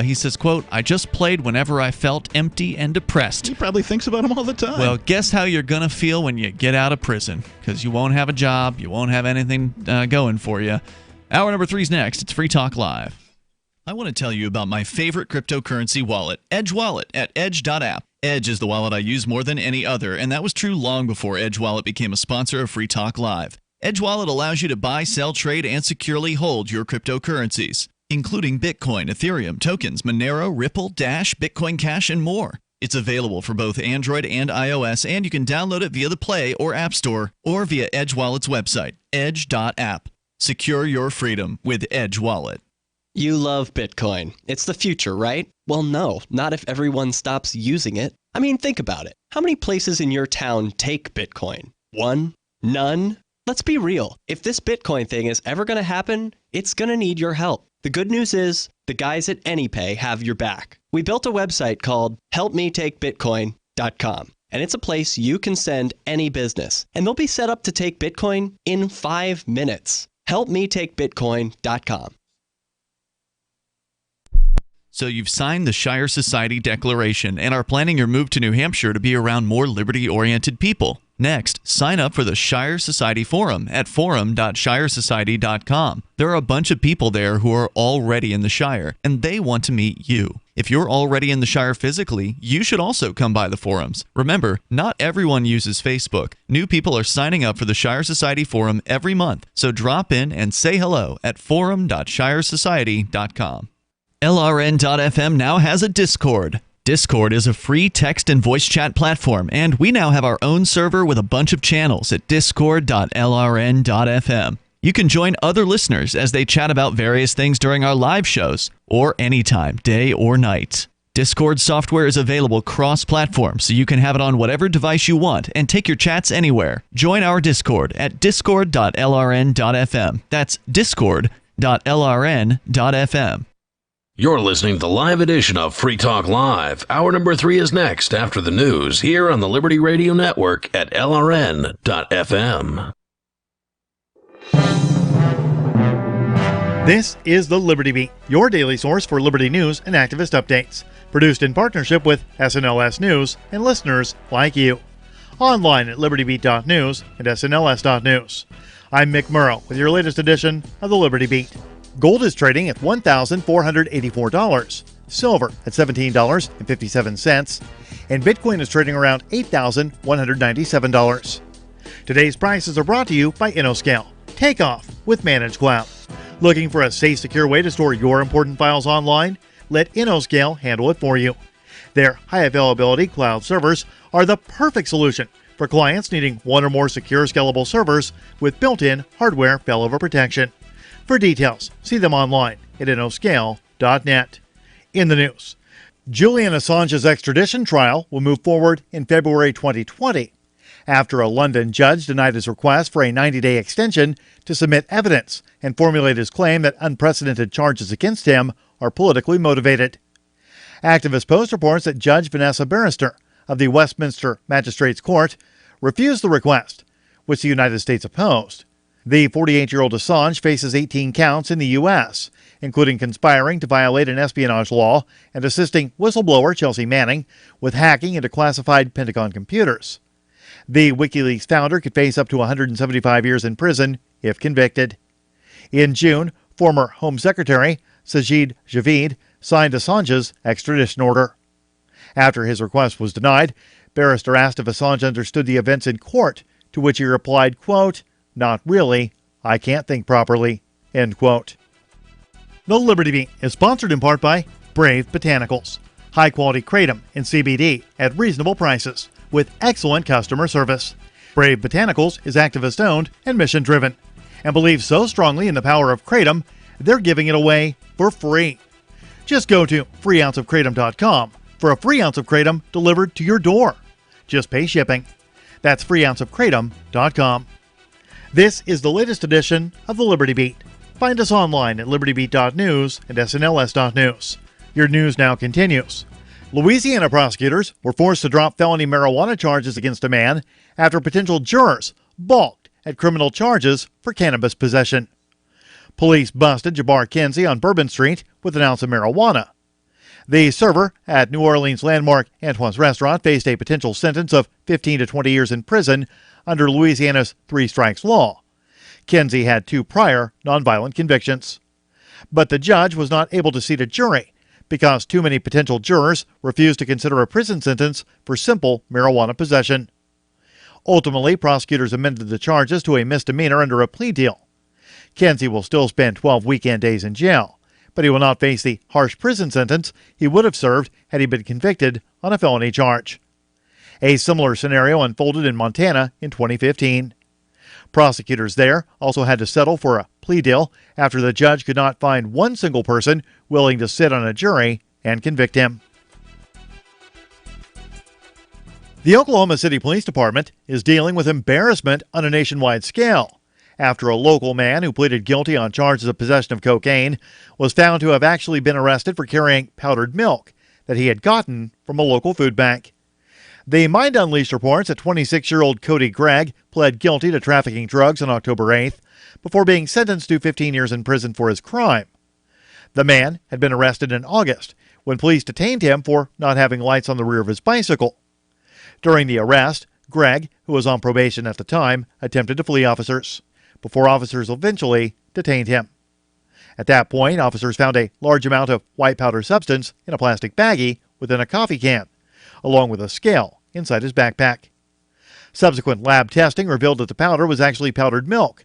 He says, quote, "I just played whenever I felt empty and depressed." He probably thinks about them all the time. Well, guess how you're going to feel when you get out of prison, because you won't have a job, you won't have anything going for you. Hour number 3 is next. It's Free Talk Live. I want to tell you about my favorite cryptocurrency wallet, Edge Wallet, at edge.app. Edge is the wallet I use more than any other, and that was true long before Edge Wallet became a sponsor of Free Talk Live. Edge Wallet allows you to buy, sell, trade, and securely hold your cryptocurrencies, including Bitcoin, Ethereum, tokens, Monero, Ripple, Dash, Bitcoin Cash, and more. It's available for both Android and iOS, and you can download it via the Play or App Store or via Edge Wallet's website, edge.app. Secure your freedom with Edge Wallet. You love Bitcoin. It's the future, right? Well, no, not if everyone stops using it. I mean, think about it. How many places in your town take Bitcoin? One? None? Let's be real. If this Bitcoin thing is ever going to happen, it's going to need your help. The good news is, the guys at AnyPay have your back. We built a website called helpmetakebitcoin.com, and it's a place you can send any business, and they'll be set up to take Bitcoin in 5 minutes. helpmetakebitcoin.com. So you've signed the Shire Society Declaration and are planning your move to New Hampshire to be around more liberty-oriented people. Next, sign up for the Shire Society Forum at forum.shiresociety.com. There are a bunch of people there who are already in the Shire, and they want to meet you. If you're already in the Shire physically, you should also come by the forums. Remember, not everyone uses Facebook. New people are signing up for the Shire Society Forum every month, so drop in and say hello at forum.shiresociety.com. LRN.FM now has a Discord. Discord is a free text and voice chat platform, and we now have our own server with a bunch of channels at discord.lrn.fm. You can join other listeners as they chat about various things during our live shows, or anytime, day or night. Discord software is available cross-platform, so you can have it on whatever device you want and take your chats anywhere. Join our Discord at discord.lrn.fm. That's discord.lrn.fm. You're listening to the live edition of Free Talk Live. Hour number 3 is next after the news here on the Liberty Radio Network at LRN.FM. This is the Liberty Beat, your daily source for liberty news and activist updates. Produced in partnership with SNLS News and listeners like you. Online at libertybeat.news and snls.news. I'm Mick Murrow with your latest edition of the Liberty Beat. Gold is trading at $1,484, silver at $17.57, and Bitcoin is trading around $8,197. Today's prices are brought to you by InnoScale. Take off with Managed Cloud. Looking for a safe, secure way to store your important files online? Let InnoScale handle it for you. Their high availability cloud servers are the perfect solution for clients needing one or more secure, scalable servers with built-in hardware failover protection. For details, see them online at innoscale.net. In the news, Julian Assange's extradition trial will move forward in February 2020 after a London judge denied his request for a 90-day extension to submit evidence and formulate his claim that unprecedented charges against him are politically motivated. Activist Post reports that Judge Vanessa Barrister of the Westminster Magistrates Court refused the request, which the United States opposed. The 48-year-old Assange faces 18 counts in the U.S., including conspiring to violate an espionage law and assisting whistleblower Chelsea Manning with hacking into classified Pentagon computers. The WikiLeaks founder could face up to 175 years in prison if convicted. In June, former Home Secretary Sajid Javid signed Assange's extradition order. After his request was denied, Barrister asked if Assange understood the events in court, to which he replied, quote, "Not really. I can't think properly." End quote. The Liberty Beat is sponsored in part by Brave Botanicals. High-quality kratom and CBD at reasonable prices with excellent customer service. Brave Botanicals is activist-owned and mission-driven and believes so strongly in the power of kratom, they're giving it away for free. Just go to freeounceofkratom.com for a free ounce of kratom delivered to your door. Just pay shipping. That's freeounceofkratom.com. This is the latest edition of the Liberty Beat. Find us online at libertybeat.news and snls.news. Your news now continues. Louisiana prosecutors were forced to drop felony marijuana charges against a man after potential jurors balked at criminal charges for cannabis possession. Police busted Jabbar Kinsey on Bourbon Street with an ounce of marijuana. The server at New Orleans landmark Antoine's Restaurant faced a potential sentence of 15 to 20 years in prison under Louisiana's three strikes law. Kinsey had 2 prior nonviolent convictions. But the judge was not able to seat a jury because too many potential jurors refused to consider a prison sentence for simple marijuana possession. Ultimately, prosecutors amended the charges to a misdemeanor under a plea deal. Kinsey will still spend 12 weekend days in jail, but he will not face the harsh prison sentence he would have served had he been convicted on a felony charge. A similar scenario unfolded in Montana in 2015. Prosecutors there also had to settle for a plea deal after the judge could not find one single person willing to sit on a jury and convict him. The Oklahoma City Police Department is dealing with embarrassment on a nationwide scale after a local man who pleaded guilty on charges of possession of cocaine was found to have actually been arrested for carrying powdered milk that he had gotten from a local food bank. The Mind Unleashed reports that 26-year-old Cody Gregg pled guilty to trafficking drugs on October 8th before being sentenced to 15 years in prison for his crime. The man had been arrested in August when police detained him for not having lights on the rear of his bicycle. During the arrest, Gregg, who was on probation at the time, attempted to flee officers before officers eventually detained him. At that point, officers found a large amount of white powder substance in a plastic baggie within a coffee can, along with a scale inside his backpack. Subsequent lab testing revealed that the powder was actually powdered milk,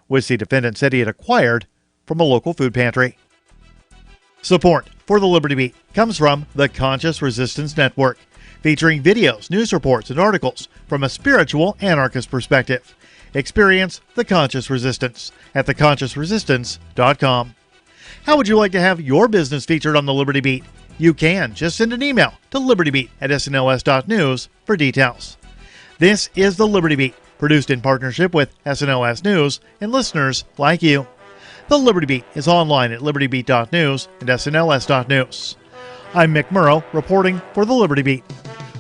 which the defendant said he had acquired from a local food pantry. Support for the Liberty Beat comes from the Conscious Resistance Network, featuring videos, news reports, and articles from a spiritual anarchist perspective. Experience the Conscious Resistance at theconsciousresistance.com. How would you like to have your business featured on the Liberty Beat? You can just send an email to libertybeat@snls.news for details. This is the Liberty Beat, produced in partnership with SNLS News and listeners like you. The Liberty Beat is online at libertybeat.news and snls.news. I'm Mick Murrow, reporting for the Liberty Beat,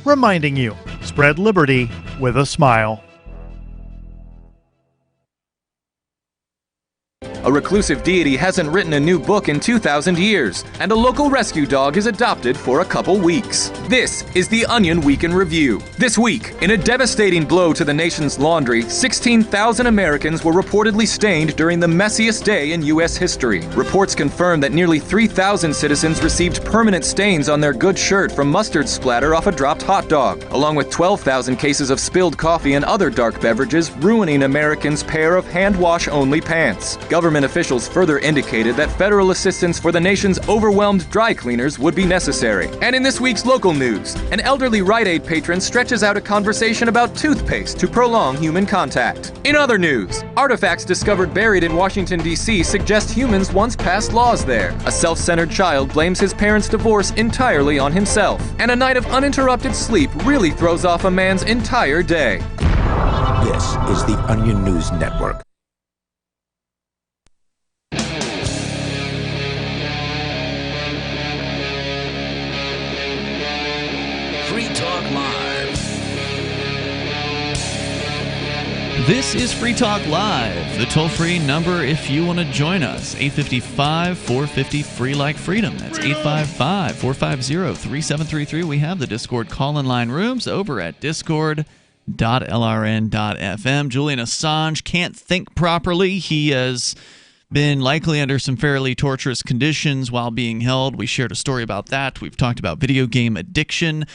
reminding you, spread liberty with a smile. A reclusive deity hasn't written a new book in 2,000 years, and a local rescue dog is adopted for a couple weeks. This is the Onion Week in Review. This week, in a devastating blow to the nation's laundry, 16,000 Americans were reportedly stained during the messiest day in U.S. history. Reports confirm that nearly 3,000 citizens received permanent stains on their good shirt from mustard splatter off a dropped hot dog, along with 12,000 cases of spilled coffee and other dark beverages, ruining Americans' pair of hand-wash-only pants. Government officials further indicated that federal assistance for the nation's overwhelmed dry cleaners would be necessary. And in this week's local news, an elderly Rite Aid patron stretches out a conversation about toothpaste to prolong human contact. In other news, artifacts discovered buried in Washington, D.C. suggest humans once passed laws there. A self-centered child blames his parents' divorce entirely on himself. And a night of uninterrupted sleep really throws off a man's entire day. This is the Onion News Network. Free Talk Live. This is Free Talk Live, the toll-free number if you want to join us. 855-450-FREE like freedom. That's 855-450-3733. We have the Discord call-in line rooms over at discord.lrn.fm. Julian Assange can't think properly. He has been likely under some fairly torturous conditions while being held. We shared a story about that. We've talked about video game addiction,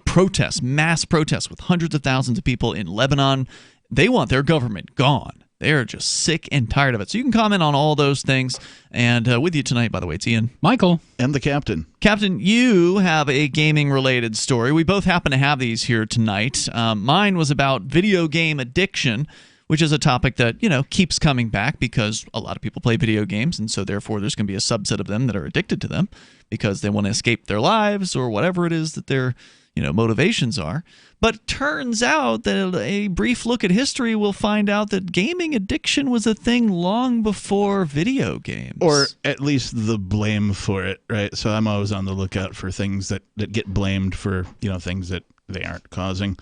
protests, mass protests with hundreds of thousands of people in Lebanon. They want their government gone. They're just sick and tired of it. So you can comment on all those things. And with you tonight, by the way, it's Ian. Michael. And the Captain. Captain, you have a gaming-related story. We both happen to have these here tonight. Mine was about video game addiction, which is a topic that, keeps coming back because a lot of people play video games, and so therefore there's going to be a subset of them that are addicted to them because they want to escape their lives or whatever it is that they're, motivations are. But turns out that a brief look at history will find out that gaming addiction was a thing long before video games. Or at least the blame for it, right? So I'm always on the lookout for things that get blamed for, things that they aren't causing.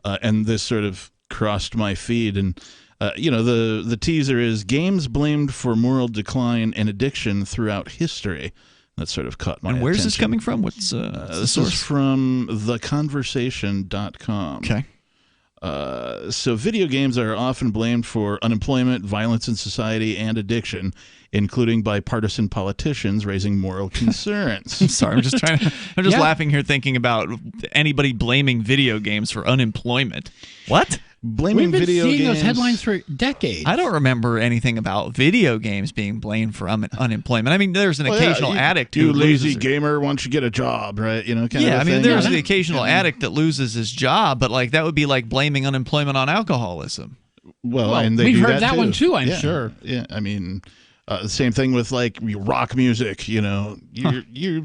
And this sort of crossed my feed. And, the teaser is games blamed for moral decline and addiction throughout history. That sort of caught my attention. And where's this coming from? What's the this source? is from theconversation.com. Okay. So video games are often blamed for unemployment, violence in society, and addiction, including by partisan politicians raising moral concerns. I'm sorry, I'm just laughing here thinking about anybody blaming video games for unemployment. What? Blaming We've been video seeing games. those headlines for decades. I don't remember anything about video games being blamed for unemployment. I mean, there's an occasional addict who you lazy loses gamer, why don't you get a job, right? Kind of I mean, thing. there's the occasional addict that loses his job, but that would be like blaming unemployment on alcoholism. Well, and they we've do heard that one too, I'm sure. Yeah, I mean, the same thing with rock music. You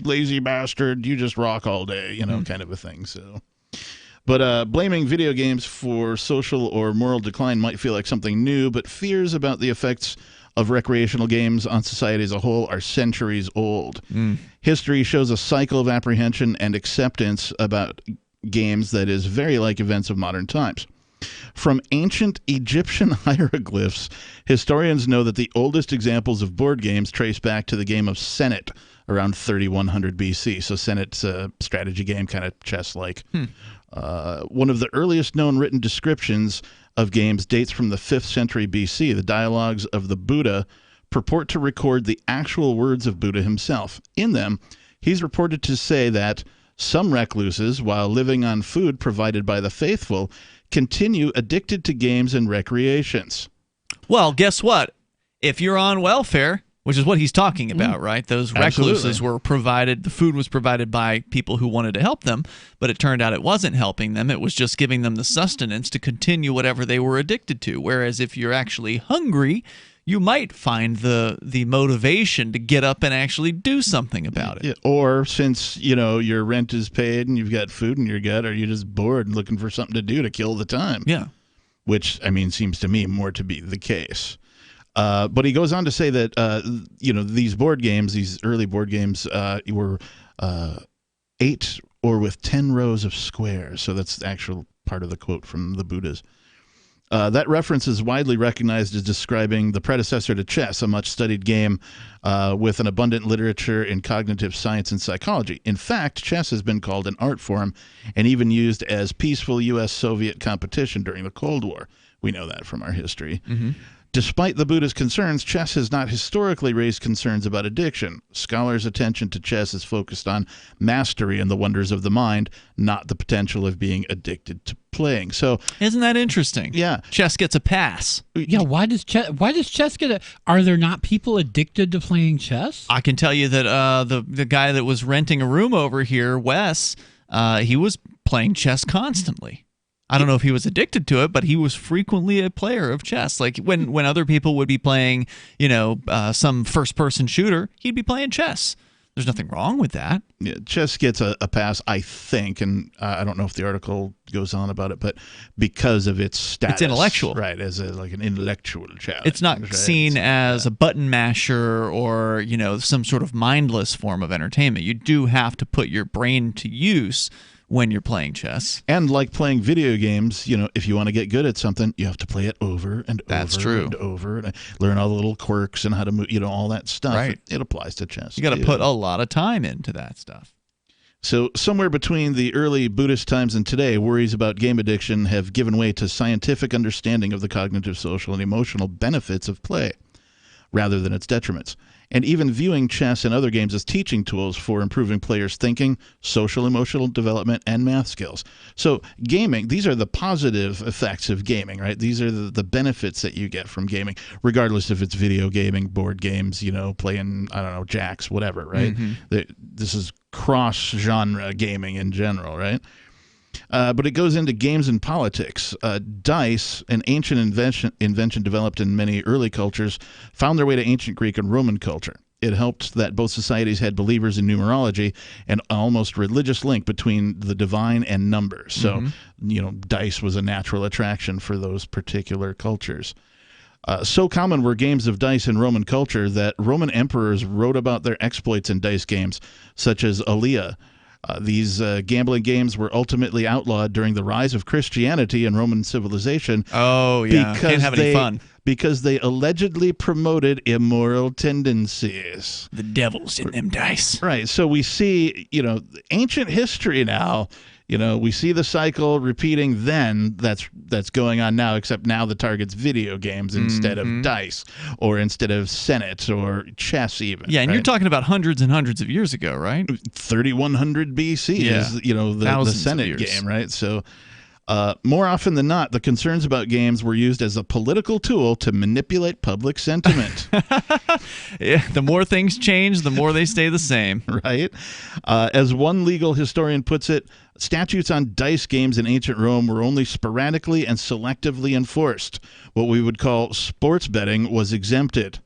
lazy bastard, you just rock all day. Kind of a thing. So. But blaming video games for social or moral decline might feel like something new, but fears about the effects of recreational games on society as a whole are centuries old. History shows a cycle of apprehension and acceptance about games that is very like events of modern times. From ancient Egyptian hieroglyphs, historians know that the oldest examples of board games trace back to the game of Senet around 3100 BC. So Senet's a strategy game, kind of chess-like. One of the earliest known written descriptions of games dates from the 5th century BC. The dialogues of the Buddha purport to record the actual words of Buddha himself. In them, he's reported to say that some recluses, while living on food provided by the faithful, continue addicted to games and recreations. Well, guess what? If you're on welfare, which is what he's talking about, right? Those recluses were provided, the food was provided by people who wanted to help them, but it turned out it wasn't helping them. It was just giving them the sustenance to continue whatever they were addicted to. Whereas if you're actually hungry, you might find the motivation to get up and actually do something about it. Yeah, or since, your rent is paid and you've got food in your gut, are you just bored and looking for something to do to kill the time? Yeah. Which, seems to me more to be the case. But he goes on to say that, these board games, these early board games, were 8 or with 10 rows of squares. So that's the actual part of the quote from the Buddhas. That reference is widely recognized as describing the predecessor to chess, a much-studied game with an abundant literature in cognitive science and psychology. In fact, chess has been called an art form and even used as peaceful U.S.-Soviet competition during the Cold War. We know that from our history. Despite the Buddha's concerns, chess has not historically raised concerns about addiction. Scholars' attention to chess is focused on mastery and the wonders of the mind, not the potential of being addicted to playing. So, isn't that interesting? Yeah, chess gets a pass. Yeah, why does chess get a? Are there not people addicted to playing chess? I can tell you that the guy that was renting a room over here, Wes, he was playing chess constantly. I don't know if he was addicted to it, but he was frequently a player of chess. Like when other people would be playing, some first-person shooter, he'd be playing chess. There's nothing wrong with that. Yeah, chess gets a pass, I think, and I don't know if the article goes on about it, but because of its status. It's intellectual. Right, as like an intellectual challenge. It's not seen as a button masher or, some sort of mindless form of entertainment. You do have to put your brain to use when you're playing chess. And like playing video games, if you want to get good at something, you have to play it over and That's over true. and over and learn all the little quirks and how to move, all that stuff. Right. It applies to chess. You got to put a lot of time into that stuff. So somewhere between the early Buddhist times and today, worries about game addiction have given way to scientific understanding of the cognitive, social, and emotional benefits of play rather than its detriments. And even viewing chess and other games as teaching tools for improving players' thinking, social, emotional development, and math skills. So gaming, these are the positive effects of gaming, right? These are the benefits that you get from gaming, regardless if it's video gaming, board games, playing, jacks, whatever, right? This is cross-genre gaming in general, right? But it goes into games and politics. Dice, an ancient invention developed in many early cultures, found their way to ancient Greek and Roman culture. it helped that both societies had believers in numerology and almost religious link between the divine and numbers. So, dice was a natural attraction for those particular cultures. So common were games of dice in Roman culture that Roman emperors wrote about their exploits in dice games, such as Alia. These gambling games were ultimately outlawed during the rise of Christianity and Roman civilization. Oh, yeah. Can't have any fun. Because they allegedly promoted immoral tendencies. The devil's in them dice. Right. So we see, ancient history now. We see the cycle repeating then that's going on now, except now the target's video games instead of dice or instead of Senate or chess even. Yeah, and right? you're talking about hundreds and hundreds of years ago, right? 3100 BC is, the Senate game, right? So more often than not, the concerns about games were used as a political tool to manipulate public sentiment. Yeah, the more things change, the more they stay the same. Right? As one legal historian puts it, statutes on dice games in ancient Rome were only sporadically and selectively enforced. What we would call sports betting was exempted.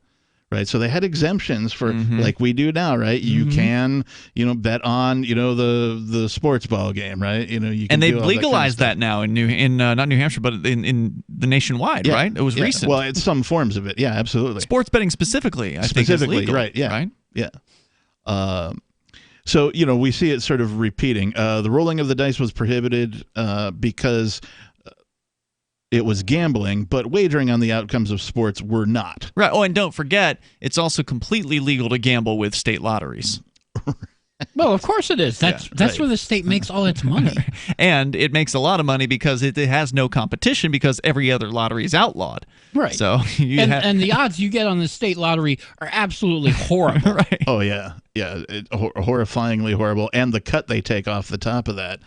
Right, so they had exemptions for like we do now, right? You can, bet on, the sports ball game, right? You can and they've do all legalized that, kind of that now in not New Hampshire, but in the nationwide, right? It was recent. Well, it's some forms of it, yeah, absolutely. Sports betting specifically, I think, is legal, right? Yeah, right? Yeah. So we see it sort of repeating. The rolling of the dice was prohibited because it was gambling, but wagering on the outcomes of sports were not. Right. Oh, and don't forget, it's also completely legal to gamble with state lotteries. Well, of course it is. That's where the state makes all its money. And it makes a lot of money because it has no competition because every other lottery is outlawed. Right. So and the odds you get on the state lottery are absolutely horrible. Right. Oh, yeah. Yeah. Horrifyingly horrible. And the cut they take off the top of that.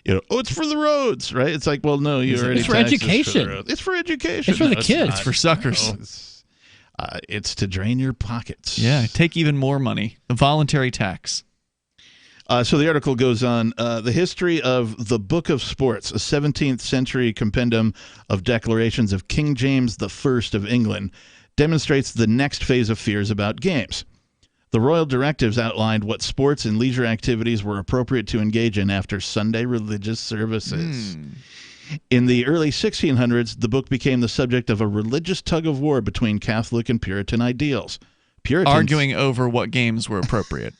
It's for the roads, right? It's like, well, no, you already it's for taxed education. It's for education. It's for the No, kids. It's for suckers. It's to drain your pockets. Yeah, take even more money. The voluntary tax. So the article goes on, the history of the Book of Sports, a 17th century compendium of declarations of King James I of England, demonstrates the next phase of fears about games. The royal directives outlined what sports and leisure activities were appropriate to engage in after Sunday religious services. In the early 1600s, the book became the subject of a religious tug-of-war between Catholic and Puritan ideals. Arguing over what games were appropriate.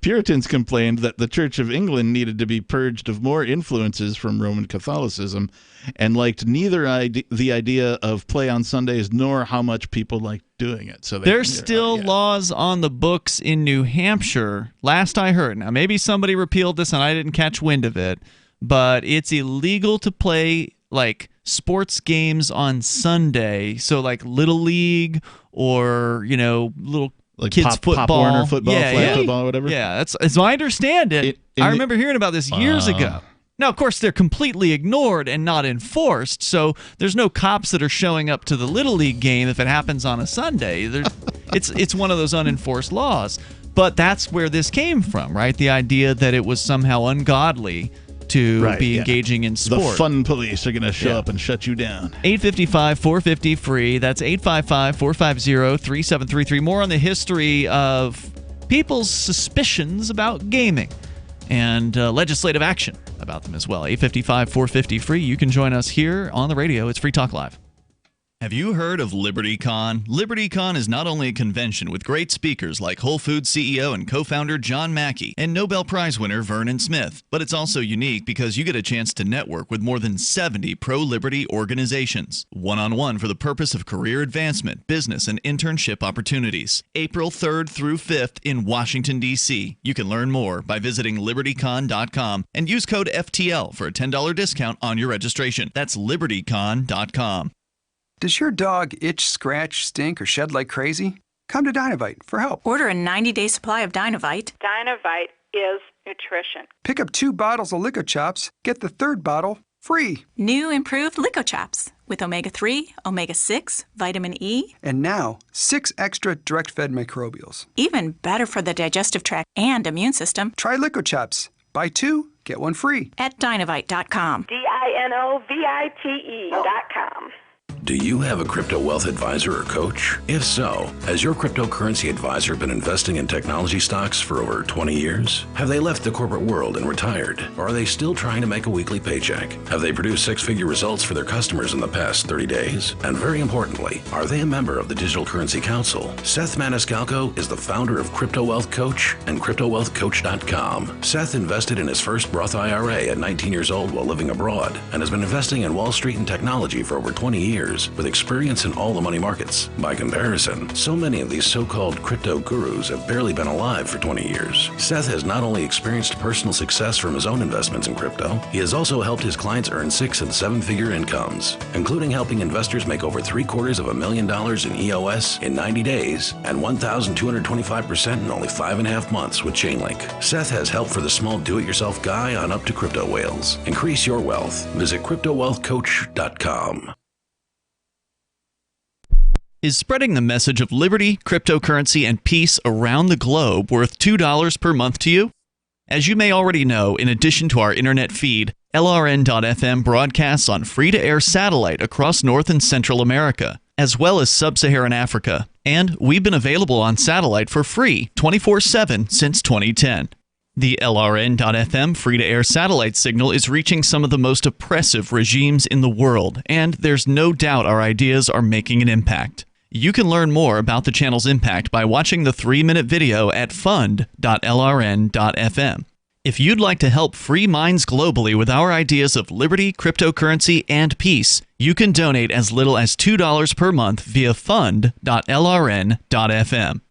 Puritans complained that the Church of England needed to be purged of more influences from Roman Catholicism and liked neither the idea of play on Sundays nor how much people liked doing it. So there's still laws on the books in New Hampshire, last I heard. Now, maybe somebody repealed this and I didn't catch wind of it, but it's illegal to play like sports games on Sunday. So like Little League or, little like kids football. Pop Warner football, flag football, or whatever. Yeah, that's as I understand it. I remember hearing about this years ago. Now, of course, they're completely ignored and not enforced, so there's no cops that are showing up to the Little League game if it happens on a Sunday. It's one of those unenforced laws. But that's where this came from, right? The idea that it was somehow ungodly to be engaging in sport. The fun police are going to show up and shut you down. 855-450-FREE. That's 855-450-3733. More on the history of people's suspicions about gaming and legislative action about them as well. 855-450-FREE. You can join us here on the radio. It's Free Talk Live. Have you heard of LibertyCon? LibertyCon is not only a convention with great speakers like Whole Foods CEO and co-founder John Mackey and Nobel Prize winner Vernon Smith, but it's also unique because you get a chance to network with more than 70 pro-liberty organizations, one-on-one for the purpose of career advancement, business, and internship opportunities. April 3rd through 5th in Washington, D.C. You can learn more by visiting LibertyCon.com and use code FTL for a $10 discount on your registration. That's LibertyCon.com. Does your dog itch, scratch, stink, or shed like crazy? Come to Dynovite for help. Order a 90-day supply of Dynovite. Dynovite is nutrition. Pick up 2 bottles of Lico-Chops, get the 3rd bottle free. New improved Lico-Chops with omega-3, omega-6, vitamin E. And now, 6 extra direct-fed microbials. Even better for the digestive tract and immune system. Try Lico-Chops. Buy 2, get 1 free. At Dynovite.com. Dinovite.com. Do you have a crypto wealth advisor or coach? If so, has your cryptocurrency advisor been investing in technology stocks for over 20 years? Have they left the corporate world and retired? Or are they still trying to make a weekly paycheck? Have they produced six-figure results for their customers in the past 30 days? And very importantly, are they a member of the Digital Currency Council? Seth Maniscalco is the founder of Crypto Wealth Coach and CryptoWealthCoach.com. Seth invested in his first Roth IRA at 19 years old while living abroad and has been investing in Wall Street and technology for over 20 years with experience in all the money markets. By comparison, so many of these so-called crypto gurus have barely been alive for 20 years. Seth has not only experienced personal success from his own investments in crypto, he has also helped his clients earn 6- and 7-figure incomes, including helping investors make over $750,000 in EOS in 90 days and 1,225% in only 5.5 months with Chainlink. Seth has help for the small do-it-yourself guy on up to crypto whales. Increase your wealth. Visit CryptoWealthCoach.com. Is spreading the message of liberty, cryptocurrency, and peace around the globe worth $2 per month to you? As you may already know, in addition to our internet feed, LRN.FM broadcasts on free-to-air satellite across North and Central America, as well as Sub-Saharan Africa. And we've been available on satellite for free 24/7 since 2010. The LRN.FM free-to-air satellite signal is reaching some of the most oppressive regimes in the world, and there's no doubt our ideas are making an impact. You can learn more about the channel's impact by watching the 3-minute video at fund.lrn.fm. If you'd like to help free minds globally with our ideas of liberty, cryptocurrency, and peace, you can donate as little as $2 per month via fund.lrn.fm.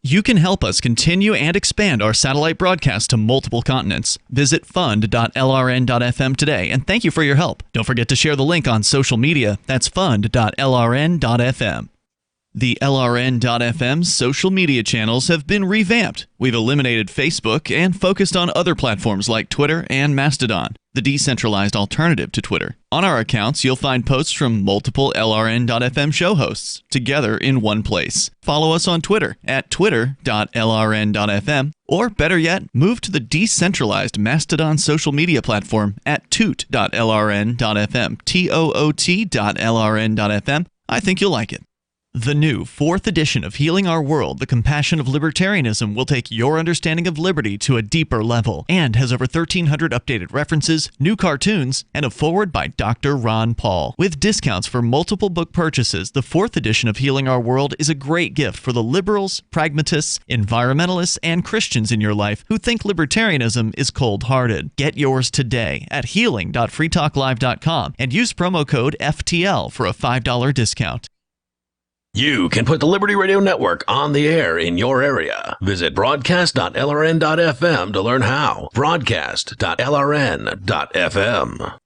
You can help us continue and expand our satellite broadcast to multiple continents. Visit fund.lrn.fm today, and thank you for your help. Don't forget to share the link on social media. That's fund.lrn.fm. The LRN.FM's social media channels have been revamped. We've eliminated Facebook and focused on other platforms like Twitter and Mastodon, the decentralized alternative to Twitter. On our accounts, you'll find posts from multiple LRN.FM show hosts together in one place. Follow us on Twitter at twitter.lrn.fm, or better yet, move to the decentralized Mastodon social media platform at toot.lrn.fm, toot.lrn.fm. I think you'll like it. The new 4th edition of Healing Our World, The Compassion of Libertarianism, will take your understanding of liberty to a deeper level and has over 1,300 updated references, new cartoons, and a foreword by Dr. Ron Paul. With discounts for multiple book purchases, the 4th edition of Healing Our World is a great gift for the liberals, pragmatists, environmentalists, and Christians in your life who think libertarianism is cold-hearted. Get yours today at healing.freetalklive.com and use promo code FTL for a $5 discount. You can put the Liberty Radio Network on the air in your area. Visit broadcast.lrn.fm to learn how. Broadcast.lrn.fm.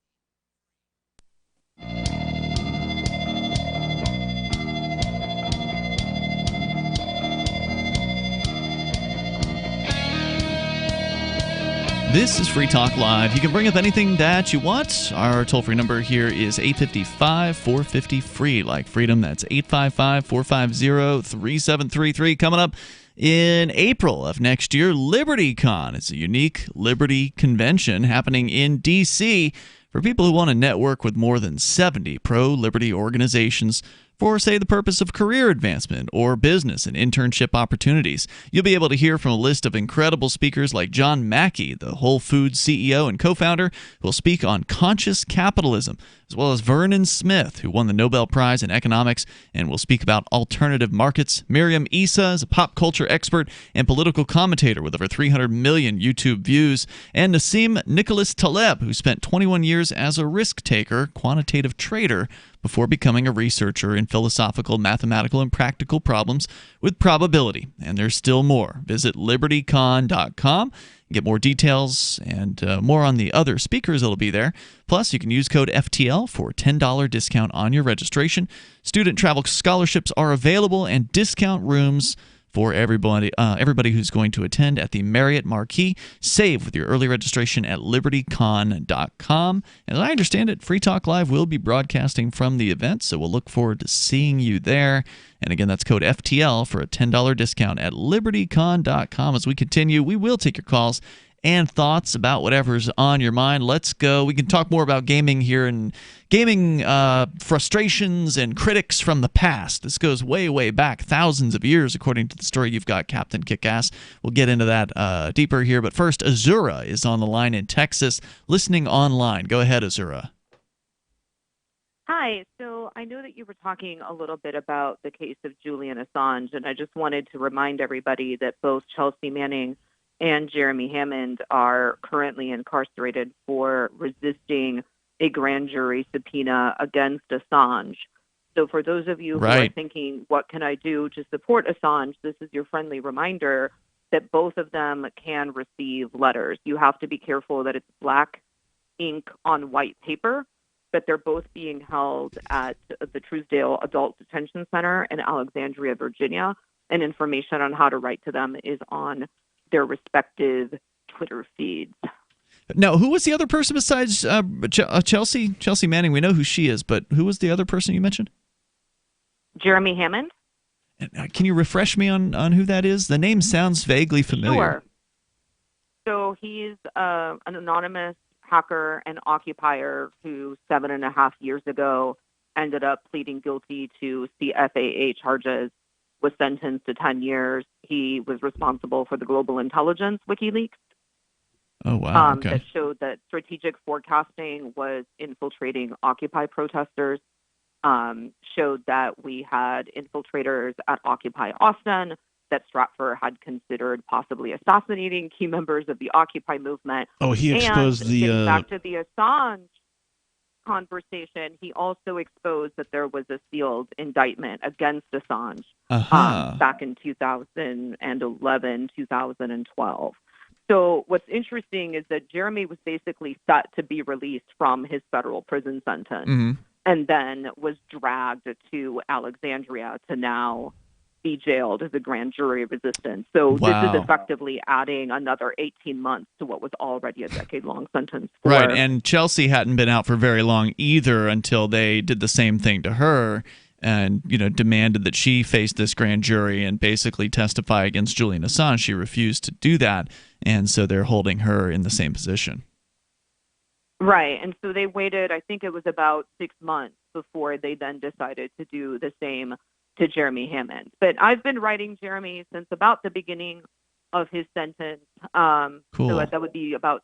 This is Free Talk Live. You can bring up anything that you want. Our toll-free number here is 855-450-FREE, like freedom. That's 855-450-3733. Coming up in April of next year, LibertyCon. It's a unique liberty convention happening in D.C. for people who want to network with more than 70 pro-liberty organizations for, say, the purpose of career advancement or business and internship opportunities. You'll be able to hear from a list of incredible speakers like John Mackey, the Whole Foods CEO and co-founder, who will speak on conscious capitalism, as well as Vernon Smith, who won the Nobel Prize in Economics and will speak about alternative markets. Miriam Issa is a pop culture expert and political commentator with over 300 million YouTube views. And Nassim Nicholas Taleb, who spent 21 years as a risk taker, quantitative trader, before becoming a researcher in philosophical, mathematical, and practical problems with probability. And there's still more. Visit libertycon.com. Get more details and more on the other speakers that will be there. Plus, you can use code FTL for a $10 discount on your registration. Student travel scholarships are available and discount rooms for everybody who's going to attend at the Marriott Marquis. Save with your early registration at libertycon.com. As I understand it, Free Talk Live will be broadcasting from the event, so we'll look forward to seeing you there. And again, that's code FTL for a $10 discount at libertycon.com. As we continue, we will take your calls and thoughts about whatever's on your mind. Let's go. We can talk more about gaming here and gaming frustrations and critics from the past. This goes way, way back, thousands of years, according to the story you've got, Captain Kickass. We'll get into that deeper here. But first, Azura is on the line in Texas, listening online. Go ahead, Azura. Hi. So I know that you were talking a little bit about the case of Julian Assange, and I just wanted to remind everybody that both Chelsea Manning and Jeremy Hammond are currently incarcerated for resisting a grand jury subpoena against Assange. So for those of you who are thinking, what can I do to support Assange? This is your friendly reminder that both of them can receive letters. You have to be careful that it's black ink on white paper, but they're both being held at the Truesdale Adult Detention Center in Alexandria, Virginia, and information on how to write to them is on their respective Twitter feeds. Now, who was the other person besides Chelsea? Chelsea Manning, we know who she is, but who was the other person you mentioned? Jeremy Hammond. Can you refresh me on who that is? The name sounds vaguely familiar. Sure. So he's an anonymous hacker and occupier who 7.5 years ago ended up pleading guilty to CFAA charges, was sentenced to 10 years. He was responsible for the global intelligence WikiLeaks. Oh, wow. Okay. That showed that strategic forecasting was infiltrating Occupy protesters, showed that we had infiltrators at Occupy Austin, that Stratfor had considered possibly assassinating key members of the Occupy movement. Oh, he exposed and getting back to the Assange conversation, he also exposed that there was a sealed indictment against Assange back in 2011, 2012. So what's interesting is that Jeremy was basically set to be released from his federal prison sentence and then was dragged to Alexandria to now be jailed as a grand jury resistant. So this is effectively adding another 18 months to what was already a decade-long sentence. Right, and Chelsea hadn't been out for very long either until they did the same thing to her and, demanded that she face this grand jury and basically testify against Julian Assange. She refused to do that, and so they're holding her in the same position. Right, and so they waited, I think it was about 6 months before they then decided to do the same to Jeremy Hammond. But I've been writing Jeremy since about the beginning of his sentence. Cool. So that would be about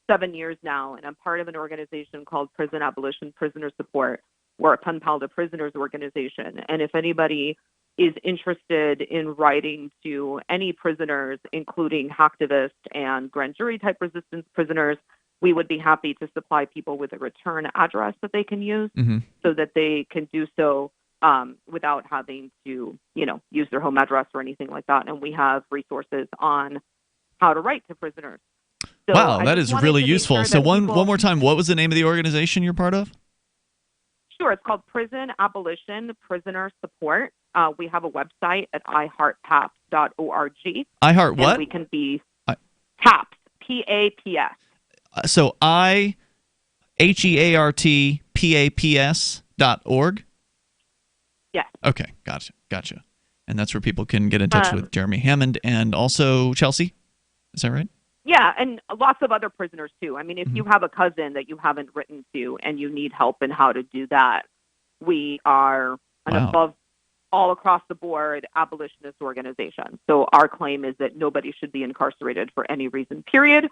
7 years now, and I'm part of an organization called Prison Abolition Prisoner Support. We're a pen pal to prisoners organization, and if anybody is interested in writing to any prisoners, including hacktivists and grand jury type resistance prisoners, we would be happy to supply people with a return address that they can use so that they can do so without having to, use their home address or anything like that. And we have resources on how to write to prisoners. So wow, that is really useful. Sure so one more time, what was the name of the organization you're part of? Sure, it's called Prison Abolition Prisoner Support. We have a website at iheartpaps.org. iHeart what? And we can be PAPS, P-A-P-S. So iHeartPaps.org? Yes. Okay, gotcha. And that's where people can get in touch with Jeremy Hammond and also Chelsea. Is that right? Yeah, and lots of other prisoners too. I mean, if you have a cousin that you haven't written to and you need help in how to do that, we are an above all across the board abolitionist organization. So our claim is that nobody should be incarcerated for any reason, period.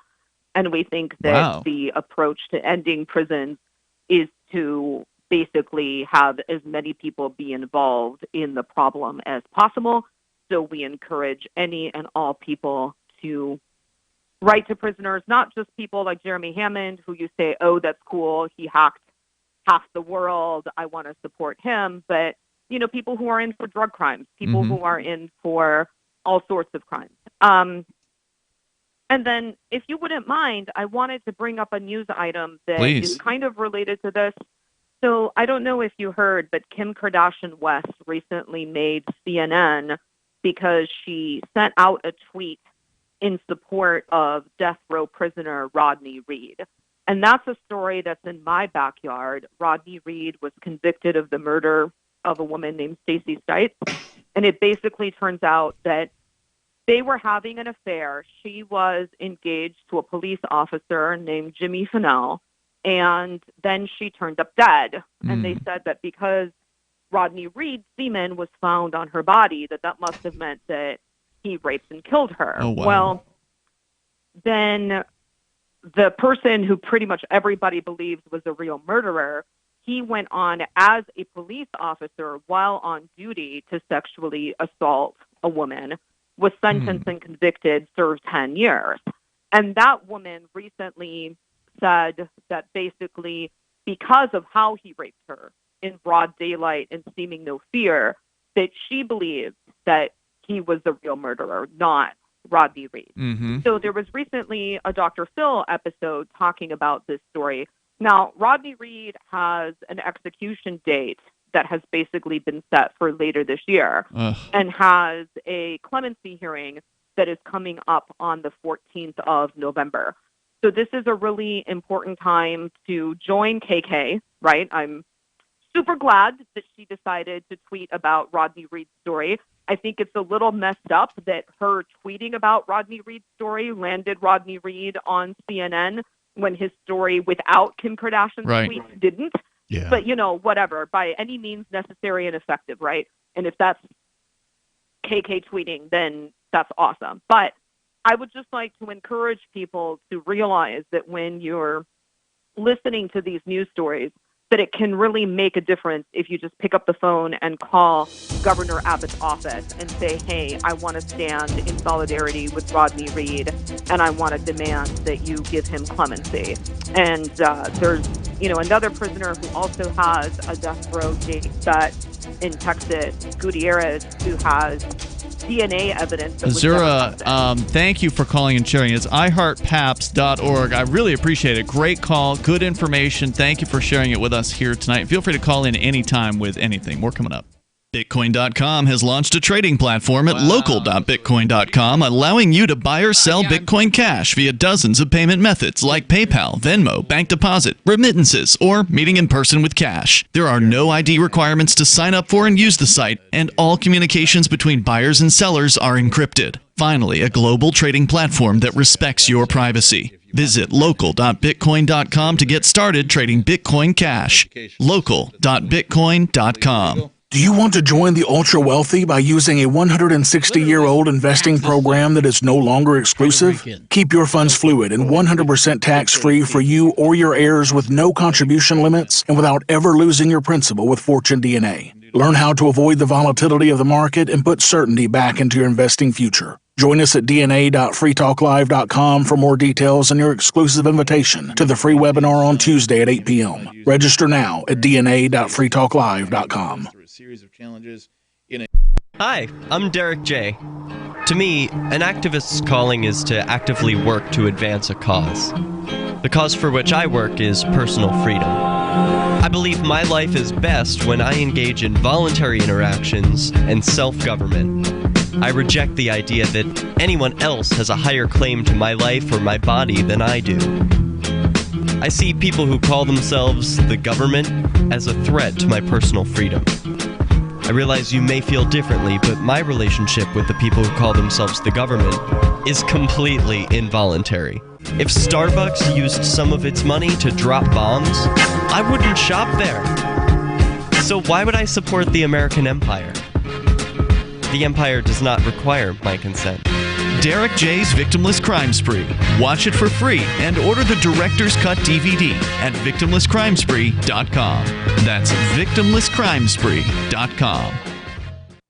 And we think that the approach to ending prisons is to basically have as many people be involved in the problem as possible. So we encourage any and all people to write to prisoners, not just people like Jeremy Hammond, who you say, oh, that's cool, he hacked half the world, I want to support him, but, people who are in for drug crimes, people who are in for all sorts of crimes. And then, if you wouldn't mind, I wanted to bring up a news item that is kind of related to this. So I don't know if you heard, but Kim Kardashian West recently made CNN because she sent out a tweet in support of death row prisoner Rodney Reed. And that's a story that's in my backyard. Rodney Reed was convicted of the murder of a woman named Stacey Stites. And it basically turns out that They were having an affair. She was engaged to a police officer named Jimmy Fennell, and then she turned up dead. And they said that because Rodney Reed's semen was found on her body, that must have meant that he raped and killed her. Oh, wow. Well, then the person who pretty much everybody believes was a real murderer, he went on as a police officer while on duty to sexually assault a woman, was sentenced and convicted, served 10 years. And that woman recently said that basically because of how he raped her in broad daylight and seeming no fear, that she believes that he was the real murderer, not Rodney Reed. So there was recently a Dr. Phil episode talking about this story. Now, Rodney Reed has an execution date that has basically been set for later this year and has a clemency hearing that is coming up on the 14th of November. So this is a really important time to join KK, right? I'm super glad that she decided to tweet about Rodney Reed's story. I think it's a little messed up that her tweeting about Rodney Reed's story landed Rodney Reed on CNN when his story without Kim Kardashian's tweets didn't. Yeah. But, whatever, by any means necessary and effective, right? And if that's KK tweeting, then that's awesome. But I would just like to encourage people to realize that when you're listening to these news stories, that it can really make a difference if you just pick up the phone and call Governor Abbott's office and say, hey, I want to stand in solidarity with Rodney Reed, and I want to demand that you give him clemency. And there's, another prisoner who also has a death row date set in Texas, Gutierrez, who has DNA evidence. Azura, thank you for calling and sharing. It's iHeartPaps.org. I really appreciate it. Great call. Good information. Thank you for sharing it with us here tonight. Feel free to call in anytime with anything. More coming up. Bitcoin.com has launched a trading platform at local.bitcoin.com, allowing you to buy or sell Bitcoin Cash via dozens of payment methods like PayPal, Venmo, bank deposit, remittances, or meeting in person with cash. There are no ID requirements to sign up for and use the site, and all communications between buyers and sellers are encrypted. Finally, a global trading platform that respects your privacy. Visit local.bitcoin.com to get started trading Bitcoin Cash. Local.bitcoin.com. Do you want to join the ultra-wealthy by using a 160-year-old investing program that is no longer exclusive? Keep your funds fluid and 100% tax-free for you or your heirs with no contribution limits and without ever losing your principal with Fortune DNA. Learn how to avoid the volatility of the market and put certainty back into your investing future. Join us at dna.freetalklive.com for more details and your exclusive invitation to the free webinar on Tuesday at 8 p.m. Register now at dna.freetalklive.com. Series of challenges Hi, I'm Derek J. To me, an activist's calling is to actively work to advance a cause. The cause for which I work is personal freedom. I believe my life is best when I engage in voluntary interactions and self-government. I reject the idea that anyone else has a higher claim to my life or my body than I do. I see people who call themselves the government as a threat to my personal freedom. I realize you may feel differently, but my relationship with the people who call themselves the government is completely involuntary. If Starbucks used some of its money to drop bombs, I wouldn't shop there. So why would I support the American empire? The empire does not require my consent. Derek J's Victimless Crime Spree. Watch it for free and order the Director's Cut DVD at victimlesscrimespree.com. That's victimlesscrimespree.com.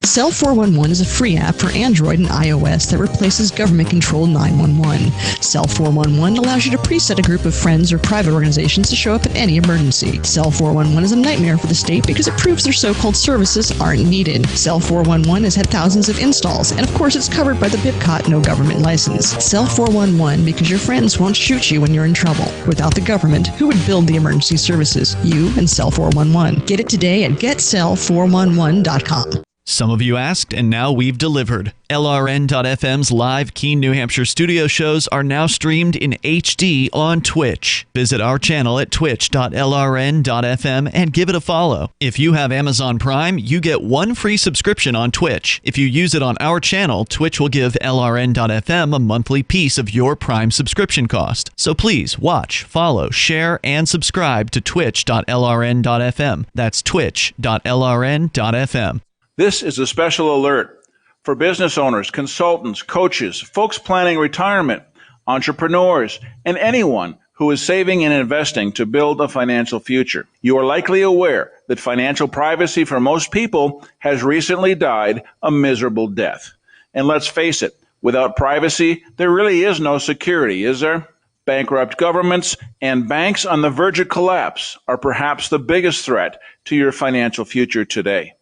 Cell 411 is a free app for Android and iOS that replaces government-controlled 911. Cell 411 allows you to preset a group of friends or private organizations to show up at any emergency. Cell 411 is a nightmare for the state because it proves their so-called services aren't needed. Cell 411 has had thousands of installs, and of course it's covered by the BIPCOT no government license. Cell 411 because your friends won't shoot you when you're in trouble. Without the government, who would build the emergency services? You and Cell 411. Get it today at getcell411.com. Some of you asked, and now we've delivered. LRN.FM's live Keene, New Hampshire studio shows are now streamed in HD on Twitch. Visit our channel at twitch.lrn.fm and give it a follow. If you have Amazon Prime, you get 1 free subscription on Twitch. If you use it on our channel, Twitch will give LRN.FM a monthly piece of your Prime subscription cost. So please watch, follow, share, and subscribe to twitch.lrn.fm. That's twitch.lrn.fm. This is a special alert for business owners, consultants, coaches, folks planning retirement, entrepreneurs, and anyone who is saving and investing to build a financial future. You are likely aware that financial privacy for most people has recently died a miserable death. And let's face it, without privacy, there really is no security, is there? Bankrupt governments and banks on the verge of collapse are perhaps the biggest threat to your financial future today.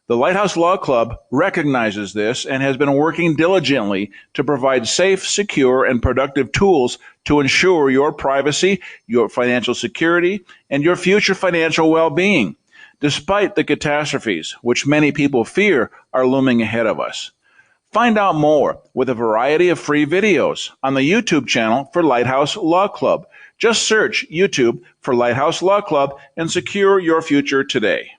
The Lighthouse Law Club recognizes this and has been working diligently to provide safe, secure, and productive tools to ensure your privacy, your financial security, and your future financial well-being, despite the catastrophes which many people fear are looming ahead of us. Find out more with a variety of free videos on the YouTube channel for Lighthouse Law Club. Just search YouTube for Lighthouse Law Club and secure your future today.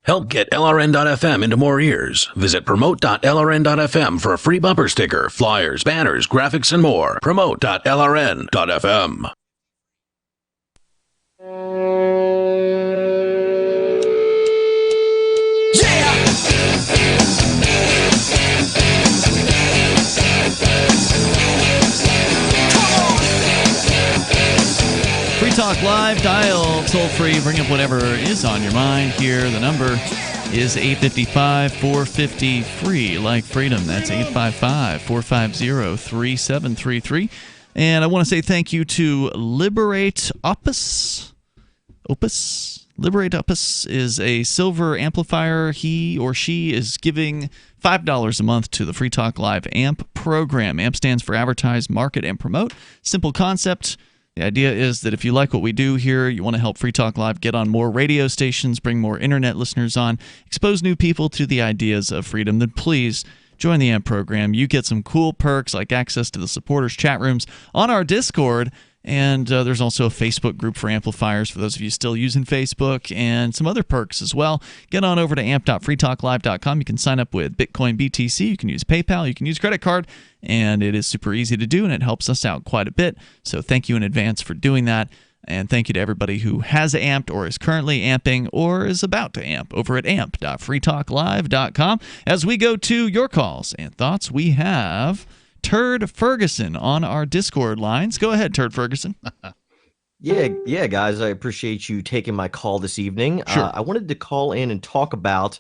Help get LRN.FM into more ears. Visit promote.lrn.fm for a free bumper sticker, flyers, banners, graphics, and more. Promote.lrn.fm. Free Talk Live, dial toll free, bring up whatever is on your mind here. The number is 855-450-FREE, like freedom. That's 855-450-3733. And I want to say thank you to Liberate Opus. Liberate Opus is a silver amplifier. He or she is giving $5 a month to the Free Talk Live AMP program. AMP stands for Advertise, Market, and Promote. Simple concept. The idea is that if you like what we do here, you want to help Free Talk Live get on more radio stations, bring more internet listeners on, expose new people to the ideas of freedom, then please join the AMP program. You get some cool perks like access to the supporters chat rooms on our Discord, and there's also a Facebook group for amplifiers for those of you still using Facebook, and some other perks as well. Get on over to amp.freetalklive.com. You can sign up with Bitcoin BTC. You can use PayPal. You can use credit card, and it is super easy to do, and it helps us out quite a bit. So thank you in advance for doing that. And thank you to everybody who has amped or is currently amping or is about to amp over at amp.freetalklive.com. As we go to your calls and thoughts, we have Turd Ferguson on our Discord lines. Go ahead, Turd Ferguson. Yeah, guys, I appreciate you taking my call this evening. Sure. I wanted to call in and talk about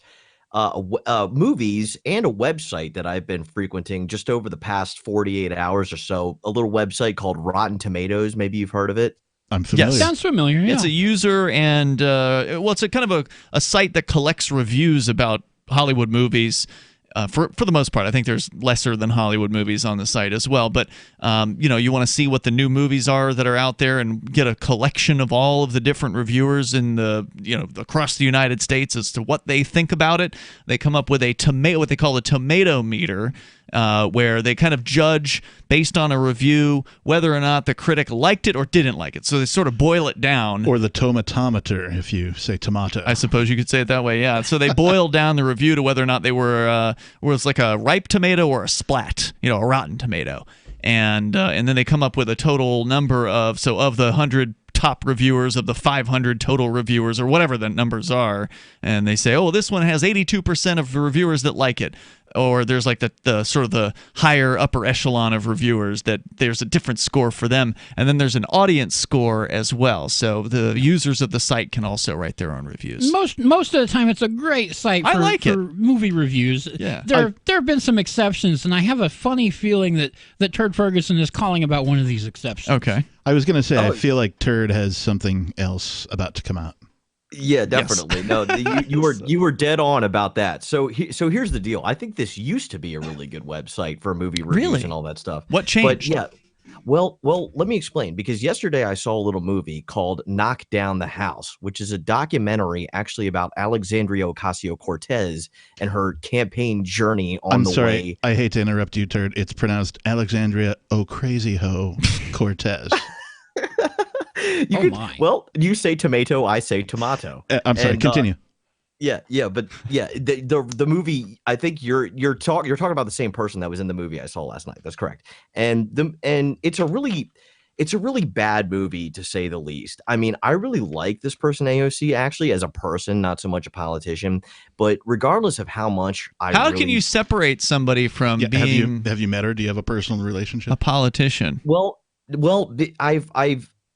movies and a website that I've been frequenting just over the past 48 hours or so, a little website called Rotten Tomatoes. Maybe you've heard of it. I'm familiar. Yes. Sounds familiar, yeah. It's a user and, it's a kind of a site that collects reviews about Hollywood movies. For the most part, I think there's lesser than Hollywood movies on the site as well. But, you want to see what the new movies are that are out there and get a collection of all of the different reviewers in across the United States as to what they think about it. They come up with what they call a tomato meter, where they kind of judge based on a review whether or not the critic liked it or didn't like it. So they sort of boil it down. Or the tomatometer, if you say tomato. I suppose you could say it that way, yeah. So they boil down the review to whether or not they was like a ripe tomato or a splat, a rotten tomato. And then they come up with a total number of the 100 top reviewers of the 500 total reviewers or whatever the numbers are, and they say, this one has 82% of the reviewers that like it. Or there's like the sort of the higher upper echelon of reviewers that there's a different score for them. And then there's an audience score as well. So the users of the site can also write their own reviews. Most of the time, it's a great site for movie reviews. Yeah. There have been some exceptions, and I have a funny feeling that Turd Ferguson is calling about one of these exceptions. Okay. I was going to say, I feel like Turd has something else about to come out. Yeah, definitely. Yes. No, you were dead on about that. So here's the deal. I think this used to be a really good website for movie reviews and all that stuff. What changed? But yeah, Well, let me explain, because yesterday I saw a little movie called Knock Down the House, which is a documentary actually about Alexandria Ocasio-Cortez and her campaign journey on I'm the sorry, way. I hate to interrupt you, Turd. It's pronounced Alexandria Crazy Ho Cortez. Well, you say tomato, I say tomato. I'm sorry, continue. But the movie, I think you're talking about the same person that was in the movie I saw last night. That's correct. And it's a really bad movie, to say the least. I mean, I really like this person AOC actually as a person, not so much a politician. But regardless of how much how can you separate somebody from being have you met her? Do you have a personal relationship? A politician? Well,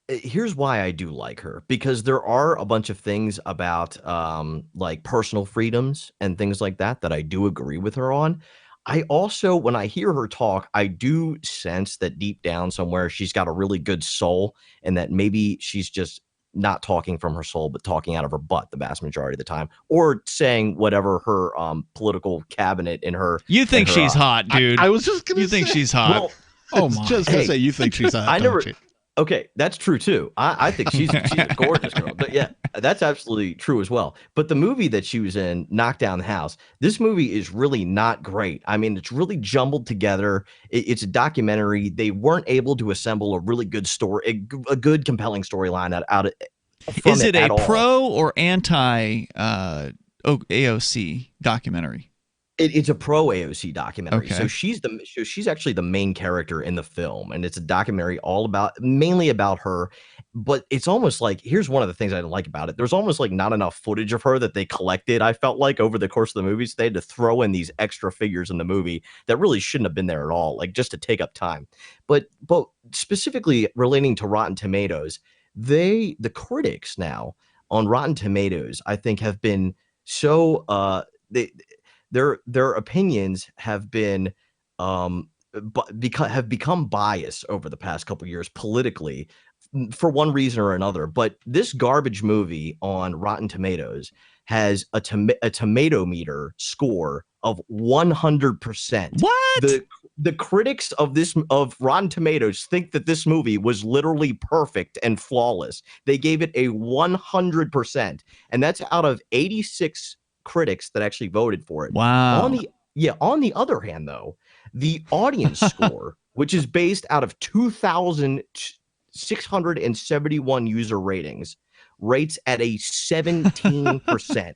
here's why I do like her, because there are a bunch of things about like personal freedoms and things like that I do agree with her on. I also, when I hear her talk, I do sense that deep down somewhere she's got a really good soul, and that maybe she's just not talking from her soul, but talking out of her butt the vast majority of the time, or saying whatever her political cabinet in her. You think she's hot, dude? I was just gonna. You think she's hot? Well, oh my! Just to say, you think she's hot? I never. Don't you? Okay, that's true too. I think she's a gorgeous girl. But yeah, that's absolutely true as well. But the movie that she was in, Knock Down the House, this movie is really not great. I mean, it's really jumbled together. It's a documentary. They weren't able to assemble a really good story, a good, compelling storyline out of. Is it a pro or anti AOC documentary? It's a pro AOC documentary. Okay. So she's actually the main character in the film, and it's a documentary mainly about her. But it's almost like, here's one of the things I didn't like about it. There's almost like not enough footage of her that they collected, I felt like, over the course of the movie. So they had to throw in these extra figures in the movie that really shouldn't have been there at all, like just to take up time. But specifically relating to Rotten Tomatoes, the critics now on Rotten Tomatoes, I think, have been so their opinions have been have become biased over the past couple of years politically, for one reason or another. But this garbage movie on Rotten Tomatoes has a tomato meter score of 100%. What? The critics of Rotten Tomatoes think that this movie was literally perfect and flawless. They gave it a 100%, and that's out of 86 critics that actually voted for it. Wow. On the other hand, though, the audience score, which is based out of 2,671 user ratings, rates at a 17%.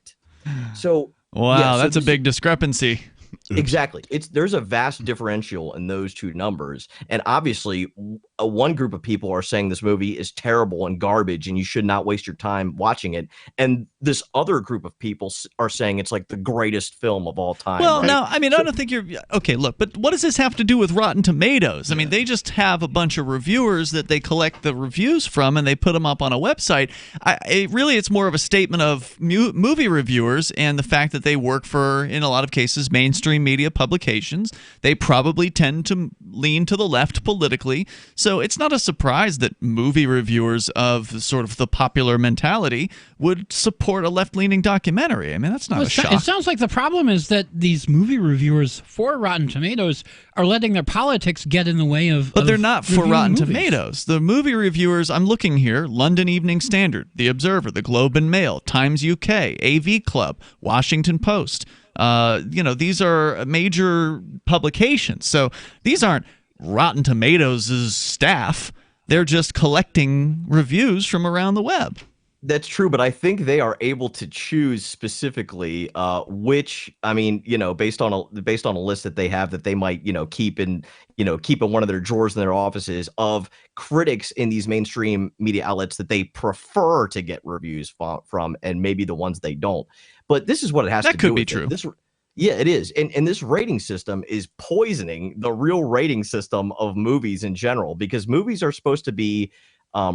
So wow, that's a big discrepancy. Exactly. There's a vast differential in those two numbers. And obviously, one group of people are saying this movie is terrible and garbage and you should not waste your time watching it. And this other group of people are saying it's like the greatest film of all time. Well, right? no, I mean, I don't think you're okay. Look, but what does this have to do with Rotten Tomatoes? I mean, they just have a bunch of reviewers that they collect the reviews from and they put them up on a website. It's more of a statement of movie reviewers and the fact that they work for, in a lot of cases, mainstream media publications. They probably tend to lean to the left politically. So it's not a surprise that movie reviewers of sort of the popular mentality would support a left-leaning documentary. I mean, that's not a shock. It sounds like the problem is that these movie reviewers for Rotten Tomatoes are letting their politics get in the way of. But they're not for Rotten movies. Tomatoes. The movie reviewers, I'm looking here: London Evening Standard, The Observer, The Globe and Mail, Times UK, AV Club, Washington Post. These are major publications. So these aren't Rotten Tomatoes' staff. They're just collecting reviews from around the web. That's true, but I think they are able to choose specifically which, I mean, based on a list that they have that they might, keep in one of their drawers in their offices of critics in these mainstream media outlets that they prefer to get reviews from, and maybe the ones they don't. But this is what it has to do. That could be true. Yeah, it is. And this rating system is poisoning the real rating system of movies in general, because movies are supposed to be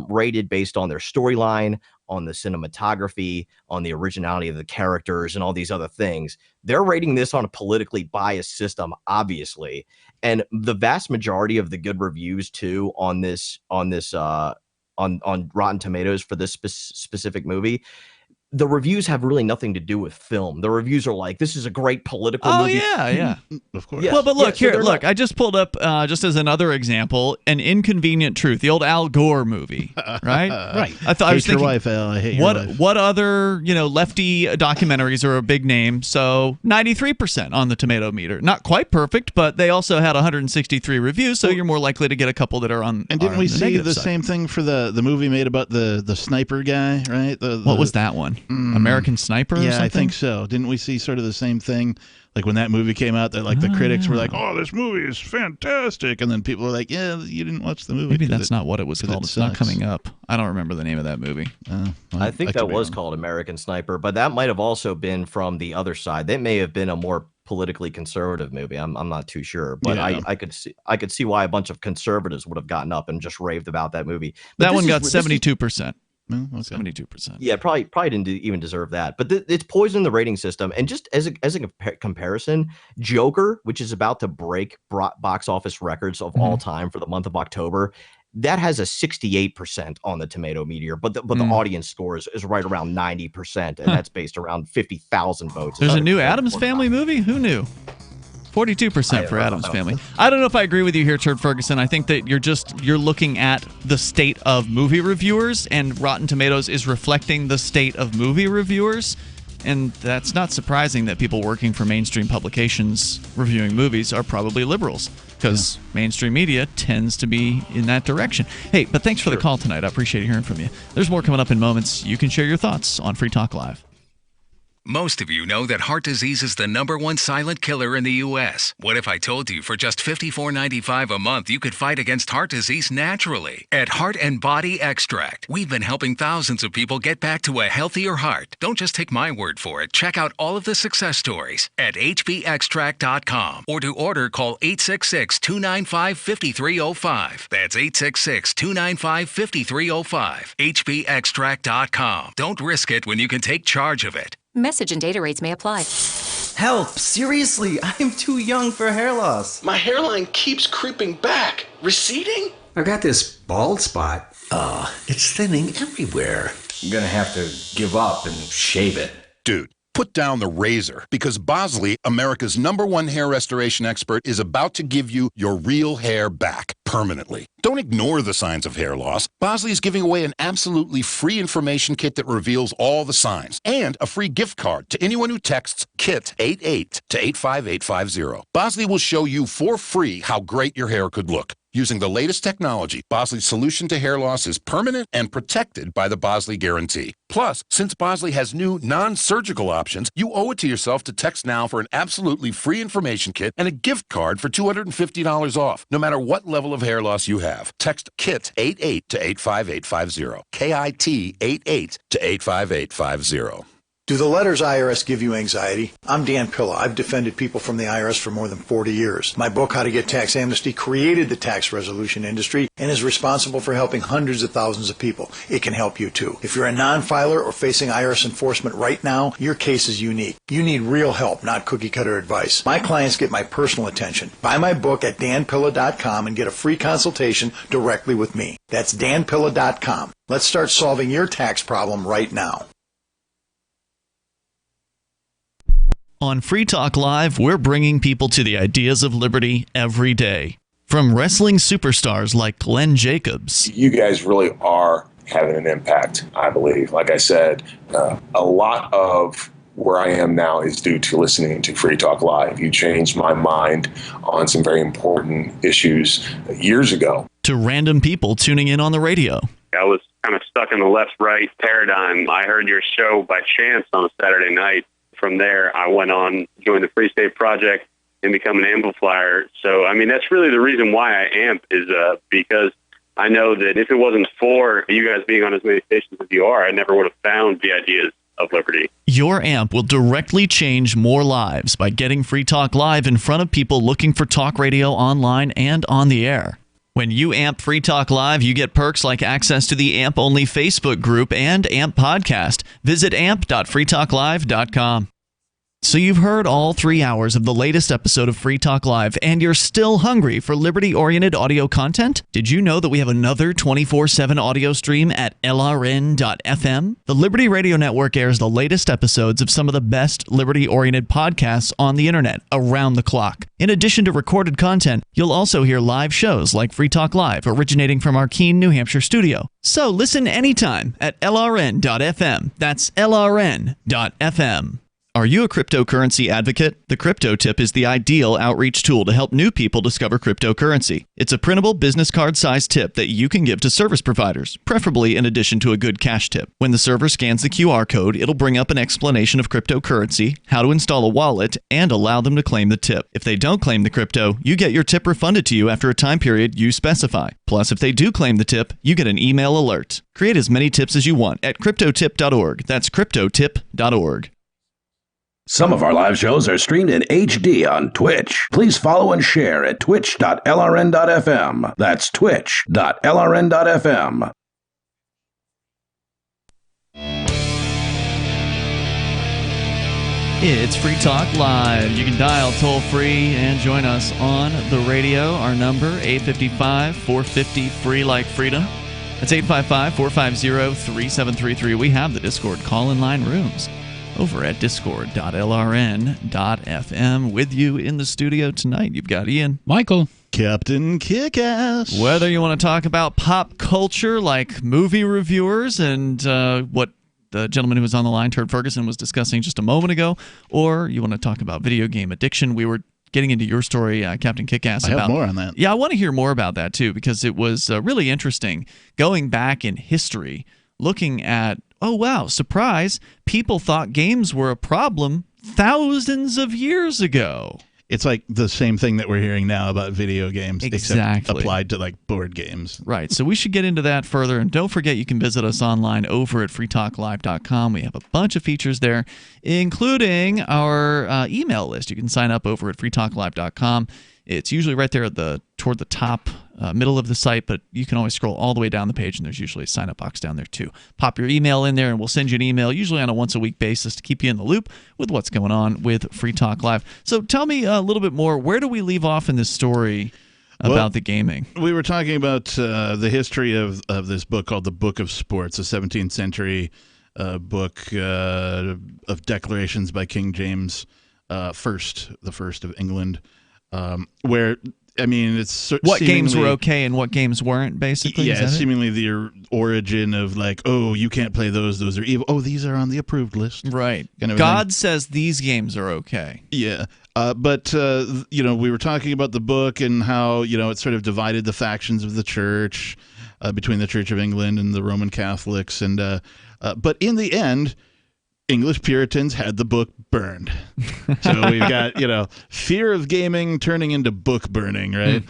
rated based on their storyline, on the cinematography, on the originality of the characters, and all these other things. They're rating this on a politically biased system, obviously. And the vast majority of the good reviews too on Rotten Tomatoes for this specific movie, the reviews have really nothing to do with film. The reviews are like, this is a great political movie. Yeah. Of course. Yes. Well, but look, Yeah, so look, I just pulled up, just as another example, An Inconvenient Truth, the old Al Gore movie, right? Right. I was thinking, your wife, Al. I hate your wife. What other, lefty documentaries are a big name? So 93% on the tomato meter. Not quite perfect, but they also had 163 reviews, so you're more likely to get a couple that are on. And didn't we the see negative the side. same thing for the movie made about the sniper guy, right? What was that one? American Sniper or Yeah, something? I think so. Didn't we see sort of the same thing? Like when that movie came out, that like the critics were like, "Oh, this movie is fantastic," and then people were like, "Yeah, you didn't watch the movie." Maybe that's not what it was called. It's not sucks. coming up. I don't remember the name of that movie. I think that was called American Sniper, but that might have also been from the other side. That may have been a more politically conservative movie. I'm not too sure, but Yeah. I could see why a bunch of conservatives would have gotten up and just raved about that movie. But That this one is- got this is- 72%. Oh, okay. 72%. Yeah, probably didn't even deserve that. But it's poisoned the rating system. And just as a comparison, Joker, which is about to break box office records of all time for the month of October, that has a 68% on the tomato meter, but the audience score is right around 90%, and that's based around 50,000 votes. There's a new Addams Family movie? Who knew? 42% for Addams Family. I don't know if I agree with you here, Turd Ferguson. I think that you're looking at the state of movie reviewers, and Rotten Tomatoes is reflecting the state of movie reviewers. And that's not surprising that people working for mainstream publications reviewing movies are probably liberals, because mainstream media tends to be in that direction. Hey, but thanks for the call tonight. I appreciate hearing from you. There's more coming up in moments. You can share your thoughts on Free Talk Live. Most of you know that heart disease is the #1 silent killer in the U.S. What if I told you for just $54.95 a month you could fight against heart disease naturally? At Heart and Body Extract, we've been helping thousands of people get back to a healthier heart. Don't just take my word for it. Check out all of the success stories at hbextract.com, or to order, call 866-295-5305. That's 866-295-5305. hbextract.com. Don't risk it when you can take charge of it. Message and data rates may apply. Help! Seriously, I'm too young for hair loss. My hairline keeps creeping back. Receding? I got this bald spot. It's thinning everywhere. I'm gonna have to give up and shave it. Dude, put down the razor, because Bosley, America's #1 hair restoration expert, is about to give you your real hair back permanently. Don't ignore the signs of hair loss. Bosley is giving away an absolutely free information kit that reveals all the signs, and a free gift card to anyone who texts KIT88 to 85850. Bosley will show you for free how great your hair could look. Using the latest technology, Bosley's solution to hair loss is permanent and protected by the Bosley Guarantee. Plus, since Bosley has new non-surgical options, you owe it to yourself to text now for an absolutely free information kit and a gift card for $250 off, no matter what level of hair loss you have. Text KIT88 to 85850. KIT88 to 85850. Do the letters IRS give you anxiety? I'm Dan Pilla. I've defended people from the IRS for more than 40 years. My book, How to Get Tax Amnesty, created the tax resolution industry and is responsible for helping hundreds of thousands of people. It can help you too. If you're a non-filer or facing IRS enforcement right now, your case is unique. You need real help, not cookie-cutter advice. My clients get my personal attention. Buy my book at danpilla.com and get a free consultation directly with me. That's danpilla.com. Let's start solving your tax problem right now. On Free Talk Live, we're bringing people to the ideas of liberty every day. From wrestling superstars like Glenn Jacobs. You guys really are having an impact, I believe. Like I said, a lot of where I am now is due to listening to Free Talk Live. You changed my mind on some very important issues years ago. To random people tuning in on the radio. I was kind of stuck in the left-right paradigm. I heard your show by chance on a Saturday night. From there, I went on, joined the Free State Project, and become an amplifier. So, I mean, that's really the reason why I amp is because I know that if it wasn't for you guys being on as many stations as you are, I never would have found the ideas of liberty. Your amp will directly change more lives by getting Free Talk Live in front of people looking for talk radio online and on the air. When you amp Free Talk Live, you get perks like access to the AMP-only Facebook group and AMP podcast. Visit amp.freetalklive.com. So you've heard all 3 hours of the latest episode of Free Talk Live, and you're still hungry for liberty-oriented audio content? Did you know that we have another 24/7 audio stream at LRN.FM? The Liberty Radio Network airs the latest episodes of some of the best liberty-oriented podcasts on the internet around the clock. In addition to recorded content, you'll also hear live shows like Free Talk Live, originating from our Keene, New Hampshire studio. So listen anytime at LRN.FM. That's LRN.FM. Are you a cryptocurrency advocate? The Crypto Tip is the ideal outreach tool to help new people discover cryptocurrency. It's a printable business card-sized tip that you can give to service providers, preferably in addition to a good cash tip. When the server scans the QR code, it'll bring up an explanation of cryptocurrency, how to install a wallet, and allow them to claim the tip. If they don't claim the crypto, you get your tip refunded to you after a time period you specify. Plus, if they do claim the tip, you get an email alert. Create as many tips as you want at cryptotip.org. That's cryptotip.org. Some of our live shows are streamed in HD on Twitch. Please follow and share at twitch.lrn.fm. That's twitch.lrn.fm. It's Free Talk Live. You can dial toll-free and join us on the radio. Our number, 855-450-FREE like freedom. That's 855-450-3733. We have the Discord call-in line rooms over at discord.lrn.fm. With you in the studio tonight, you've got Ian, Michael, Captain Kickass. Whether you want to talk about pop culture like movie reviewers and what the gentleman who was on the line, Turd Ferguson, was discussing just a moment ago, or you want to talk about video game addiction. We were getting into your story, Captain Kickass. I have more on that. Yeah, I want to hear more about that too, because it was really interesting going back in history, looking at, oh, wow, surprise, people thought games were a problem thousands of years ago. It's like the same thing that we're hearing now about video games, except applied to like board games. Right. So we should get into that further. And don't forget, you can visit us online over at freetalklive.com. We have a bunch of features there, including our email list. You can sign up over at freetalklive.com. It's usually right there at toward the top middle of the site, but you can always scroll all the way down the page, and there's usually a sign-up box down there too. Pop your email in there, and we'll send you an email, usually on a once-a-week basis, to keep you in the loop with what's going on with Free Talk Live. So tell me a little bit more. Where do we leave off in this story about the gaming? We were talking about the history of this book called The Book of Sports, a 17th century book of declarations by King James the First of England. Where, I mean, it's what games were okay and what games weren't, basically. Yeah, seemingly the origin of like, oh, you can't play those are evil. Oh, these are on the approved list. Right. Kind of God says these games are okay. Yeah. But we were talking about the book and how, it sort of divided the factions of the church between the Church of England and the Roman Catholics. And but in the end, English Puritans had the book burned. So we've got, fear of gaming turning into book burning, right?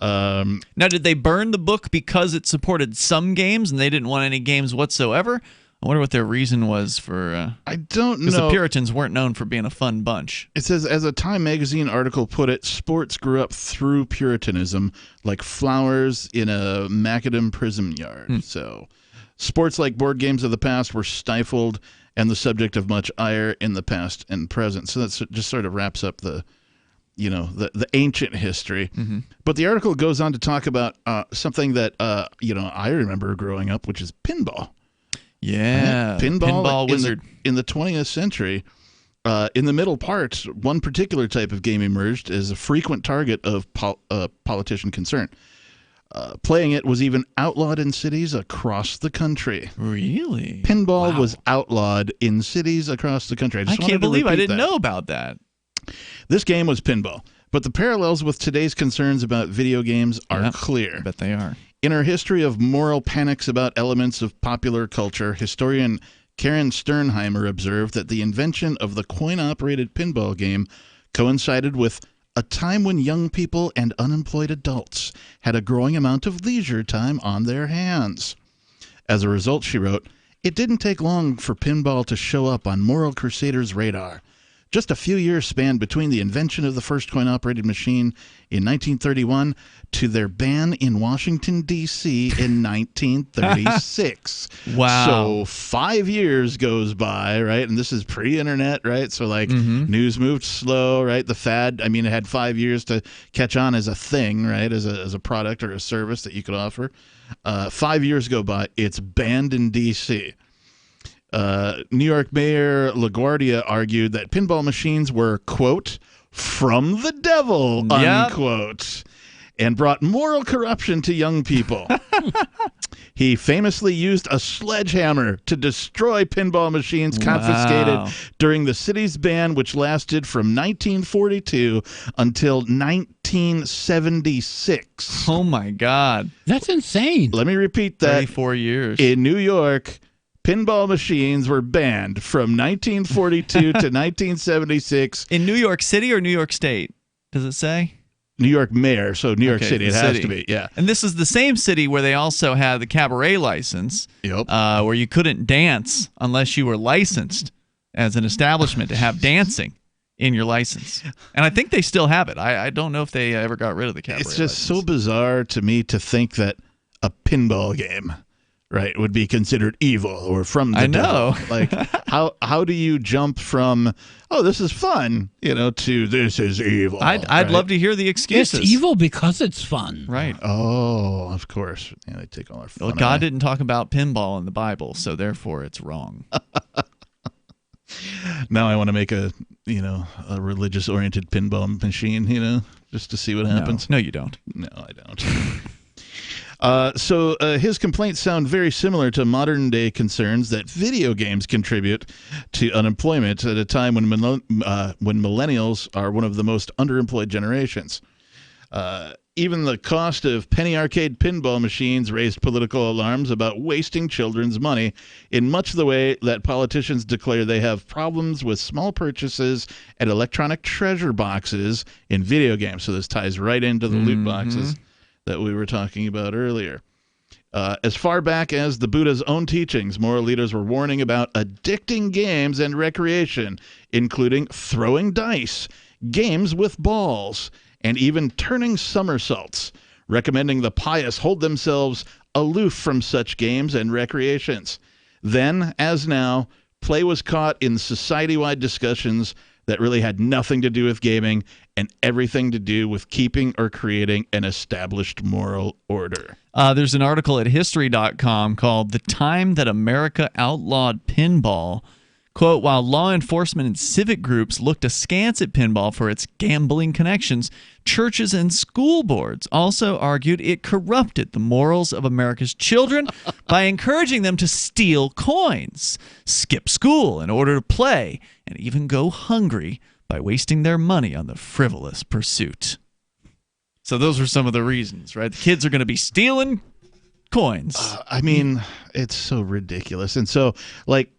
Now, did they burn the book because it supported some games and they didn't want any games whatsoever? I wonder what their reason was for... I don't know. Because the Puritans weren't known for being a fun bunch. It says, as a Time magazine article put it, sports grew up through Puritanism like flowers in a macadam prism yard. So sports like board games of the past were stifled and the subject of much ire in the past and present. So that just sort of wraps up the ancient history. Mm-hmm. But the article goes on to talk about something that, I remember growing up, which is pinball. Yeah. Pinball wizard. In the 20th century, in the middle part, one particular type of game emerged as a frequent target of politician concern. Playing it was even outlawed in cities across the country. Really? Pinball was outlawed in cities across the country. I can't believe I didn't know about that. This game was pinball, but the parallels with today's concerns about video games are clear. I bet they are. In her history of moral panics about elements of popular culture, historian Karen Sternheimer observed that the invention of the coin-operated pinball game coincided with a time when young people and unemployed adults had a growing amount of leisure time on their hands. As a result, she wrote, it didn't take long for pinball to show up on moral crusaders' radar. just a few years span between the invention of the first coin-operated machine in 1931 to their ban in Washington, D.C. in 1936. Wow. So 5 years goes by, right? And this is pre-internet, right? So, like, news moved slow, right? The fad, I mean, it had 5 years to catch on as a thing, right? As a product or a service that you could offer. 5 years go by. It's banned in D.C. New York Mayor LaGuardia argued that pinball machines were, quote, from the devil, unquote, and brought moral corruption to young people. He famously used a sledgehammer to destroy pinball machines confiscated during the city's ban, which lasted from 1942 until 1976. Oh, my God. That's insane. Let me repeat that. 34 years. In New York, pinball machines were banned from 1942 to 1976. In New York City or New York State? Does it say? New York Mayor, so New York City. It has to be, yeah. And this is the same city where they also had the cabaret license, where you couldn't dance unless you were licensed as an establishment to have dancing in your license. And I think they still have it. I don't know if they ever got rid of the cabaret It's just license. so bizarre to me to think that a pinball game, right, would be considered evil or from the devil. Like, how do you jump from, oh, this is fun, to this is evil? I'd love to hear the excuses. It's evil because it's fun. Right. Oh, of course. Yeah, they take all our fun Well, God away. didn't talk about pinball in the Bible, so therefore it's wrong. Now I want to make a religious-oriented pinball machine, just to see what happens. No, you don't. No, I don't. So his complaints sound very similar to modern-day concerns that video games contribute to unemployment at a time when millennials are one of the most underemployed generations. Even the cost of penny arcade pinball machines raised political alarms about wasting children's money in much the way that politicians declare they have problems with small purchases and electronic treasure boxes in video games. So this ties right into the loot boxes that we were talking about earlier. As far back as the Buddha's own teachings, moral leaders were warning about addicting games and recreation, including throwing dice, games with balls, and even turning somersaults, recommending the pious hold themselves aloof from such games and recreations. Then, as now, play was caught in society-wide discussions that really had nothing to do with gaming and everything to do with keeping or creating an established moral order. There's an article at History.com called "The Time That America Outlawed Pinball." Quote, while law enforcement and civic groups looked askance at pinball for its gambling connections, churches and school boards also argued it corrupted the morals of America's children by encouraging them to steal coins, skip school in order to play, and even go hungry by wasting their money on the frivolous pursuit. So those were some of the reasons, right? The kids are going to be stealing coins. I mean, it's so ridiculous. And so, like,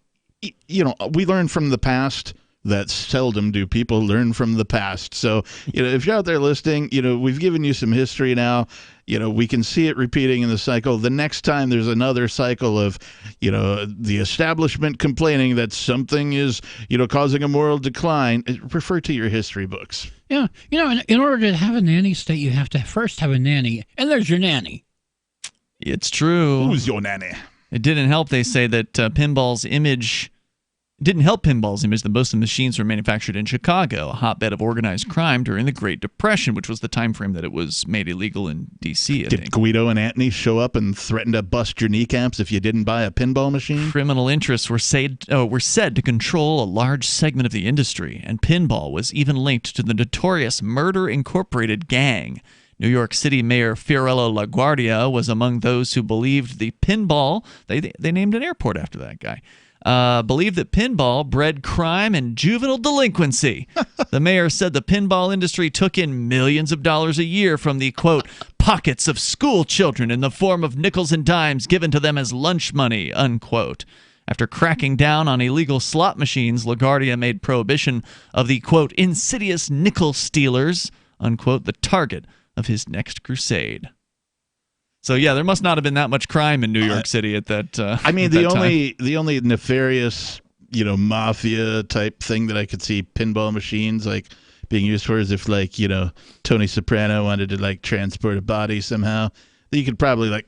we learn from the past. That seldom do people learn from the past. So, if you're out there listening, we've given you some history now. We can see it repeating in the cycle. The next time there's another cycle of, the establishment complaining that something is, causing a moral decline, refer to your history books. Yeah. In order to have a nanny state, you have to first have a nanny. And there's your nanny. It's true. Who's your nanny? It didn't help, they say, that pinball's image... It didn't help pinball's image that most of the machines were manufactured in Chicago, a hotbed of organized crime during the Great Depression, which was the time frame that it was made illegal in D.C., I think. Did Guido and Antony show up and threaten to bust your kneecaps if you didn't buy a pinball machine? Criminal interests were said to control a large segment of the industry, and pinball was even linked to the notorious Murder Incorporated gang. New York City Mayor Fiorello LaGuardia was among those who believed the pinball, they named an airport after that guy, believed that pinball bred crime and juvenile delinquency. The mayor said the pinball industry took in millions of dollars a year from the, quote, pockets of school children in the form of nickels and dimes given to them as lunch money, unquote. After cracking down on illegal slot machines, LaGuardia made prohibition of the, quote, insidious nickel stealers, unquote, the target of his next crusade. So yeah, there must not have been that much crime in New York City at that. I mean, the only nefarious, mafia type thing that I could see pinball machines like being used for, is if like, Tony Soprano wanted to like transport a body somehow, that you could probably like,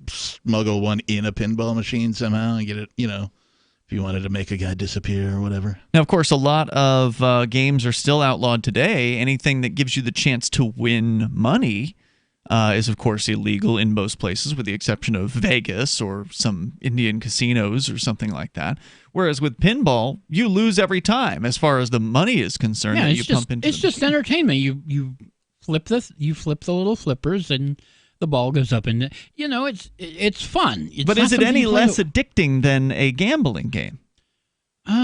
smuggle one in a pinball machine somehow and get it, if you wanted to make a guy disappear or whatever. Now, of course, a lot of games are still outlawed today. Anything that gives you the chance to win money is, of course, illegal in most places, with the exception of Vegas or some Indian casinos or something like that. Whereas with pinball, you lose every time as far as the money is concerned. Yeah, that you pump into it's just entertainment. You flip the little flippers and the ball goes up, and it's fun. But is it any less addicting than a gambling game?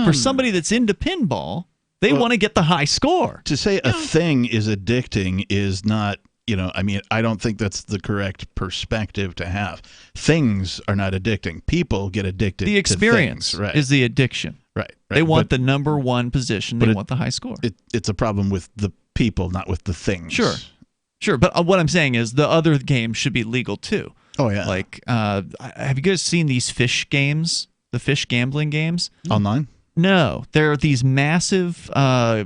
For somebody that's into pinball, they want to get the high score. To say a thing is addicting is not, I don't think that's the correct perspective to have. Things are not addicting. People get addicted The experience to things. Right. is the addiction. Right. They want the number one position. They want the high score. It's a problem with the people, not with the things. Sure, but what I'm saying is the other games should be legal too. Oh, yeah. Like, have you guys seen these fish games, the fish gambling games? Online? No, they're these massive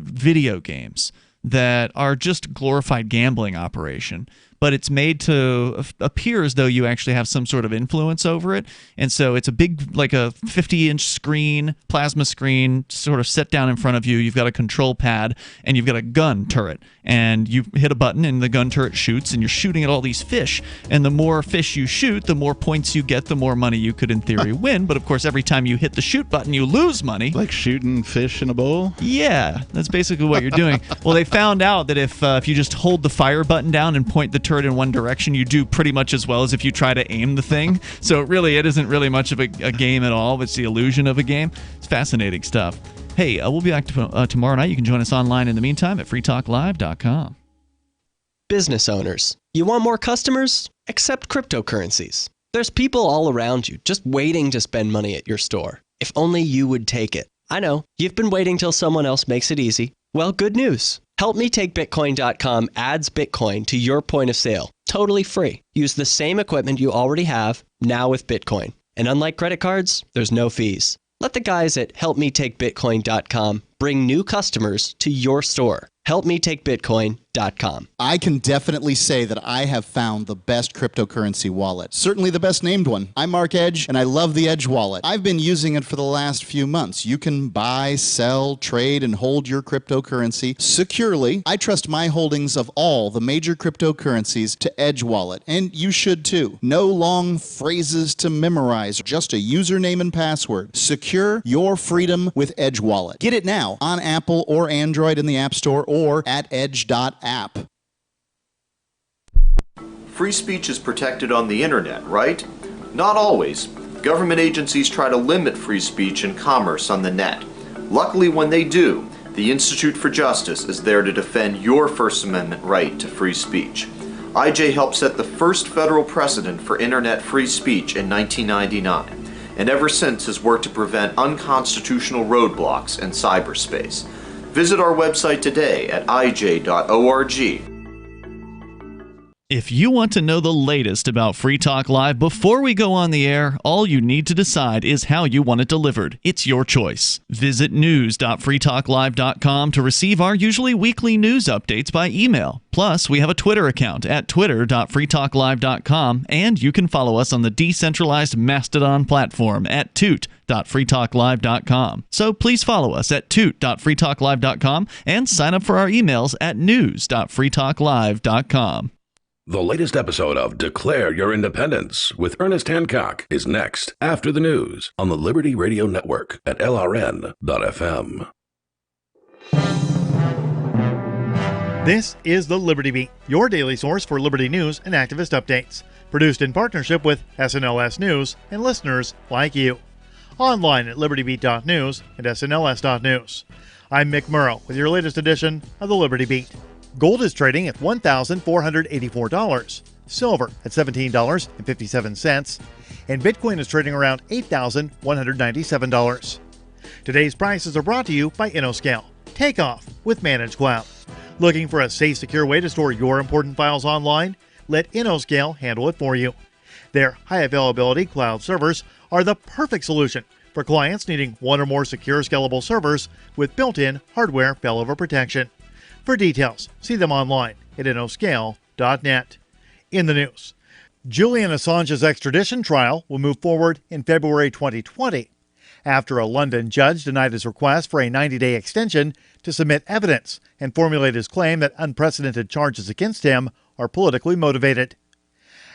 video games that are just glorified gambling operation, but it's made to appear as though you actually have some sort of influence over it. And so it's a big, like a 50-inch screen, plasma screen, sort of set down in front of you. You've got a control pad, and you've got a gun turret. And you hit a button, and the gun turret shoots, and you're shooting at all these fish. And the more fish you shoot, the more points you get, the more money you could, in theory, win. But, of course, every time you hit the shoot button, you lose money. Like shooting fish in a bowl? Yeah, that's basically what you're doing. Well, they found out that if you just hold the fire button down and point the turret in one direction, you do pretty much as well as if you try to aim the thing. So it isn't really much of a game at all. It's the illusion of a game. It's fascinating stuff. Hey, we'll be back tomorrow night. You can join us online in the meantime at freetalklive.com. Business owners, you want more customers? Accept cryptocurrencies. There's people all around you just waiting to spend money at your store. If only you would take it. I know, you've been waiting till someone else makes it easy. Well, good news. HelpMeTakeBitcoin.com adds Bitcoin to your point of sale, totally free. Use the same equipment you already have, now with Bitcoin. And unlike credit cards, there's no fees. Let the guys at HelpMeTakeBitcoin.com bring new customers to your store. HelpMeTakeBitcoin.com. I can definitely say that I have found the best cryptocurrency wallet. Certainly the best named one. I'm Mark Edge, and I love the Edge wallet. I've been using it for the last few months. You can buy, sell, trade, and hold your cryptocurrency securely. I trust my holdings of all the major cryptocurrencies to Edge Wallet, and you should too. No long phrases to memorize, just a username and password. Secure your freedom with Edge Wallet. Get it now on Apple or Android in the App Store or at edge.app. Free speech is protected on the internet, right? Not always. Government agencies try to limit free speech and commerce on the net. Luckily, when they do, the Institute for Justice is there to defend your First Amendment right to free speech. IJ helped set the first federal precedent for internet free speech in 1999, and ever since has worked to prevent unconstitutional roadblocks in cyberspace. Visit our website today at ij.org. If you want to know the latest about Free Talk Live before we go on the air, all you need to decide is how you want it delivered. It's your choice. Visit news.freetalklive.com to receive our usually weekly news updates by email. Plus, we have a Twitter account at twitter.freetalklive.com, and you can follow us on the decentralized Mastodon platform at toot.freetalklive.com. So please follow us at toot.freetalklive.com and sign up for our emails at news.freetalklive.com. The latest episode of Declare Your Independence with Ernest Hancock is next after the news on the Liberty Radio Network at LRN.FM. This is the Liberty Beat, your daily source for Liberty news and activist updates. Produced in partnership with SNLS News and listeners like you. Online at libertybeat.news and snls.news. I'm Mick Murrow with your latest edition of the Liberty Beat. Gold is trading at $1,484, silver at $17.57, and Bitcoin is trading around $8,197. Today's prices are brought to you by InnoScale. Take off with Managed Cloud. Looking for a safe, secure way to store your important files online? Let InnoScale handle it for you. Their high-availability cloud servers are the perfect solution for clients needing one or more secure scalable servers with built-in hardware failover protection. For details, see them online at innoscale.net. In the news, Julian Assange's extradition trial will move forward in February 2020 after a London judge denied his request for a 90-day extension to submit evidence and formulate his claim that unprecedented charges against him are politically motivated.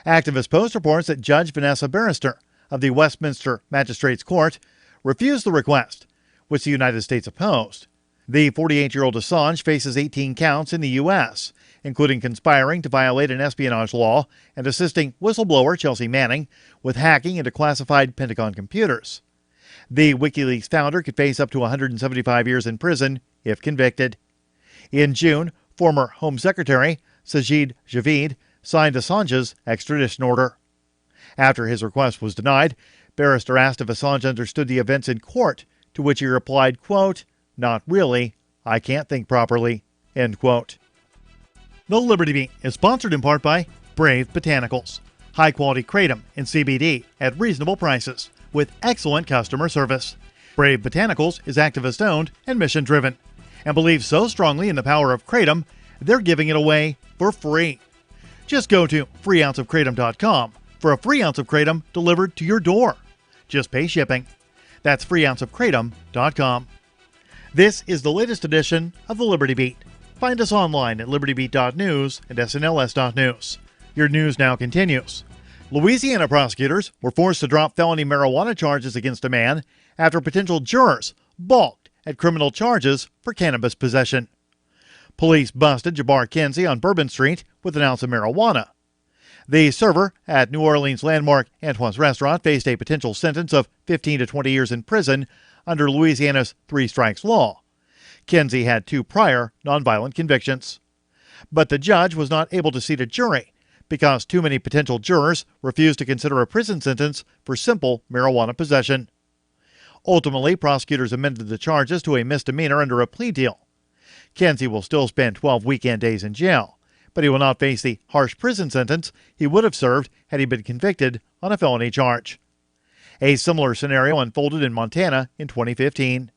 Activist Post reports that Judge Vanessa Barrister of the Westminster Magistrates Court refused the request, which the United States opposed. The 48-year-old Assange faces 18 counts in the U.S., including conspiring to violate an espionage law and assisting whistleblower Chelsea Manning with hacking into classified Pentagon computers. The WikiLeaks founder could face up to 175 years in prison if convicted. In June, former Home Secretary Sajid Javid signed Assange's extradition order. After his request was denied, Barrister asked if Assange understood the events in court, to which he replied, quote, "Not really. I can't think properly," end quote. The Liberty Beat is sponsored in part by Brave Botanicals, high-quality kratom and CBD at reasonable prices with excellent customer service. Brave Botanicals is activist-owned and mission-driven and believes so strongly in the power of kratom, they're giving it away for free. Just go to freeounceofkratom.com for a free ounce of kratom delivered to your door. Just pay shipping. That's freeounceofkratom.com. This is the latest edition of the Liberty Beat. Find us online at libertybeat.news and snls.news. Your news now continues. Louisiana prosecutors were forced to drop felony marijuana charges against a man after potential jurors balked at criminal charges for cannabis possession. Police busted Jabbar Kinsey on Bourbon Street with an ounce of marijuana. The server at New Orleans landmark Antoine's Restaurant faced a potential sentence of 15 to 20 years in prison under Louisiana's three strikes law. Kinsey had 2 prior nonviolent convictions. But the judge was not able to seat a jury because too many potential jurors refused to consider a prison sentence for simple marijuana possession. Ultimately, prosecutors amended the charges to a misdemeanor under a plea deal. Kinsey will still spend 12 weekend days in jail, but he will not face the harsh prison sentence he would have served had he been convicted on a felony charge. A similar scenario unfolded in Montana in 2015.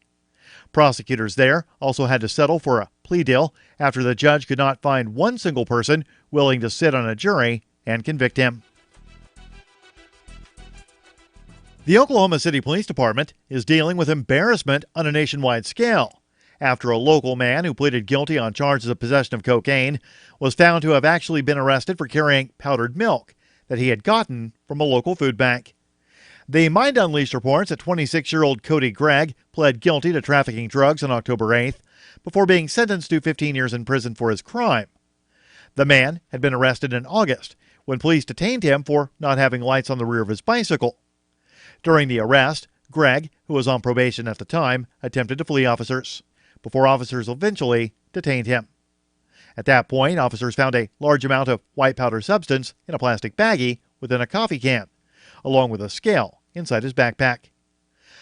Prosecutors there also had to settle for a plea deal after the judge could not find one single person willing to sit on a jury and convict him. The Oklahoma City Police Department is dealing with embarrassment on a nationwide scale after a local man who pleaded guilty on charges of possession of cocaine was found to have actually been arrested for carrying powdered milk that he had gotten from a local food bank. The Mind Unleashed reports that 26-year-old Cody Gregg pled guilty to trafficking drugs on October 8th before being sentenced to 15 years in prison for his crime. The man had been arrested in August when police detained him for not having lights on the rear of his bicycle. During the arrest, Gregg, who was on probation at the time, attempted to flee officers before officers eventually detained him. At that point, officers found a large amount of white powder substance in a plastic baggie within a coffee can, along with a scale inside his backpack.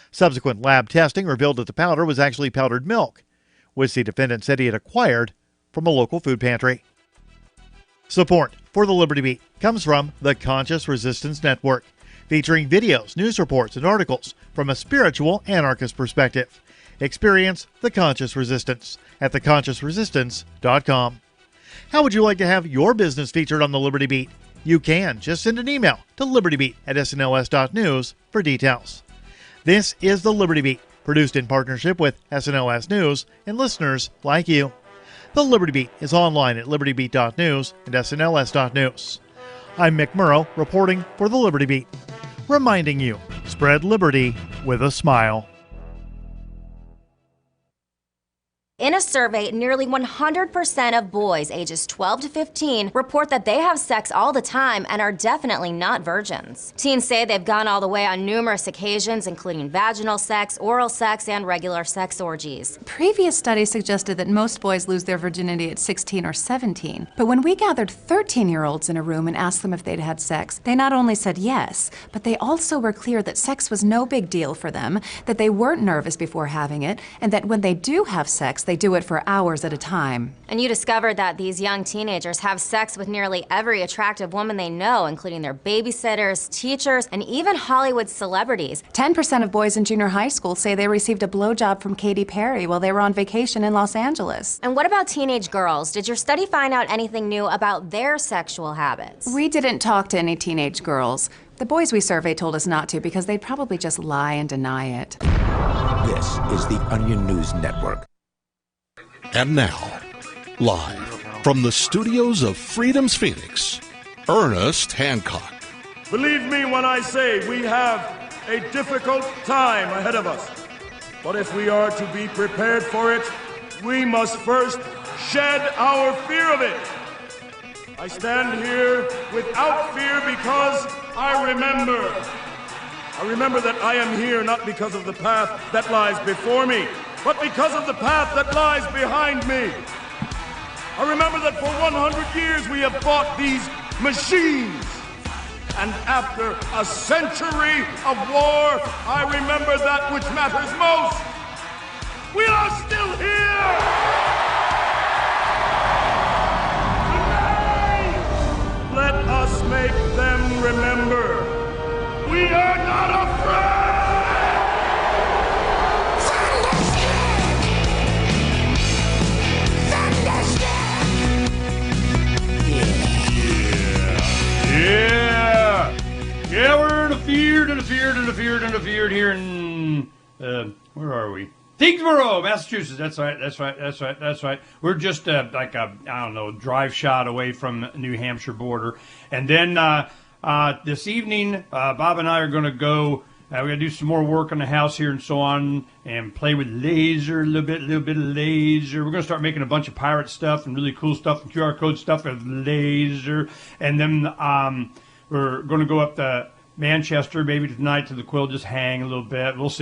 Subsequent lab testing revealed that the powder was actually powdered milk, which the defendant said he had acquired from a local food pantry. Support for the Liberty Beat comes from the Conscious Resistance Network, featuring videos, news reports, and articles from a spiritual anarchist perspective. Experience the Conscious Resistance at theconsciousresistance.com. How would you like to have your business featured on the Liberty Beat? You can just send an email to libertybeat@snls.news for details. This is the Liberty Beat, produced in partnership with SNLS News and listeners like you. The Liberty Beat is online at libertybeat.news and snls.news. I'm Mick Murrow, reporting for the Liberty Beat, reminding you, spread liberty with a smile. In a survey, nearly 100% of boys ages 12 to 15 report that they have sex all the time and are definitely not virgins. Teens say they've gone all the way on numerous occasions, including vaginal sex, oral sex, and regular sex orgies. Previous studies suggested that most boys lose their virginity at 16 or 17. But when we gathered 13-year-olds in a room and asked them if they'd had sex, they not only said yes, but they also were clear that sex was no big deal for them, that they weren't nervous before having it, and that when they do have sex, they do it for hours at a time. And you discovered that these young teenagers have sex with nearly every attractive woman they know, including their babysitters, teachers, and even Hollywood celebrities. 10% of boys in junior high school say they received a blowjob from Katy Perry while they were on vacation in Los Angeles. And what about teenage girls? Did your study find out anything new about their sexual habits? We didn't talk to any teenage girls. The boys we surveyed told us not to because they'd probably just lie and deny it. This is the Onion News Network. And now, live from the studios of Freedom's Phoenix, Ernest Hancock. Believe me when I say we have a difficult time ahead of us. But if we are to be prepared for it, we must first shed our fear of it. I stand here without fear because I remember that I am here not because of the path that lies before me, but because of the path that lies behind me. I remember that for 100 years we have fought these machines. And after a century of war, I remember that which matters most. We are still here! Let us make them remember. We are not afraid! Yeah, we're in a field here in, where are we? Thingsboro, Massachusetts. That's right. We're just like a, I don't know, drive shot away from the New Hampshire border. And then this evening, Bob and I are going to go, we're going to do some more work on the house here and so on, and play with laser, a little bit of laser. We're going to start making a bunch of pirate stuff and really cool stuff and QR code stuff with laser. And then we're going to go up to Manchester maybe tonight to the Quill, just hang a little bit. We'll see.